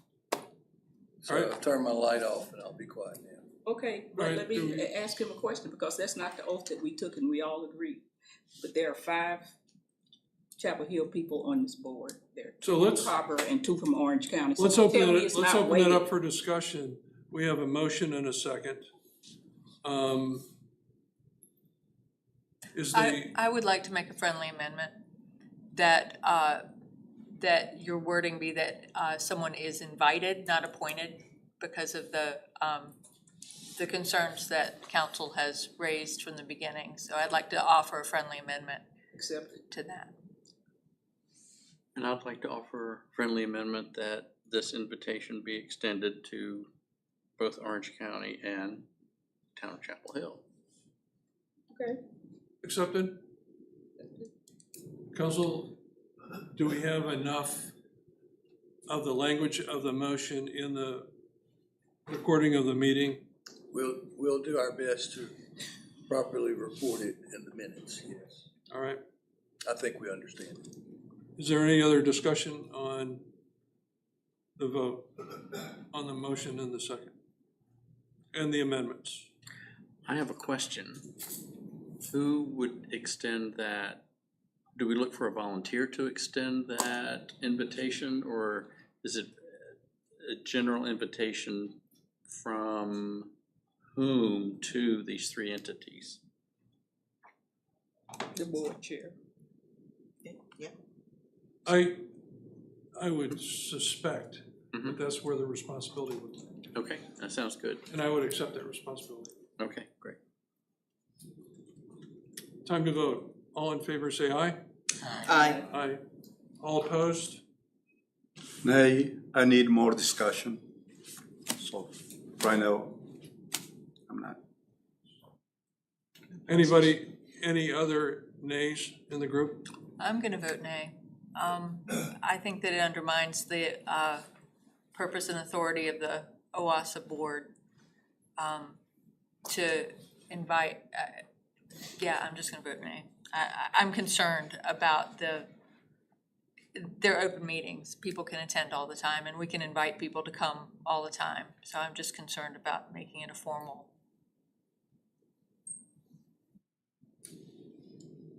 Speaker 7: So
Speaker 5: All right.
Speaker 7: I'll turn my light off and I'll be quiet now.
Speaker 14: Okay, but
Speaker 5: Right,
Speaker 14: let me ask him a question, because that's not the oath that we took and we all agreed. But there are 5 Chapel Hill people on this board. There are 2
Speaker 5: So let's-
Speaker 14: from Carrboro and 2 from Orange County. So
Speaker 5: Let's
Speaker 14: don't
Speaker 5: open
Speaker 14: tell me
Speaker 5: it,
Speaker 14: it's
Speaker 5: let's
Speaker 14: not
Speaker 5: open it up
Speaker 14: weighted.
Speaker 5: for discussion. We have a motion and a second. Is the,
Speaker 2: I would like to make a friendly amendment that, that your wording be that, someone is invited, not appointed, because of the concerns that council has raised from the beginning. So I'd like to offer a friendly amendment
Speaker 14: Accepted.
Speaker 2: to that.
Speaker 11: And I'd like to offer a friendly amendment that this invitation be extended to both Orange County and Town of Chapel Hill.
Speaker 14: Okay.
Speaker 5: accepted? Council, do we have enough of the language of the motion in the recording of the meeting?
Speaker 7: We'll do our best to properly report it in the minutes, yes.
Speaker 5: All right.
Speaker 7: I think we understand.
Speaker 5: Is there any other discussion on the vote, on the motion and the second, and the amendments?
Speaker 11: I have a question. Who would extend that? Do we look for a volunteer to extend that invitation, or is it a general invitation from whom to these 3 entities?
Speaker 14: The board chair.
Speaker 3: Yeah.
Speaker 5: I would suspect that that's where the responsibility would be.
Speaker 11: Okay, that sounds good.
Speaker 5: And I would accept that responsibility.
Speaker 11: Okay, great.
Speaker 5: Time to vote. All in favor, say aye.
Speaker 3: Aye.
Speaker 5: Aye. All opposed?
Speaker 13: Nay, I need more discussion. So right now, I'm not.
Speaker 5: Anybody, any other nays in the group?
Speaker 2: I'm gonna vote nay. I think that it undermines the purpose and authority of the OWASA board to invite, yeah, I'm just gonna vote nay. I'm concerned about they're open meetings. People can attend all the time, and we can invite people to come all the time. So I'm just concerned about making it a formal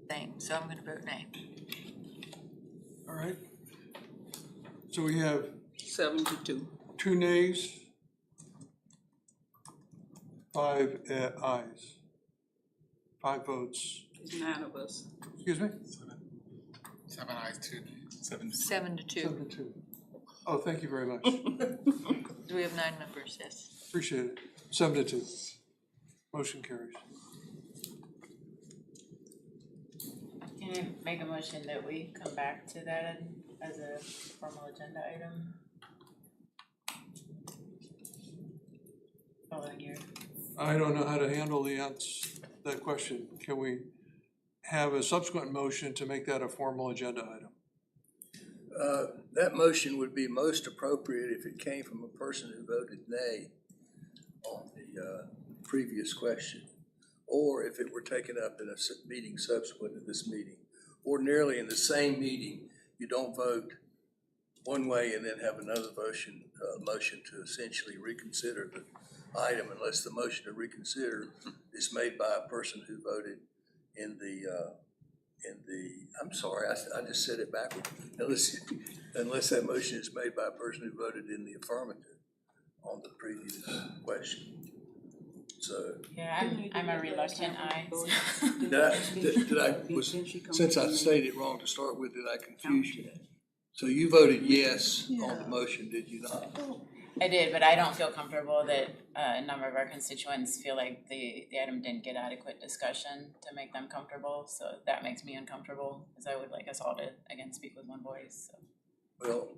Speaker 2: thing, so I'm gonna vote nay.
Speaker 5: All right. So we have
Speaker 14: 7-2.
Speaker 5: 2 nays, 5 ayes, 5 votes.
Speaker 14: There's 9 of us.
Speaker 5: Excuse me?
Speaker 19: 7 ayes, 2 nays. 7
Speaker 2: 7 to 2.
Speaker 5: 7 to 2. Oh, thank you very much.
Speaker 2: Do we have 9 members? Yes.
Speaker 5: Appreciate it. 7 to 2. Motion carries.
Speaker 14: And
Speaker 8: Can you make a motion that we come back to that as a formal agenda item? Following your.
Speaker 5: I don't know how to handle that question. Can we have a subsequent motion to make that a formal agenda item?
Speaker 7: That motion would be most appropriate if it came from a person who voted nay on the previous question, or if it were taken up in a meeting subsequent to this meeting. Ordinarily, in the same meeting, you don't vote one way and then have another motion to essentially reconsider the item unless the motion to reconsider is made by a person who voted in the, I'm sorry, I just said it backwards. Unless that motion is made by a person who voted in the affirmative on the previous question. So.
Speaker 8: Yeah, I'm a reluctant aye.
Speaker 7: Since I stated it wrong to start with, did I confuse you? So you voted yes on the motion, did you not?
Speaker 8: I did, but I don't feel comfortable that a number of our constituents feel like the item didn't get adequate discussion to make them comfortable. So that makes me uncomfortable, because I would like us all to, again, speak with one voice. So.
Speaker 7: Well,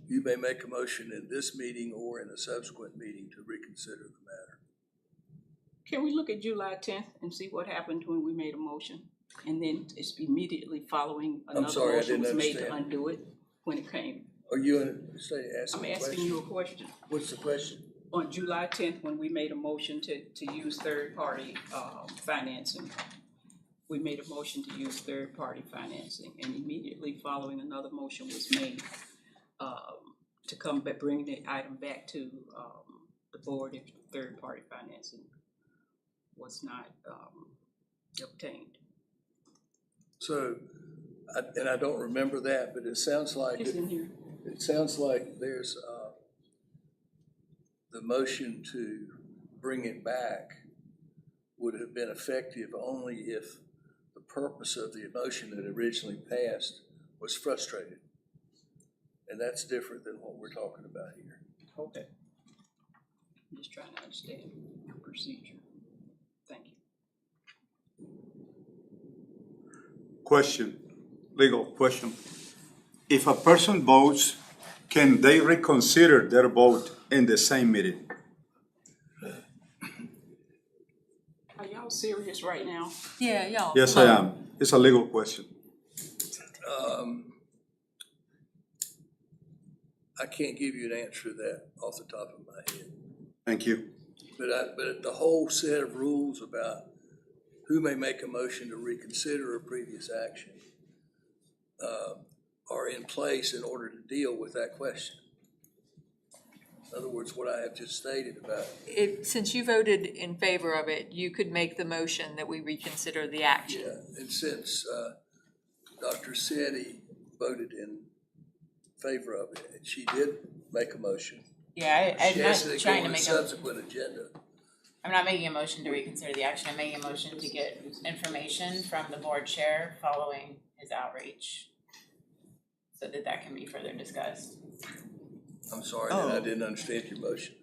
Speaker 7: you may make a motion in this meeting or in a subsequent meeting to reconsider the matter.
Speaker 14: Can we look at July 10th and see what happened when we made a motion? And then it's immediately following another motion was made to undo it when it came.
Speaker 7: Are you asking a question?
Speaker 14: I'm asking you a question.
Speaker 7: What's the question?
Speaker 14: On July 10th, when we made a motion to use third-party financing, we made a motion to use third-party financing, and immediately following another motion was made to come back, bring the item back to the board if third-party financing was not obtained.
Speaker 7: So, and I don't remember that, but it sounds like
Speaker 14: It's in here.
Speaker 7: It sounds like there's the motion to bring it back would have been effective only if the purpose of the motion that originally passed was frustrated. And that's different than what we're talking about here.
Speaker 14: Okay. I'm just trying to understand the procedure. Thank you.
Speaker 13: Question, legal question. If a person votes, can they reconsider their vote in the same meeting?
Speaker 14: Are y'all serious right now?
Speaker 2: Yeah, y'all.
Speaker 13: Yes, I am. It's a legal question.
Speaker 7: I can't give you an answer to that off the top of my head.
Speaker 13: Thank you.
Speaker 7: But the whole set of rules about who may make a motion to reconsider a previous action are in place in order to deal with that question. In other words, what I have just stated about.
Speaker 2: Since you voted in favor of it, you could make the motion that we reconsider the action.
Speaker 7: Yeah, and since Dr. Setti voted in favor of it, and she did make a motion.
Speaker 8: Yeah, I'm
Speaker 7: She
Speaker 8: not
Speaker 7: asked it to
Speaker 8: trying
Speaker 7: go
Speaker 8: to
Speaker 7: on a
Speaker 8: make
Speaker 7: subsequent agenda.
Speaker 8: I'm not making a motion to reconsider the action. I'm making a motion to get information from the board chair following his outreach, so that can be further discussed.
Speaker 7: I'm sorry that I didn't understand your motion.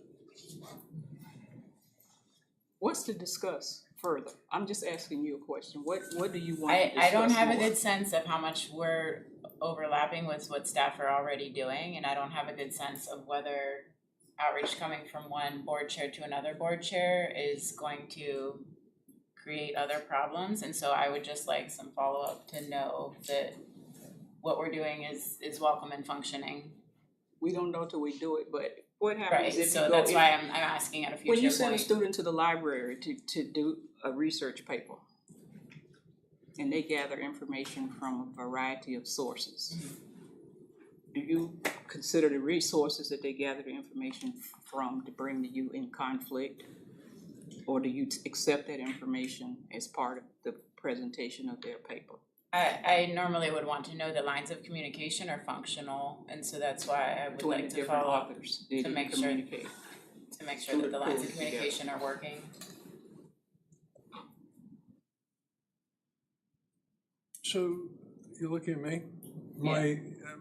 Speaker 14: What's to discuss further? I'm just asking you a question. What do you want to discuss
Speaker 8: I don't have
Speaker 14: more?
Speaker 8: a good sense of how much we're overlapping with what staff are already doing, and I don't have a good sense of whether outreach coming from one board chair to another board chair is going to create other problems. And so I would just like some follow-up to know that what we're doing is welcome and functioning.
Speaker 14: We don't know till we do it, but what happens
Speaker 8: Right,
Speaker 14: if
Speaker 8: so
Speaker 14: you go?
Speaker 8: that's why I'm asking at a future point.
Speaker 14: When you send a student to the library to do a research paper, and they gather information from a variety of sources, do you consider the resources that they gather the information from to bring to you in conflict? Or do you accept that information as part of the presentation of their paper?
Speaker 8: I normally would want to know the lines of communication are functional, and so that's why I would like to follow up to make sure that the lines of communication are working.
Speaker 5: So, you're looking at me?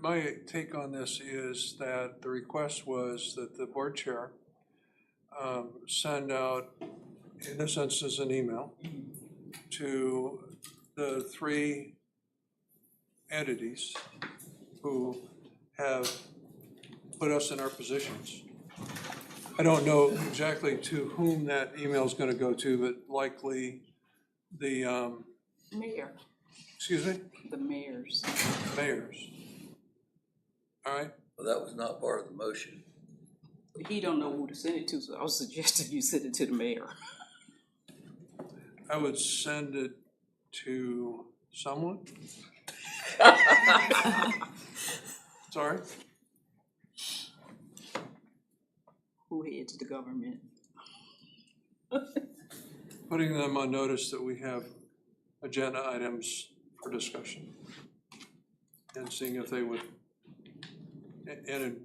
Speaker 5: My take on this is that the request was that the board chair send out, in this instance, an email to the three entities who have put us in our positions. I don't know exactly to whom that email is gonna go to, but likely the,
Speaker 14: Mayor,
Speaker 5: excuse me,
Speaker 14: the mayors.
Speaker 5: mayors. All right,
Speaker 7: Well, that was not part of the motion.
Speaker 14: He don't know who to send it to, so I was suggesting you send it to the mayor.
Speaker 5: I would send it to someone. Sorry,
Speaker 14: Who heads the government?
Speaker 5: putting them on notice that we have agenda items for discussion. And seeing if they would, and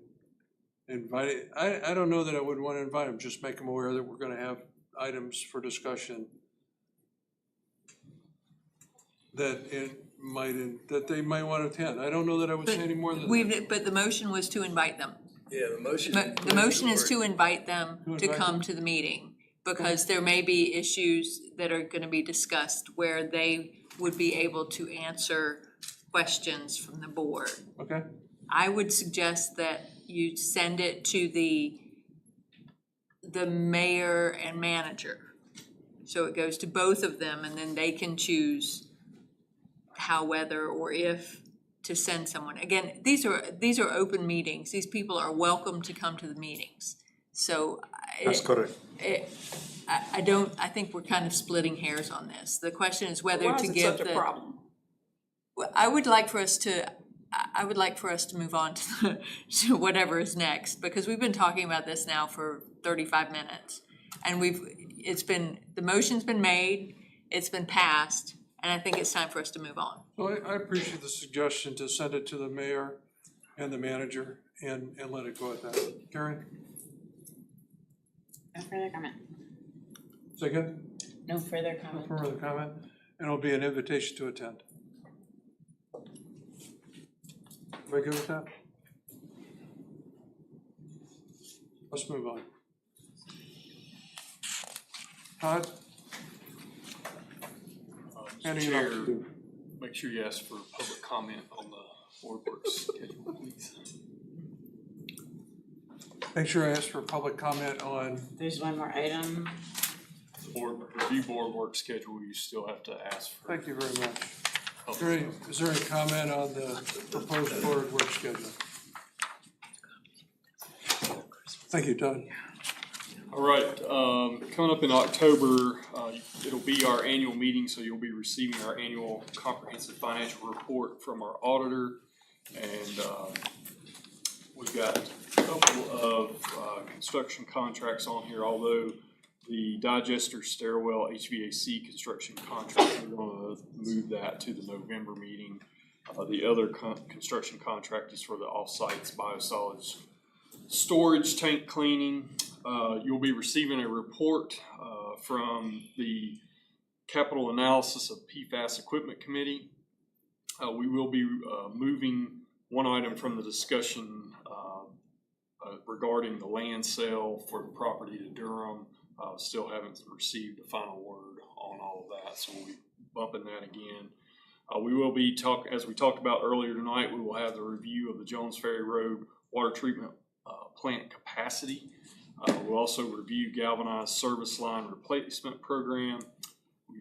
Speaker 5: invite, I don't know that I would want to invite them, just make them aware that we're gonna have items for discussion that that they might want to attend. I don't know that I would say any more than that.
Speaker 2: But the motion was to invite them.
Speaker 7: Yeah, the motion.
Speaker 2: The motion is to invite them
Speaker 5: To
Speaker 2: to
Speaker 5: invite
Speaker 2: come
Speaker 5: them.
Speaker 2: to the meeting, because there may be issues that are gonna be discussed where they would be able to answer questions from the board.
Speaker 5: Okay,
Speaker 2: I would suggest that you send it to the mayor and manager. So it goes to both of them, and then they can choose how, whether, or if to send someone. Again, these are open meetings. These people are welcome to come to the meetings. So
Speaker 13: That's correct.
Speaker 2: I think we're kind of splitting hairs on this. The question is whether
Speaker 14: Why
Speaker 2: to
Speaker 14: is it
Speaker 2: give
Speaker 14: such a problem?
Speaker 2: Well, I would like for us to move on to whatever is next, because we've been talking about this now for 35 minutes. And the motion's been made, it's been passed, and I think it's time for us to move on.
Speaker 5: so I appreciate the suggestion to send it to the mayor and the manager and let it go at that. Karen,
Speaker 8: No further comment.
Speaker 5: second,
Speaker 8: No further comment.
Speaker 5: further comment, and it'll be an invitation to attend. Everybody good with that? Let's move on. Todd? Handing it off to you.
Speaker 1: Make sure you ask for public comment on the board work schedule, please.
Speaker 5: Make sure I ask for public comment on,
Speaker 8: There's one more item.
Speaker 1: Review board work schedule, you still have to ask for.
Speaker 5: thank you very much. Is there any comment on the proposed board work schedule? Thank you, Todd.
Speaker 1: All right, coming up in October, it'll be our annual meeting, so you'll be receiving our annual comprehensive financial report from our auditor. And we've got a couple of construction contracts on here, although the digester stairwell HVAC construction contract, we're gonna move that to the November meeting. The other construction contract is for the off-sites biosolids storage tank cleaning. You'll be receiving a report from the Capital Analysis of PFAS Equipment Committee. We will be moving one item from the discussion regarding the land sale for the property to Durham. Still haven't received a final word on all of that, so we'll be bumping that again. We will be as we talked about earlier tonight, we will have the review of the Jones Ferry Road water treatment plant capacity. We'll also review galvanized service line replacement program.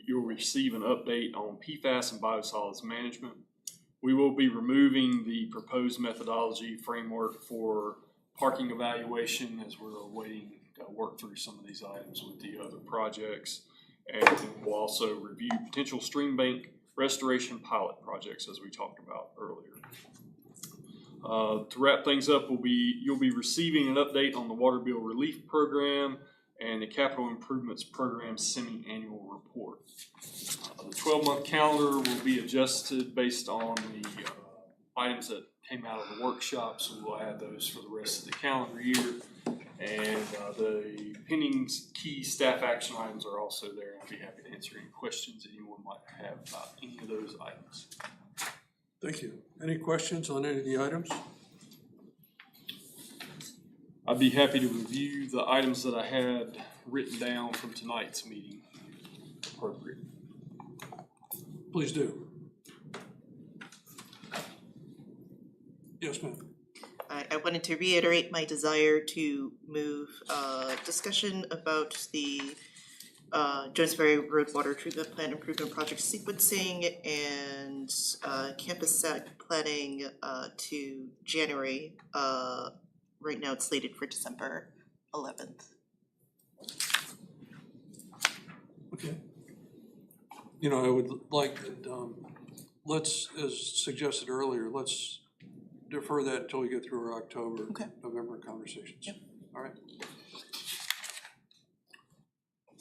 Speaker 1: You'll receive an update on PFAS and biosolids management. We will be removing the proposed methodology framework for parking evaluation as we're awaiting to work through some of these items with the other projects. And we'll also review potential stream bank restoration pilot projects as we talked about earlier. To wrap things up, you'll be receiving an update on the water bill relief program and the capital improvements program semi-annual report. The 12-month calendar will be adjusted based on the items that came out of the workshop, so we'll add those for the rest of the calendar year. And the pending key staff action items are also there. I'll be happy to answer any questions anyone might have about any of those items.
Speaker 5: Thank you. Any questions on any of the items?
Speaker 1: I'd be happy to review the items that I had written down from tonight's meeting. Appropriate.
Speaker 5: Please do. Yes, ma'am.
Speaker 3: I wanted to reiterate my desire to move discussion about the Jonesbury Road Water Treatment Plant Improvement Project sequencing and campus site planning to January. Right now it's slated for December 11th.
Speaker 5: Okay. You know, I would like that, let's, as suggested earlier, let's defer that until we get through our October, November conversations.
Speaker 3: Yep.
Speaker 5: All right.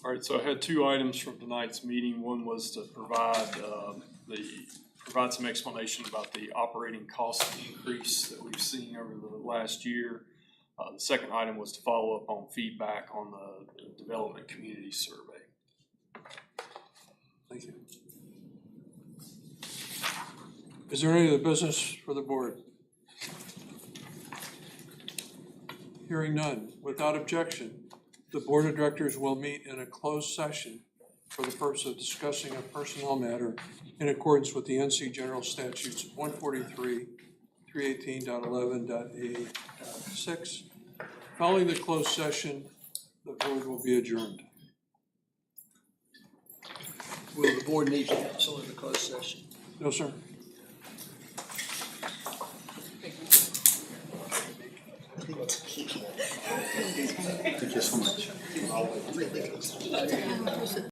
Speaker 1: All right, so I had two items from tonight's meeting. One was to provide some explanation about the operating cost increase that we've seen over the last year. The second item was to follow up on feedback on the development community survey.
Speaker 5: Thank you. Is there any other business for the board? Hearing none. Without objection, the Board of Directors will meet in a closed session for the purpose of discussing a personnel matter in accordance with the NC General Statutes 143, 318.11.a.6. Following the closed session, the board will be adjourned.
Speaker 7: Will the board need counsel in the closed session?
Speaker 5: No, sir.
Speaker 3: Thank you so much.